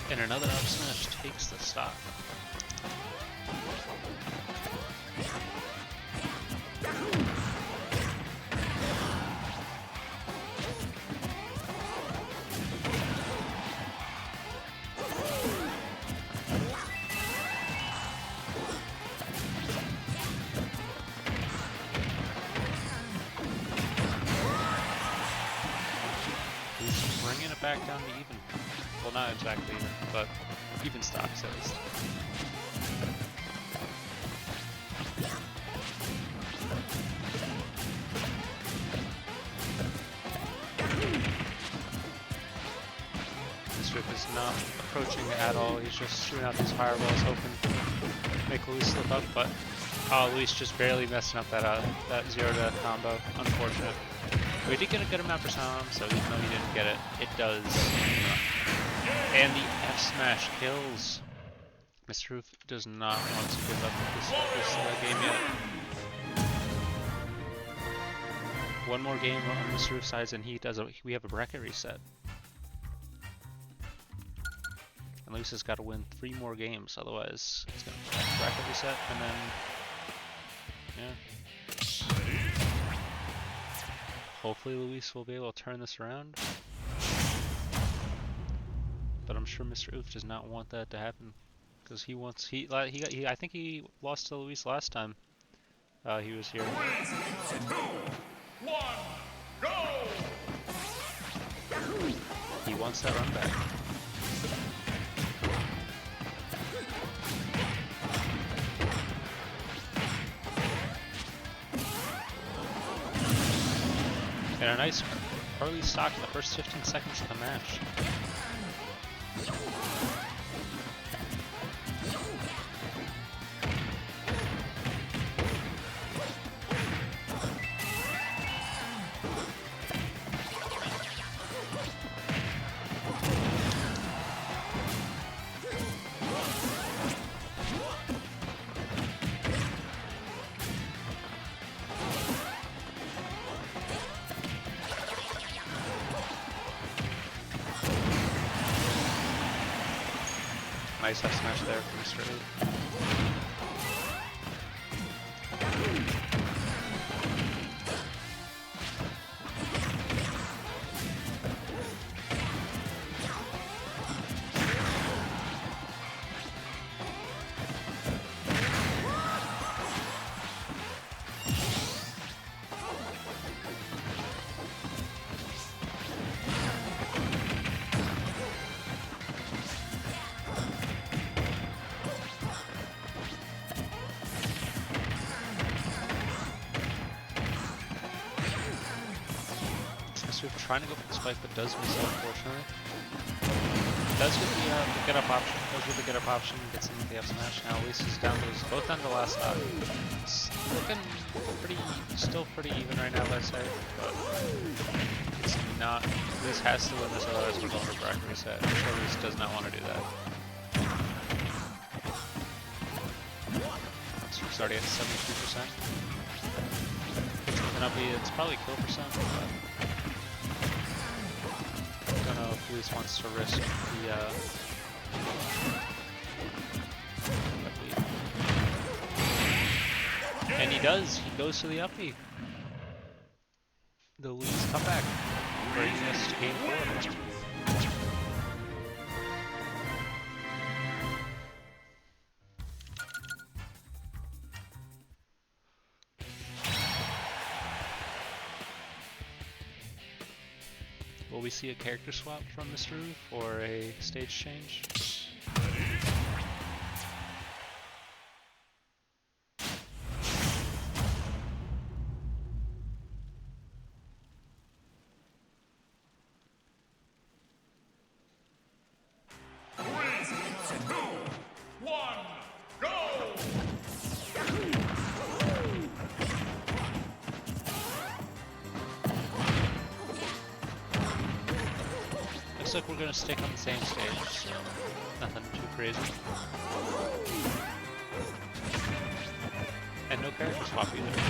And another up smash takes the stock. He's bringing it back down to even. Well, not exactly even, but even stocks at least. This rip is not approaching at all. He's just shooting out these fireballs, hoping to make Luis slip up, but Luis just barely messing up that 0-death combo. Unfortunate. We did get a good amount for Sam, so even though he didn't get it, it does. And the F smash kills. Mr. Roof does not want to give up this game yet. One more game on Mr. Roof's side, and we have a bracket reset. And Luis has got to win 3 more games, otherwise he's going to bracket reset, and then yeah. Hopefully Luis will be able to turn this around. But I'm sure Mr. Oof does not want that to happen, because I think he lost to Luis last time he was here. 3, 2, 1, go! He wants that run back. And a nice early stock in the first 15 seconds of the match. Nice F smash there from Mr. A. Trying to go for the spike, but does miss it, unfortunately. Does get the get up option, gets into the F smash. Now Ace is down those, both down to the last stock. It's looking still pretty even right now, let's say, but it's not. This has to win this, otherwise we're going for bracket reset. I'm sure this does not want to do that. So we're starting at 73%. It's probably kill percent, but I don't know if Luis wants to risk the and he does. He goes to the up B. The Luis comeback, bringing us to game 4. Will we see a character swap from Mr. Roof or a stage change? Looks like we're gonna stick on the same stage, so nothing too crazy. And no character swap either.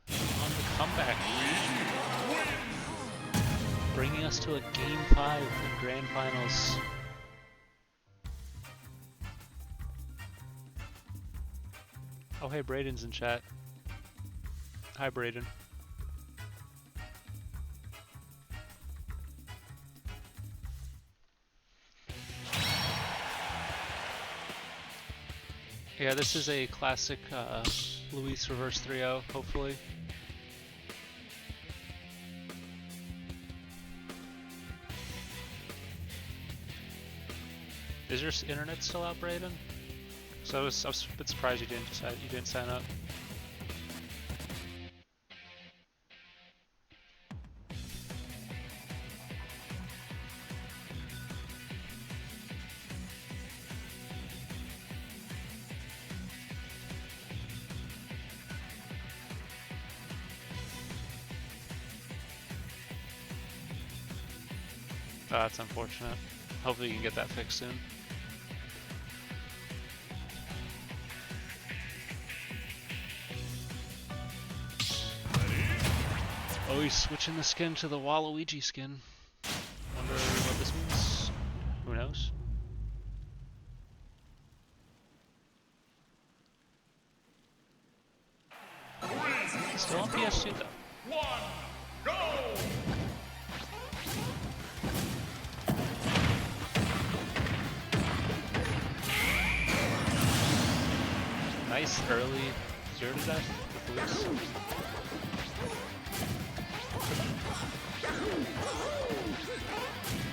On the comeback, bringing us to a Game 5 in Grand Finals. Oh hey, Braden's in chat. Hi Braden. Yeah, this is a classic Luis reverse 3-0, hopefully. Is your internet still out, Braden? So I was a bit surprised you didn't sign up. That's unfortunate. Hopefully you can get that fixed soon. Oh, he's switching the skin to the Waluigi skin. Wonder what this means. Who knows? Still on PS2 though. 1, go! Nice early 0 to death with Luis.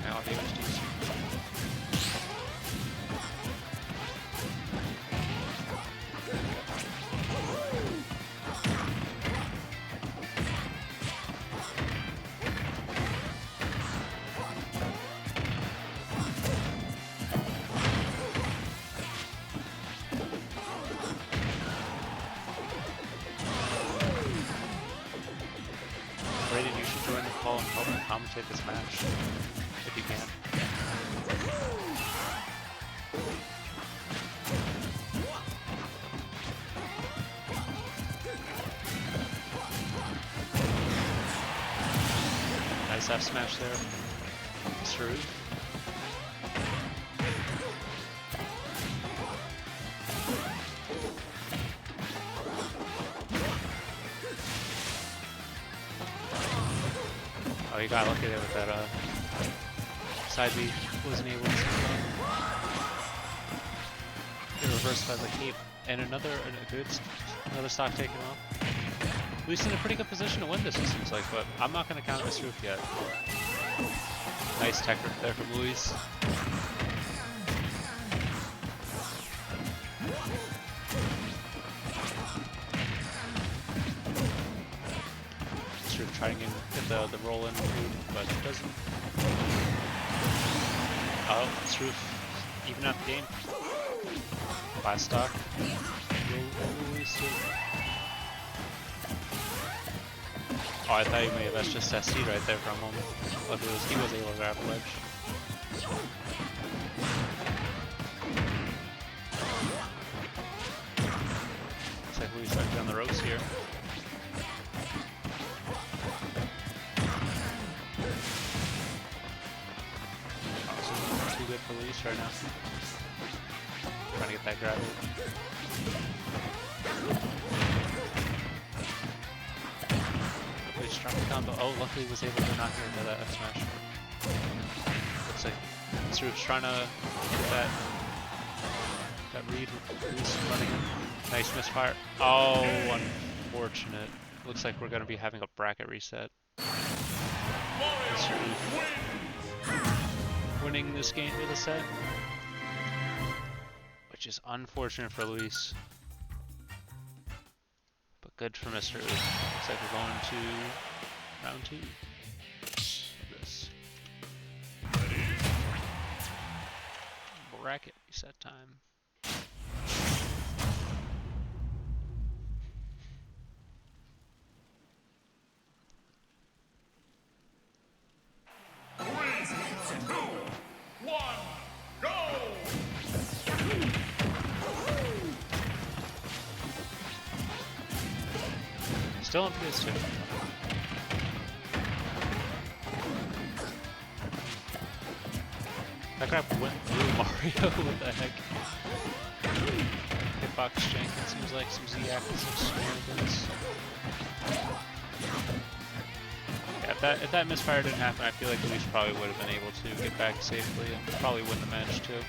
Now the HDs. Brayden, you should join the call and help me commentate this match, if you can. Nice F smash there. Mr. Rude. Oh, he got lucky there with that side B. Wasn't able to get reversed by the cape. And another stock taken off. Luis in a pretty good position to win this, it seems like, but I'm not going to count this roof yet. Nice tech rip there from Luis. Sort of trying to get the roll in, but it doesn't. Oh, this roof even out the game. Last stock. Luis too. Oh, I thought you may have just SC right there for a moment. Luckily he was able to grab a ledge. Looks like Luis back down the ropes here. Too good for Luis right now. Trying to get that grab. Luis trying to combo. Oh, luckily he was able to knock her into that F smash. Looks like Sru's trying to get that read with Luis running in. Nice misfire. Oh, unfortunate. Looks like we're going to be having a bracket reset. Winning this game with a set, which is unfortunate for Luis, but good for Mr. Looks like we're going to round 2 of this. Bracket reset time. Still on PS2. That grab went through Mario, what the heck? Hitbox jank, it seems like some Z-Ack and some shenanigans. Yeah, if that misfire didn't happen, I feel like Luis probably would have been able to get back safely and probably win the match too.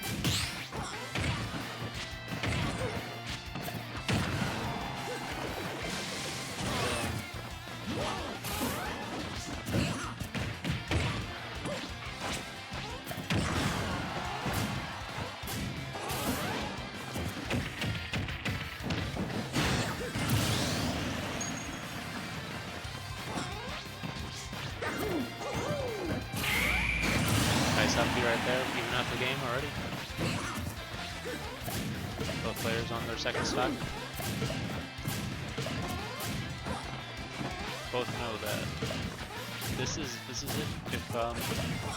Nice up B right there, even out the game already. Both players on their second stock. Both know that this is it. If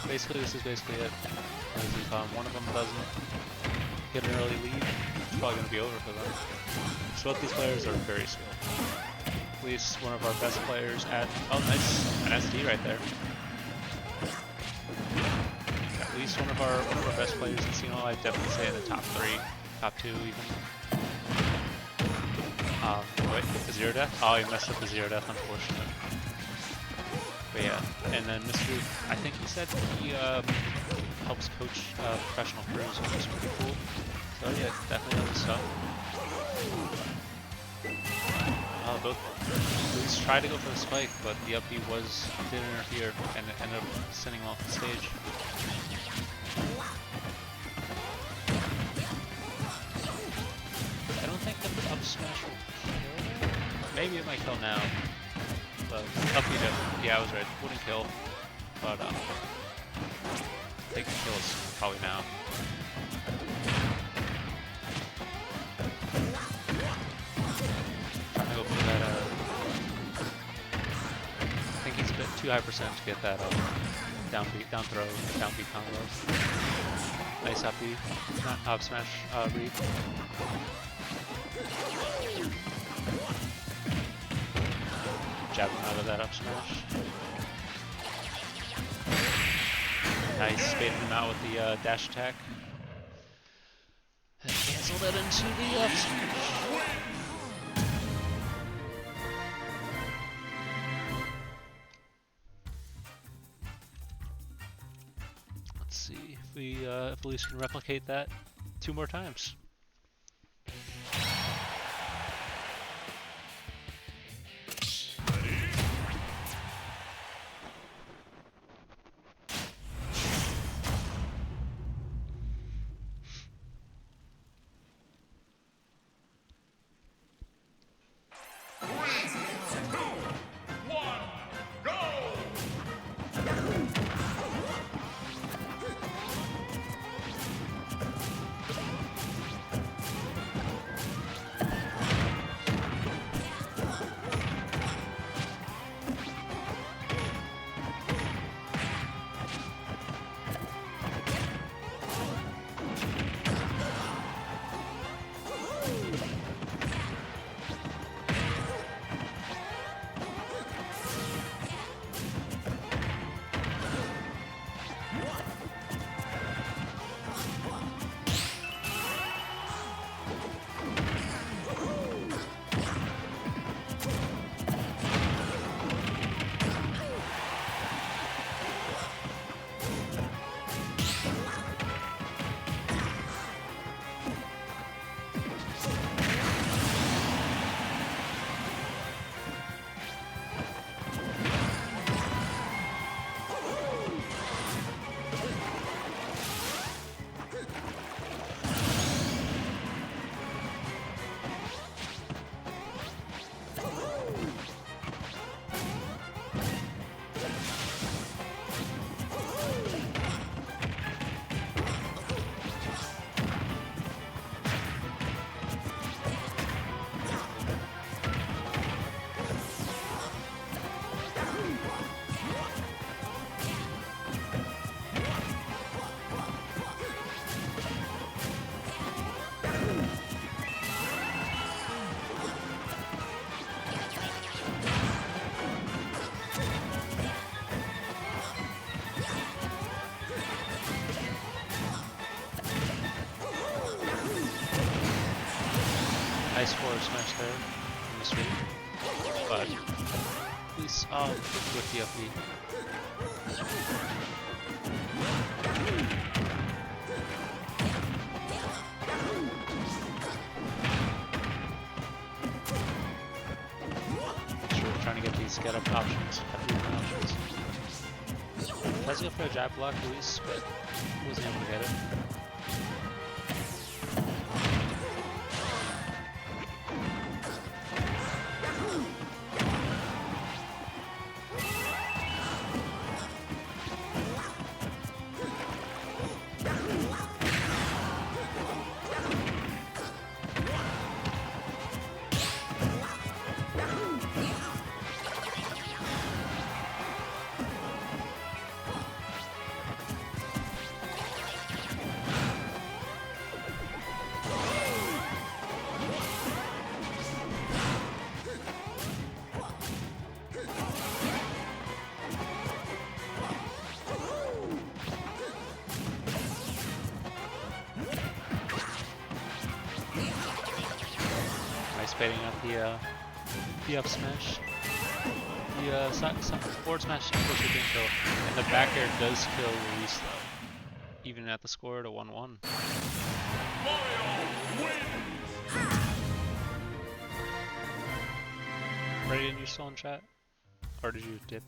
basically this is basically it. Because if one of them doesn't get an early lead, it's probably gonna be over for them. So both these players are very skilled. At least one of our best players at nice, an SD right there. At least one of our best players in Seton Hall, I'd definitely say in the top 3, top 2 even. Wait, the 0 death? Oh, he messed up the 0 death, unfortunate. But yeah, and then Mr. I think he said he helps coach professional crews, which is pretty cool. So yeah, definitely knows his stuff. Both police tried to go for the spike, but the up B did interfere and it ended up sending him off the stage. I don't think that the up smash will kill. Maybe it might kill now. But up B definitely, yeah, I was right, wouldn't kill. But I think it kills probably now. Too high percent to get that down throw, down B combo. Nice up B, up smash read. Jab him out of that up smash. Nice, baited him out with the dash attack. And cancel that into the up smash. If Elise can replicate that 2 more times. Nice forward smash there from the street, but he's with the up B. Sure, trying to get these get up options, tries to go for a jab block, Luis, but wasn't able to get it. anticipating at the up smash. The forward smash pushes didn't kill, and the back air does kill Luis though, even at the score at a 1-1. Brayden, you still in chat? Or did you dip?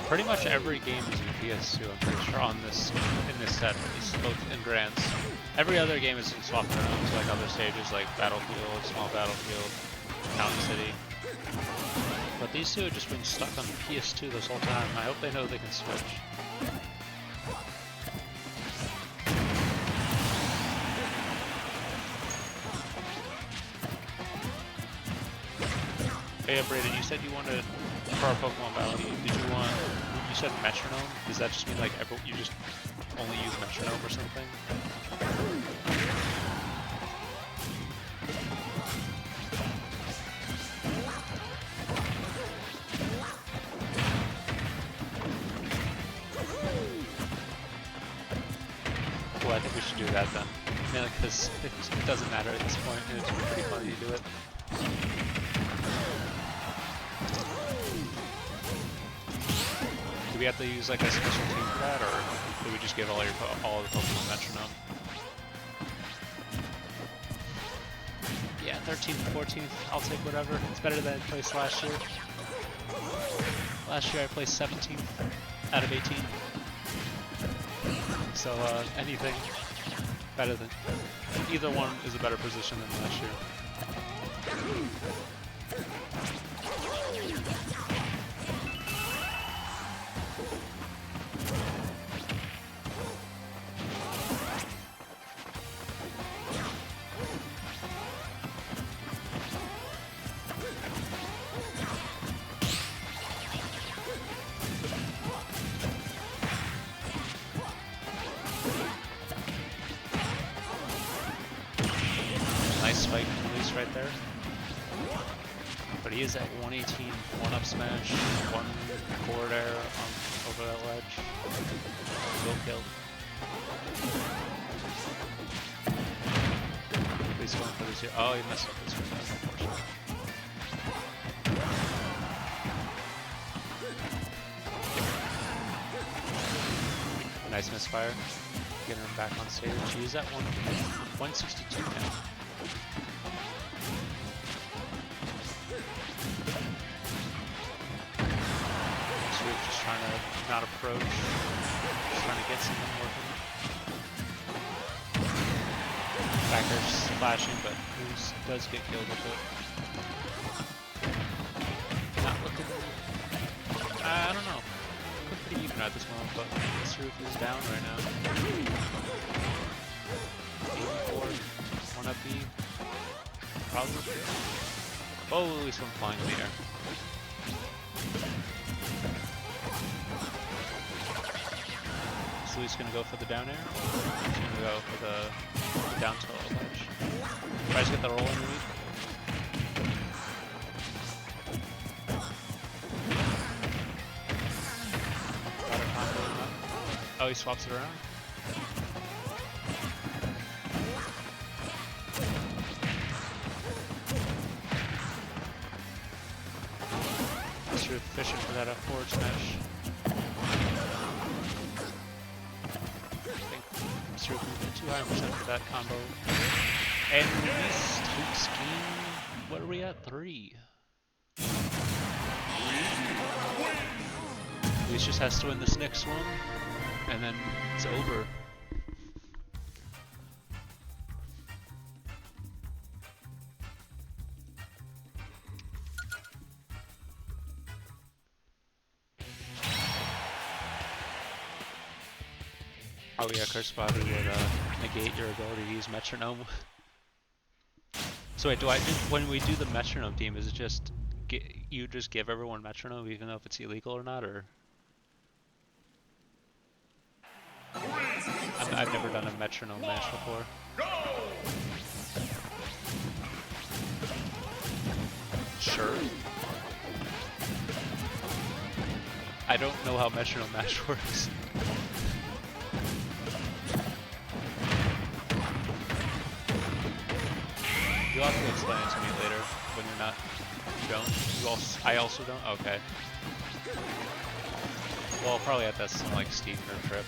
Pretty much every game is in PS2, I'm pretty sure, on this, in this set, at least, both in grants. Every other game is swapped around to like other stages like Battlefield, Small Battlefield, Town City. But these two have just been stuck on PS2 this whole time. I hope they know they can switch. Hey, Brayden, you said you wanted, for our Pokemon battle, did you want, you said metronome? Does that just mean like you just only use metronome or something? Well, I think we should do that then. Yeah, because it doesn't matter at this point, and it's pretty funny to do it. Do we have to use like a special team for that, or do we just give all the Pokemon metronome? Yeah, 13th, 14th, I'll take whatever. It's better than I placed last year. Last year I placed 17th out of 18. So anything better than, either one is a better position than last year. Spike release right there. But he is at 118, one up smash, one forward air over that ledge. Go kill. Please going for this here. Oh, he messed up this one. That's unfortunate. Nice misfire. Getting him back on stage. He's at 162 now. Just trying to not approach, just trying to get something working. Backer's splashing, but Moose does get killed with it. Not looking, I don't know. Looking pretty even at this moment, but this roof is down right now. 84, one up B, probably. Oh, at least one flying in the air. So he's gonna go for the down air. He's gonna go for the down tilt ledge. Tries to get the roll underneath. Oh, he swaps it around. Just fishing for that forward smash. Sure, too high percent for that combo. And Luis takes game. What are we at? 3. Luis just has to win this next one, and then it's over. Oh yeah, Curse Body would negate your ability to use Metronome. So wait, do I just, when we do the Metronome team, is it just you just give everyone Metronome even though if it's illegal or not, or? I've never done a Metronome match before. Sure. I don't know how Metronome match works. You'll have to explain it to me later when you're not. You don't? You also, I also don't? Okay. Well, I'll probably have that some like steep or trip.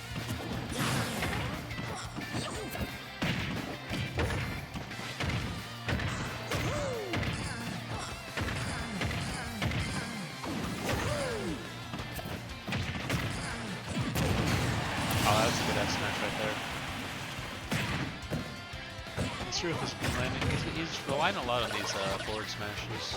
Oh, that's a good S smash right there. This roof has been landing. He's relying a lot on these forward smashes.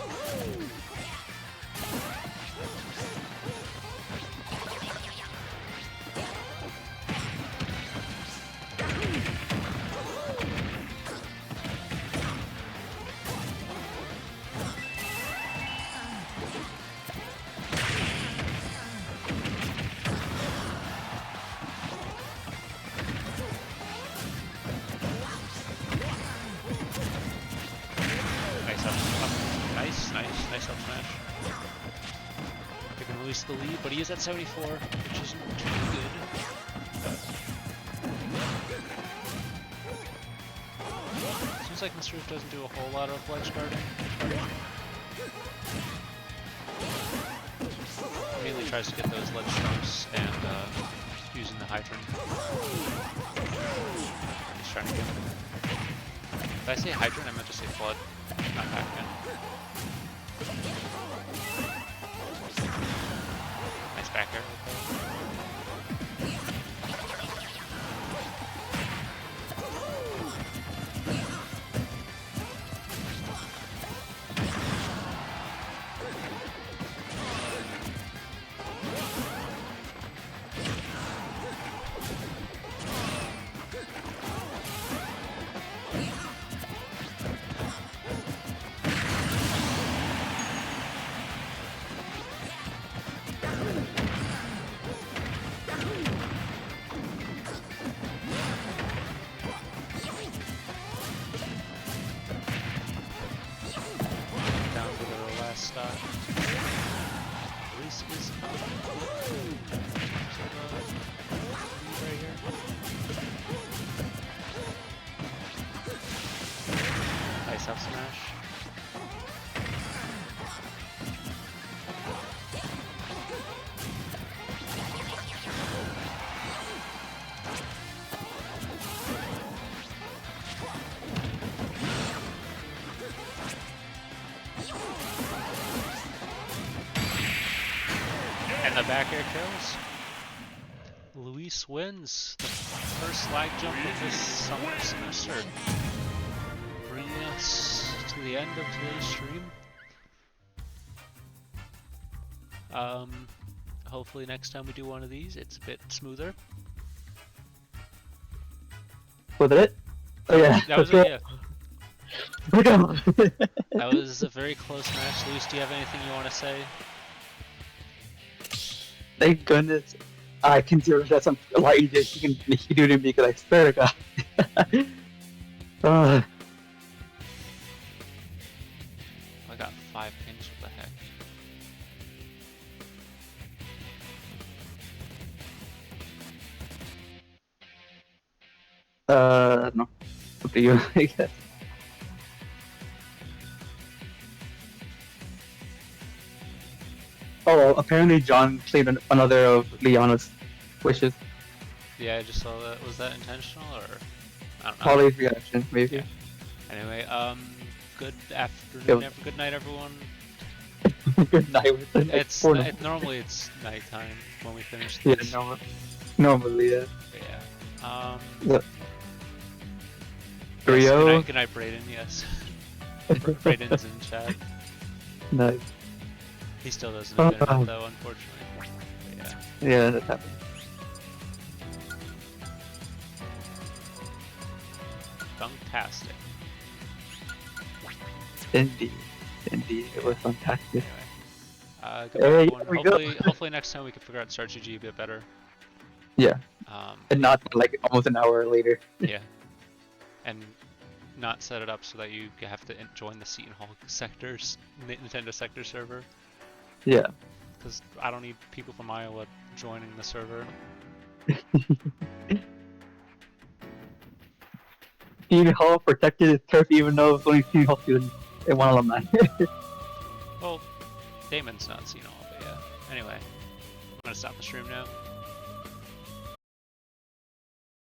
Nice up smash. They can release the lead, but he is at 74, which isn't too good. Seems like Mr. Roof doesn't do a whole lot of ledge guarding. Mainly tries to get those ledge trunks and using the hydrant. He's trying to get them. Did I say hydrant? I meant to say flood, not back in. Nice back air. Up smash. And the back air kills. Luis wins the first lag jump of this summer semester. Bringing us to the end of today's stream. Hopefully next time we do one of these, it's a bit smoother. Was it? Oh yeah. That was it, yeah. Yeah. That was a very close match. Luis, do you have anything you want to say? Thank goodness. I consider that some a lot easier you can do to me because I swear to God. I got 5 pings, what the heck? No. Up to you, I guess. Oh, apparently John played another of Liana's wishes. Yeah, I just saw that. Was that intentional or? I don't know. Probably reaction, maybe. Yeah. Anyway, good afternoon, good night, everyone. Good night. It's normally it's nighttime when we finish Yeah, this. normally, yeah. Yeah. Yeah. Yes, Rio. good night, Brayden. Yes. Brayden's in chat. Nice. He still doesn't admit it though, unfortunately. But yeah. Yeah, that happened. Fantastic. Indeed. Indeed, it was fantastic. Anyway, Hey, good here one. we go. Hopefully next time we can figure out strategy a bit better. Yeah, Um, and not like almost an hour later. yeah, and not set it up so that you have to join the Seton Hall sectors, Nintendo sector server. Yeah. Because I don't need people from Iowa joining the server. Seton Hall protected his turf even though it was only Seton Hall students and one alumni. Well, Damon's not Seton Hall, but yeah. Anyway, I'm gonna stop the stream now.